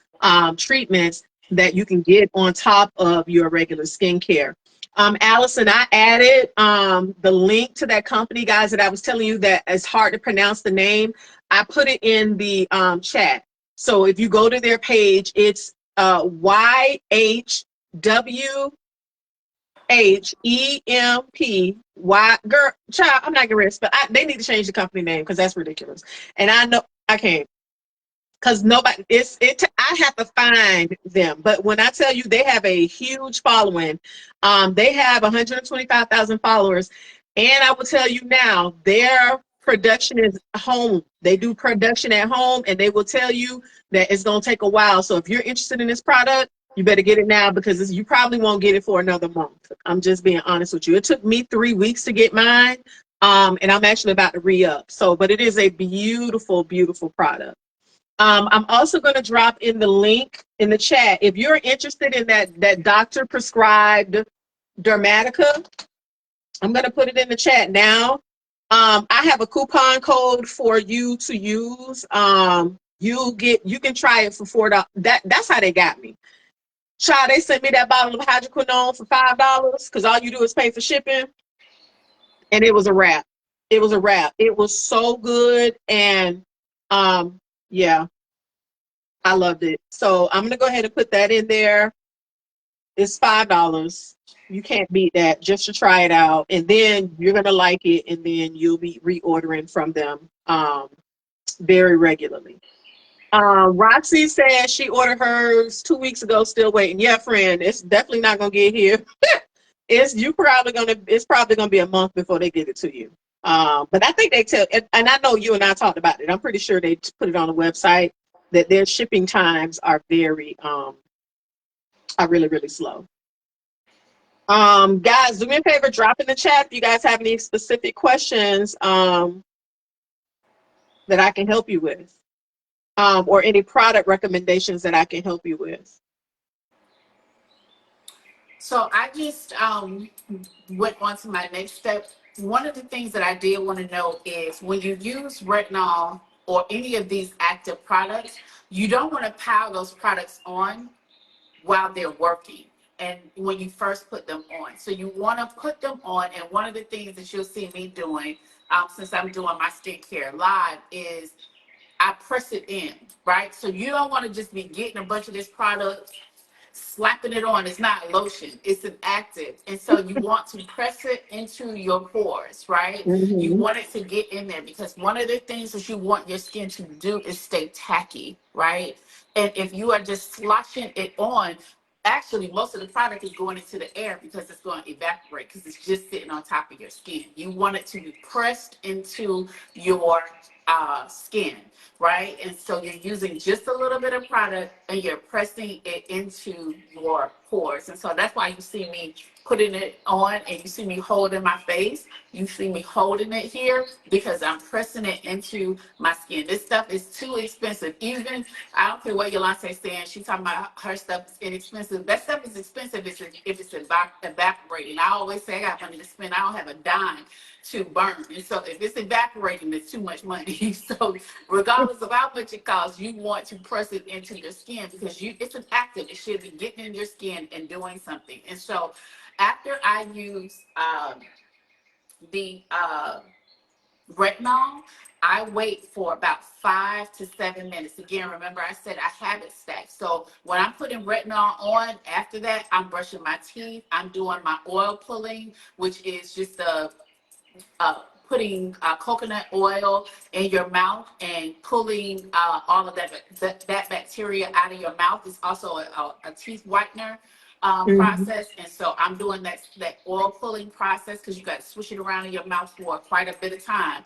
Speaker 3: treatments that you can get on top of your regular skincare. Allison, I added the link to that company, guys, that I was telling you that it's hard to pronounce the name. I put it in the chat. So if you go to their page, it's YHWHEMPY. Girl, child, I'm not gonna spell. They need to change the company name because that's ridiculous. And I know I can't, because nobody, I have to find them. But when I tell you they have a huge following, they have 125,000 followers, and I will tell you now, their production is home. They do production at home, and they will tell you that it's going to take a while. So if you're interested in this product, you better get it now, because you probably won't get it for another month. I'm just being honest with you. It took me 3 weeks to get mine, and I'm actually about to re-up. So, but it is a beautiful, beautiful product. I'm also going to drop in the link in the chat. If you're interested in that doctor prescribed Dermatica, I'm going to put it in the chat now. I have a coupon code for you to use. You can try it for $4. That's how they got me. Child, they sent me that bottle of hydroquinone for $5 because all you do is pay for shipping, and it was a wrap. It was a wrap. It was so good, and yeah. I loved it. So I'm gonna go ahead and put that in there. It's $5. You can't beat that, just to try it out. And then you're gonna like it, and then you'll be reordering from them very regularly. Roxy says she ordered hers 2 weeks ago, still waiting. Yeah, friend, it's definitely not gonna get here. It's probably gonna be a month before they get it to you. But I think they tell, and I know you and I talked about it. I'm pretty sure they put it on the website that their shipping times are are really, really slow. Guys, do me a favor, drop in the chat if you guys have any specific questions that I can help you with, or any product recommendations that I can help you with.
Speaker 2: So I just went on to my next step. One of the things that I did want to know is when you use retinol or any of these active products, you don't want to pile those products on while they're working and when you first put them on. So you want to put them on, and one of the things that you'll see me doing since I'm doing my skincare live is I press it in, right? So you don't want to just be getting a bunch of this product, slapping it on. It's not lotion, it's an active. And so you want to press it into your pores, right? You
Speaker 3: Mm-hmm.
Speaker 2: want it to get in there, because one of the things that you want your skin to do is stay tacky, right? And if you are just sloshing it on, actually most of the product is going into the air because it's going to evaporate because it's just sitting on top of your skin. You want it to be pressed into your skin, right? And so you're using just a little bit of product and you're pressing it into your pores. And so that's why you see me putting it on and you see me holding my face. You see me holding it here because I'm pressing it into my skin. This stuff is too expensive. Even, I don't care what Yulante saying, she's talking about her stuff is inexpensive. That stuff is expensive if it's evaporating. I always say I got money to spend. I don't have a dime to burn. And so if it's evaporating, it's too much money. So regardless of how much it costs, you want to press it into your skin because it's an active. It should be getting in your skin and doing something. And so after I use the retinol, I wait for about 5 to 7 minutes. Again, remember I said I have it stacked. So when I'm putting retinol on, after that, I'm brushing my teeth. I'm doing my oil pulling, which is just uh, putting coconut oil in your mouth and pulling all of that bacteria out of your mouth. Is also a teeth whitener
Speaker 3: Mhm.
Speaker 2: process. And so I'm doing that oil pulling process because you got to swish it around in your mouth for quite a bit of time.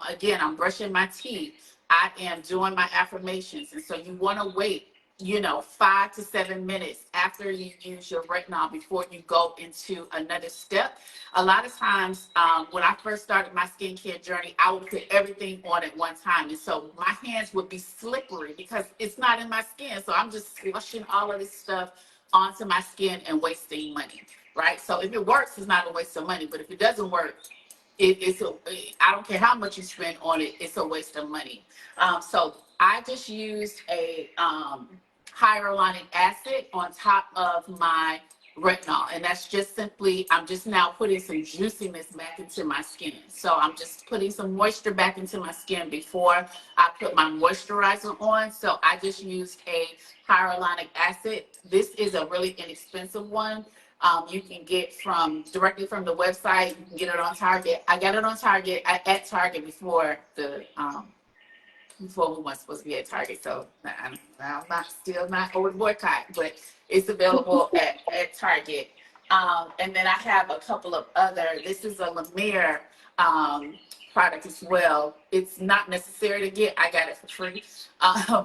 Speaker 2: Again, I'm brushing my teeth. I am doing my affirmations. And so you want to wait, 5 to 7 minutes after you use your retinol before you go into another step. A lot of times, when I first started my skincare journey, I would put everything on at one time. And so my hands would be slippery because it's not in my skin. So I'm just slushing all of this stuff onto my skin and wasting money, right? So if it works, it's not a waste of money. But if it doesn't work, I don't care how much you spend on it, it's a waste of money. So I just used a hyaluronic acid on top of my retinol, and that's just simply, I'm just now putting some juiciness back into my skin. So I'm just putting some moisture back into my skin before I put my moisturizer on. So I just used a hyaluronic acid. This is a really inexpensive one. You can get directly from the website. You can get it on Target. I got it on Target at Target before we weren't supposed to be at Target. So I'm not still not over the boycott, but it's available at Target. And then I have a couple of other. This is a Lemire product as well. It's not necessary to get. I got it for free.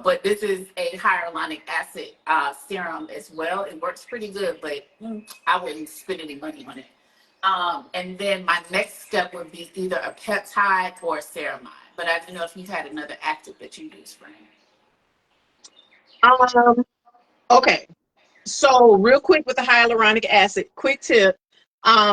Speaker 2: But this is a hyaluronic acid serum as well. It works pretty good, but I wouldn't spend any money on it. And then my next step would be either a peptide or a ceramide. But I don't know if you had another active that you use for him.
Speaker 3: Um, okay. So real quick with the hyaluronic acid, quick tip.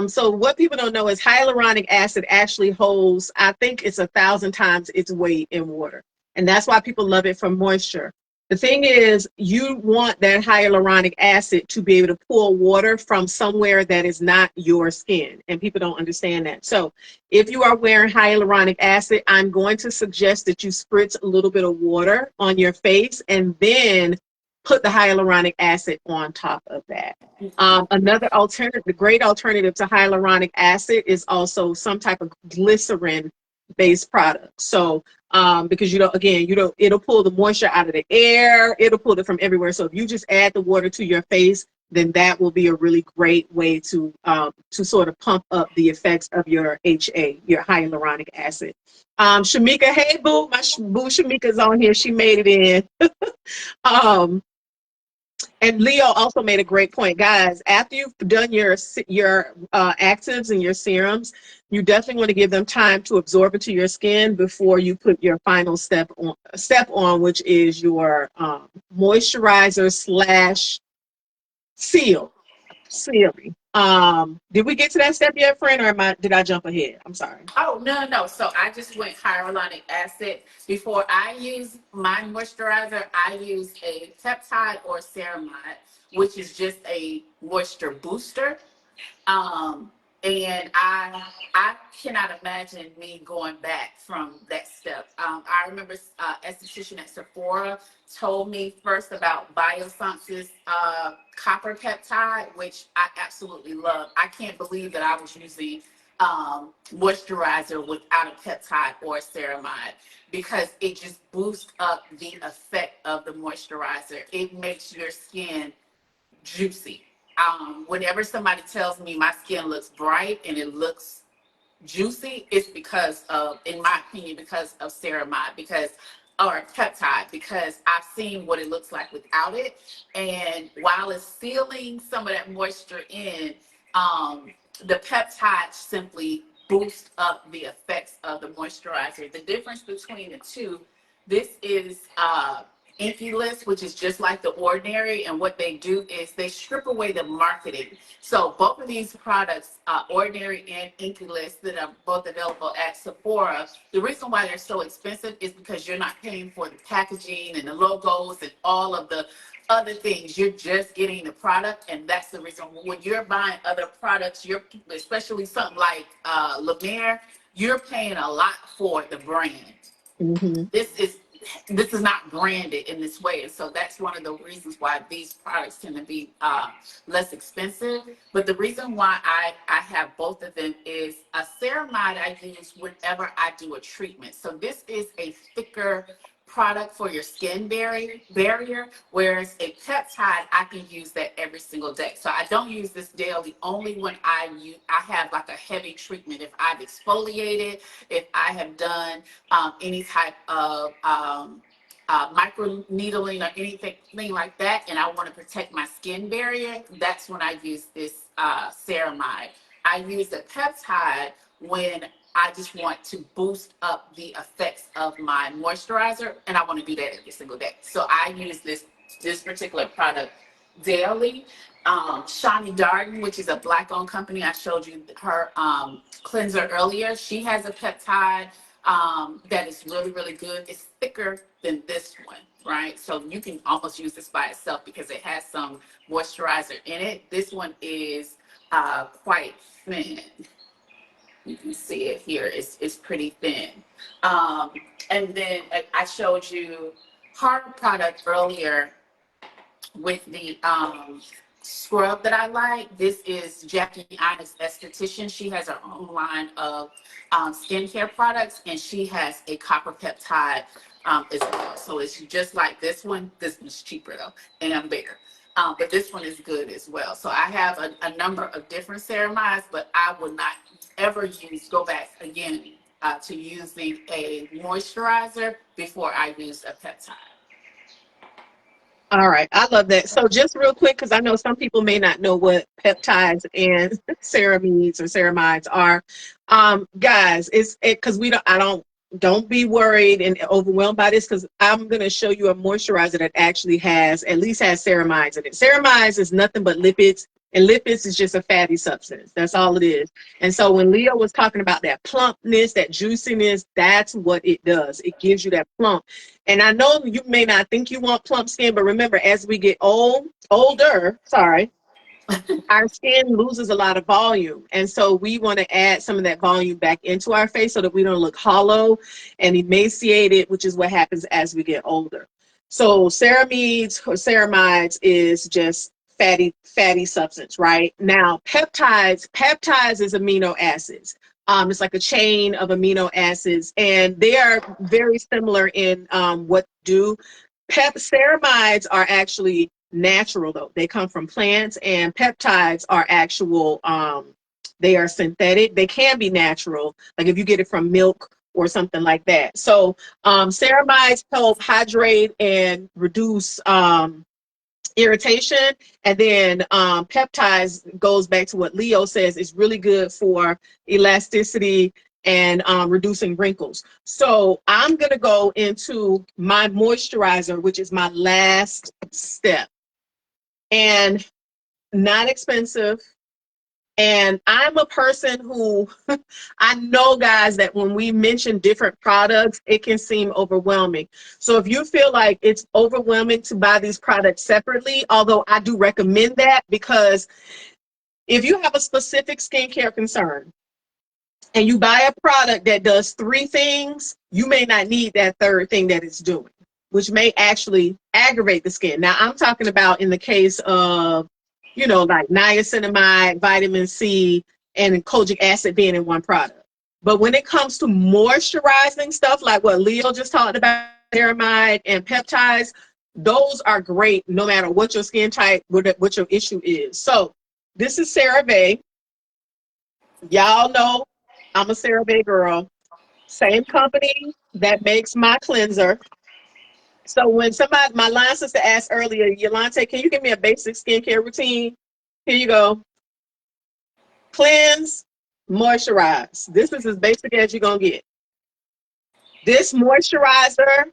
Speaker 3: So what people don't know is hyaluronic acid actually holds, I think it's 1,000 times its weight in water. And that's why people love it for moisture. The thing is, you want that hyaluronic acid to be able to pull water from somewhere that is not your skin. And people don't understand that. So if you are wearing hyaluronic acid, I'm going to suggest that you spritz a little bit of water on your face and then put the hyaluronic acid on top of that. Another alternative, the great alternative to hyaluronic acid is also some type of glycerin based product. So, because it'll pull the moisture out of the air, it'll pull it from everywhere. So if you just add the water to your face, then that will be a really great way to sort of pump up the effects of your your hyaluronic acid. Shamika, hey boo, boo Shamika's on here. She made it in. um, and Leo also made a great point, guys. After you've done your actives and your serums, you definitely want to give them time to absorb into your skin before you put your final step on, which is your moisturizer slash seal sealing. Did we get to that step yet, friend, or did I jump ahead? I'm sorry.
Speaker 2: Oh, no, no. So I just went hyaluronic acid. Before I use my moisturizer, I use a peptide or ceramide, which is just a moisture booster. Um, and I cannot imagine me going back from that step. I remember esthetician at Sephora told me first about Biosense's copper peptide, which I absolutely love. I can't believe that I was using moisturizer without a peptide or a ceramide because it just boosts up the effect of the moisturizer. It makes your skin juicy. Whenever somebody tells me my skin looks bright and it looks juicy, it's because of, in my opinion, because of ceramide, because or peptide, because I've seen what it looks like without it. And while it's sealing some of that moisture in, the peptide simply boosts up the effects of the moisturizer. The difference between the two, this is Inky List, which is just like the ordinary, and what they do is they strip away the marketing. So both of these products, Ordinary and Inky List, that are both available at Sephora, the reason why they're so expensive is because you're not paying for the packaging and the logos and all of the other things. You're just getting the product, and that's the reason when you're buying other products, you're especially something like La Mer, you're paying a lot for the brand.
Speaker 3: Mm-hmm.
Speaker 2: This is not branded in this way, and so that's one of the reasons why these products tend to be less expensive. But the reason why I have both of them is a ceramide I use whenever I do a treatment. So this is a thicker product for your skin barrier, whereas a peptide I can use that every single day. So I don't use this daily, only when I have like a heavy treatment. If I've exfoliated, if I have done any type of micro needling or anything like that, and I want to protect my skin barrier, that's when I use this ceramide. I use the peptide when I just want to boost up the effects of my moisturizer, and I want to do that every single day. So I use this particular product daily. Shani Darden, which is a black-owned company, I showed you her cleanser earlier. She has a peptide that is really, really good. It's thicker than this one, right? So you can almost use this by itself because it has some moisturizer in it. This one is quite thin. You can see it here. It's pretty thin. And then I showed you her product earlier with the scrub that I like. This is Jackie Ina's esthetician. She has her own line of skincare products, and she has a copper peptide as well. So it's just like this one. This one's cheaper though and bigger. But this one is good as well. So I have a number of different ceramides, but I would not ever go back again to using a moisturizer before I use a peptide.
Speaker 3: All right, I love that. So just real quick, because I know some people may not know what peptides and ceramides or ceramides are. Guys, it's because we don't. I don't be worried and overwhelmed by this, because I'm going to show you a moisturizer that actually has at least has ceramides in it. Ceramides is nothing but lipids, and lipids is just a fatty substance. That's all it is. And so when Leo was talking about that plumpness, that juiciness, that's what it does. It gives you that plump. And I know you may not think you want plump skin, but remember, as we get older, our skin loses a lot of volume. And so we want to add some of that volume back into our face so that we don't look hollow and emaciated, which is what happens as we get older. So ceramides or ceramides is just fatty substance, right? Now, peptides is amino acids. It's like a chain of amino acids, and they are very similar in what do. Ceramides are actually natural though. They come from plants, and peptides are actual, they are synthetic. They can be natural, like if you get it from milk or something like that. So ceramides help hydrate and reduce irritation, and then peptides goes back to what Leo says is really good for elasticity and reducing wrinkles. So I'm going to go into my moisturizer, which is my last step, and not expensive. And I'm a person who, I know, guys, that when we mention different products, it can seem overwhelming. So if you feel like it's overwhelming to buy these products separately, although I do recommend that, because if you have a specific skincare concern and you buy a product that does 3 things, you may not need that 3rd thing that it's doing, which may actually aggravate the skin. Now, I'm talking about in the case of, like niacinamide, vitamin C, and kojic acid being in one product. But when it comes to moisturizing stuff like what Leo just talked about, ceramide and peptides, those are great no matter what your skin type, what your issue is. So this is CeraVe. Y'all know I'm a CeraVe girl. Same company that makes my cleanser. So when somebody, my line sister asked earlier, Yulante, can you give me a basic skincare routine? Here you go. Cleanse, moisturize. This is as basic as you're gonna get. This moisturizer,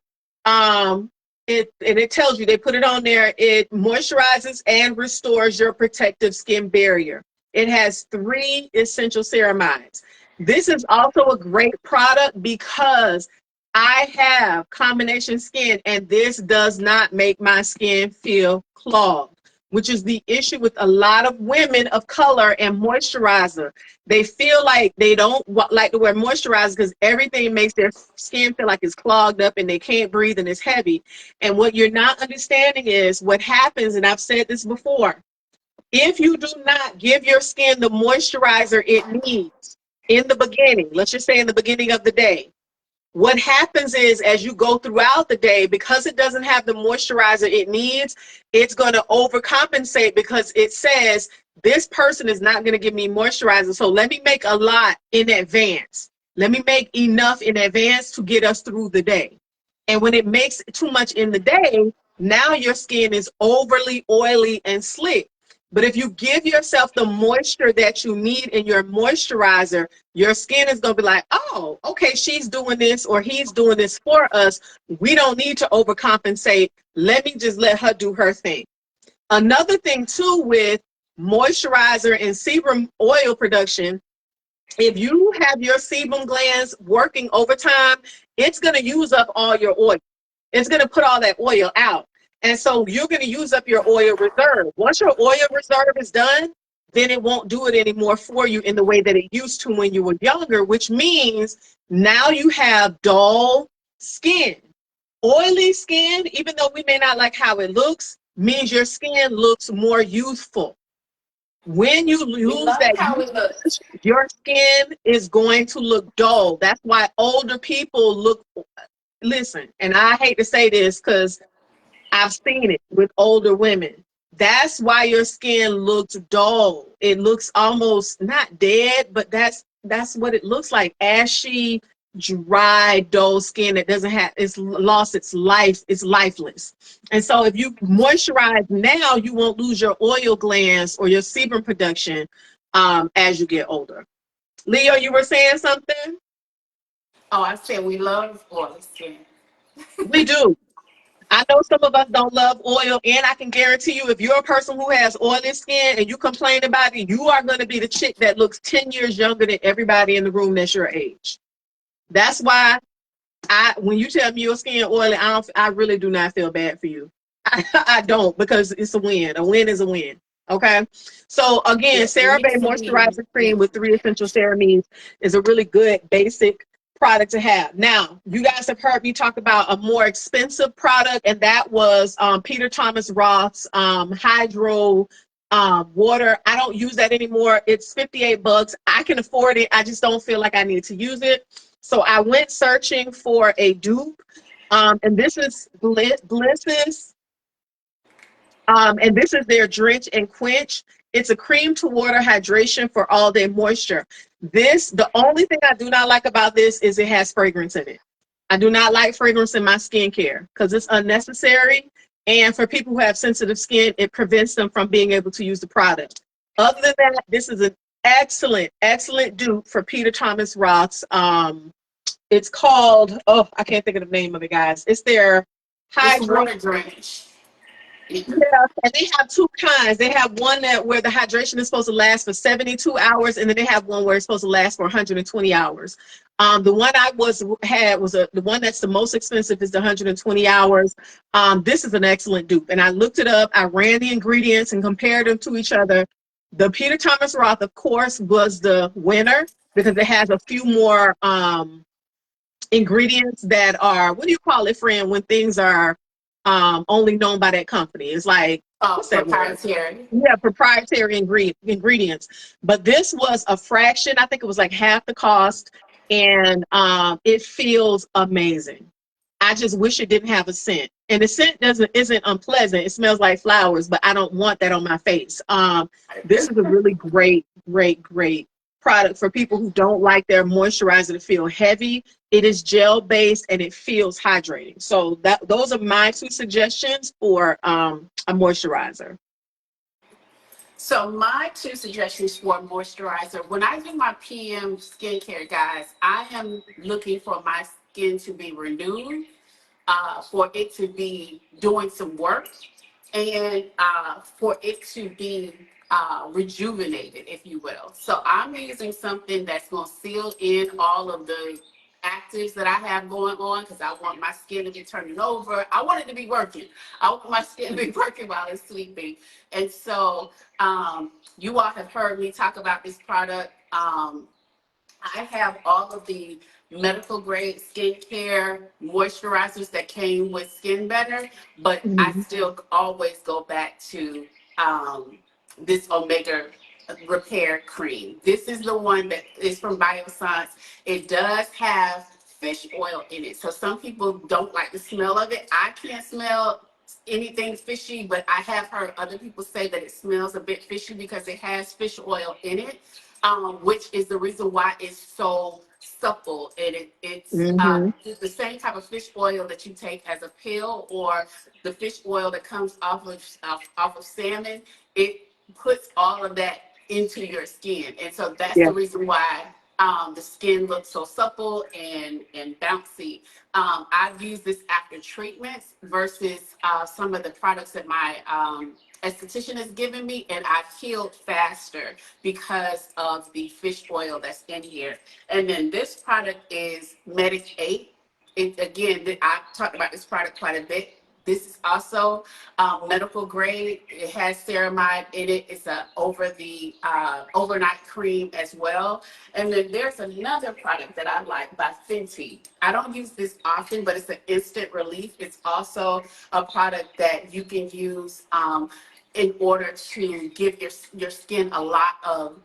Speaker 3: it tells you, they put it on there, it moisturizes and restores your protective skin barrier. It has 3 essential ceramides. This is also a great product because I have combination skin and this does not make my skin feel clogged, which is the issue with a lot of women of color and moisturizer. They feel like they don't like to wear moisturizer because everything makes their skin feel like it's clogged up and they can't breathe and it's heavy. And what you're not understanding is what happens, and I've said this before, if you do not give your skin the moisturizer it needs in the beginning, let's just say in the beginning of the day, what happens is as you go throughout the day, because it doesn't have the moisturizer it needs, it's going to overcompensate because it says, this person is not going to give me moisturizer, so let me make a lot in advance. Let me make enough in advance to get us through the day. And when it makes too much in the day, now your skin is overly oily and slick. But if you give yourself the moisture that you need in your moisturizer, your skin is going to be like, oh, okay, she's doing this or he's doing this for us. We don't need to overcompensate. Let me just let her do her thing. Another thing too with moisturizer and sebum oil production, if you have your sebum glands working overtime, it's going to use up all your oil. It's going to put all that oil out. And so you're going to use up your oil reserve. Once your oil reserve is done, then it won't do it anymore for you in the way that it used to when you were younger, which means now you have dull skin. Oily skin, even though we may not like how it looks, means your skin looks more youthful. When you
Speaker 2: We
Speaker 3: lose
Speaker 2: love
Speaker 3: that
Speaker 2: how it
Speaker 3: youth,
Speaker 2: looks.
Speaker 3: your skin is going to look dull. That's why older people look, listen, and I hate to say this because I've seen it with older women. That's why your skin looks dull. It looks almost not dead, but that's what it looks like. Ashy, dry, dull skin that doesn't have, it's lost its life, it's lifeless. And so if you moisturize now, you won't lose your oil glands or your sebum production as you get older. Leo, you were saying something?
Speaker 2: Oh, I said we love oily skin.
Speaker 3: We do. I know some of us don't love oil, and I can guarantee you, if you're a person who has oily skin and you complain about it, you are going to be the chick that looks 10 years younger than everybody in the room that's your age. That's why when you tell me your skin oily, I really do not feel bad for you. I don't, because it's a win. A win is a win. Okay. So again,
Speaker 2: Yes, it
Speaker 3: CeraVe
Speaker 2: needs to be.
Speaker 3: moisturizer cream
Speaker 2: Yes.
Speaker 3: with 3 essential ceramines is a really good basic product to have. Now, you guys have heard me talk about a more expensive product, and that was Peter Thomas Roth's Hydro water. I don't use that anymore. It's $58. I can afford it. I just don't feel like I need to use it. So I went searching for a dupe, and this is Bliss's. And this is their Drench and Quench. It's a cream to water hydration for all day moisture. The only thing I do not like about this is it has fragrance in it. I do not like fragrance in my skincare because it's unnecessary. And for people who have sensitive skin, it prevents them from being able to use the product. Other than that, this is an excellent, excellent dupe for Peter Thomas Roth's. It's called, oh, I can't think of the name of it, guys. It's their
Speaker 2: It's
Speaker 3: Hydro.
Speaker 2: water drainage.
Speaker 3: Yeah, and they have 2 kinds. They have one where the hydration is supposed to last for 72 hours, and then they have one where it's supposed to last for 120 hours. The one I had was the one that's the most expensive is the 120 hours. This is an excellent dupe, and I looked it up. I ran the ingredients and compared them to each other. The Peter Thomas Roth, of course, was the winner because it has a few more ingredients that are, what do you call it, friend, when things are only known by that company? It's like,
Speaker 2: Oh,
Speaker 3: what's that word?
Speaker 2: proprietary.
Speaker 3: Yeah, proprietary ingredients. But this was a fraction. I think it was like half the cost, and it feels amazing. I just wish it didn't have a scent. And the scent isn't unpleasant. It smells like flowers, but I don't want that on my face. This is a really great, great, great product for people who don't like their moisturizer to feel heavy. It is gel based and it feels hydrating. So those are my two suggestions for a moisturizer.
Speaker 2: So my two suggestions for moisturizer. When I do my PM skincare, guys, I am looking for my skin to be renewed, for it to be doing some work, and for it to be rejuvenated, if you will. So I'm using something that's going to seal in all of the actives that I have going on, because I want my skin to be turning over. I want it to be working. I want my skin to be working while it's sleeping. And so you all have heard me talk about this product. I have all of the medical grade skincare moisturizers that came with Skin Better, but I
Speaker 3: Mhm.
Speaker 2: still always go back to this Omega Repair Cream. This is the one that is from Biossance. It does have fish oil in it. So some people don't like the smell of it. I can't smell anything fishy, but I have heard other people say that it smells a bit fishy because it has fish oil in it, which is the reason why it's so supple. And it's
Speaker 3: Mhm.
Speaker 2: the same type of fish oil that you take as a pill, or the fish oil that comes off of salmon. It puts all of that into your skin, and so that's
Speaker 3: Yeah.
Speaker 2: the reason why the skin looks so supple and bouncy. I've used this after treatments versus some of the products that my esthetician has given me, and I've healed faster because of the fish oil that's in here. And then this product is Medic 8. I've talked about this product quite a bit. This is also medical grade. It has ceramide in it. It's a over the overnight cream as well. And then there's another product that I like by Fenty. I don't use this often, but it's an instant relief. It's also a product that you can use in order to give your skin a lot of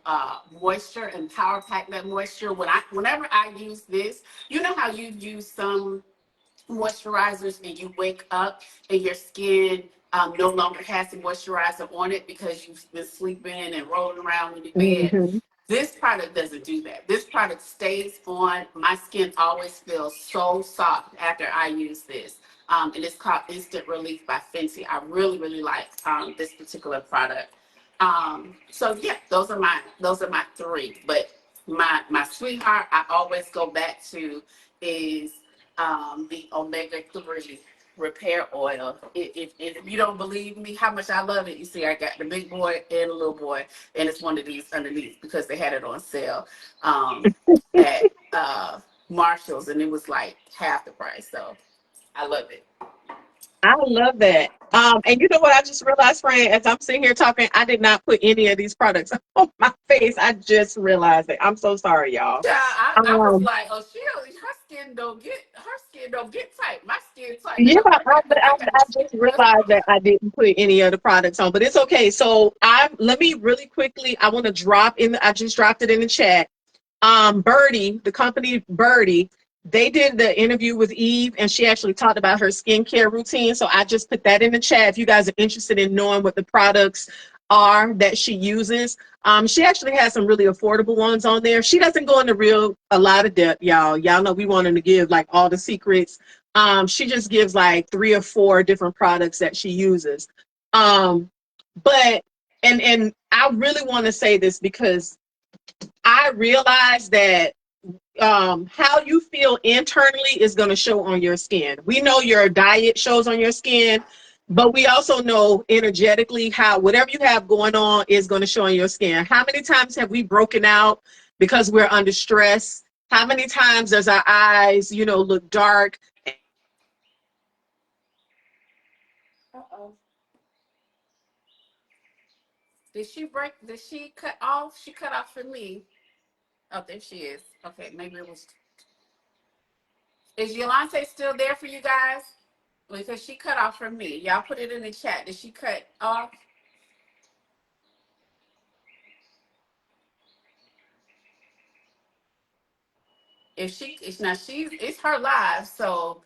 Speaker 2: moisture and power pack that moisture. Whenever I use this, you know how you use some moisturizers and you wake up and your skin no longer has the moisturizer on it because you've been sleeping and rolling around in the bed.
Speaker 3: Mhm.
Speaker 2: This product doesn't do that. This product stays on. My skin always feels so soft after I use this. And it's called Instant Relief by Fenty. I really, really like this particular product. So yeah, those are my three. But my sweetheart, I always go back to is the omega-3 repair oil. If you don't believe me how much I love it, you see I got the big boy and the little boy, and it's one of these underneath because they had it on sale at Marshall's, and it was like half the price. So I love it.
Speaker 3: I love that. And you know what I just realized, Fran, as I'm sitting here talking, I did not put any of these products on my face. I just realized it. I'm so sorry, y'all.
Speaker 2: Yeah, I was
Speaker 3: Um,
Speaker 2: like, oh, her skin don't get tight. My skin tight. Look,
Speaker 3: yeah,
Speaker 2: I got the I got
Speaker 3: I
Speaker 2: the
Speaker 3: just
Speaker 2: skin pressed
Speaker 3: realized
Speaker 2: on.
Speaker 3: that I didn't put any of the products on, but it's okay. So let me really quickly, I want to I just dropped it in the chat. Birdie, the company Birdie, they did the interview with Eve and she actually talked about her skincare routine. So I just put that in the chat if you guys are interested in knowing what the products are that she uses. She actually has some really affordable ones on there. She doesn't go into a lot of depth, y'all. Y'all know we want her to give like all the secrets. She just gives like 3 or 4 different products that she uses. Um, but and I really want to say this because I realize that how you feel internally is going to show on your skin. We know your diet shows on your skin, but we also know energetically how whatever you have going on is going to show on your skin. How many times have we broken out because we're under stress? How many times does our eyes, look dark?
Speaker 2: Uh-oh. Did she cut off? She cut off for me. Oh, there she is. Okay, maybe it was. Is Yulante still there for you guys? Because she cut off from me. Y'all put it in the chat. Did she cut off? If she, it's not, she's, it's her live. So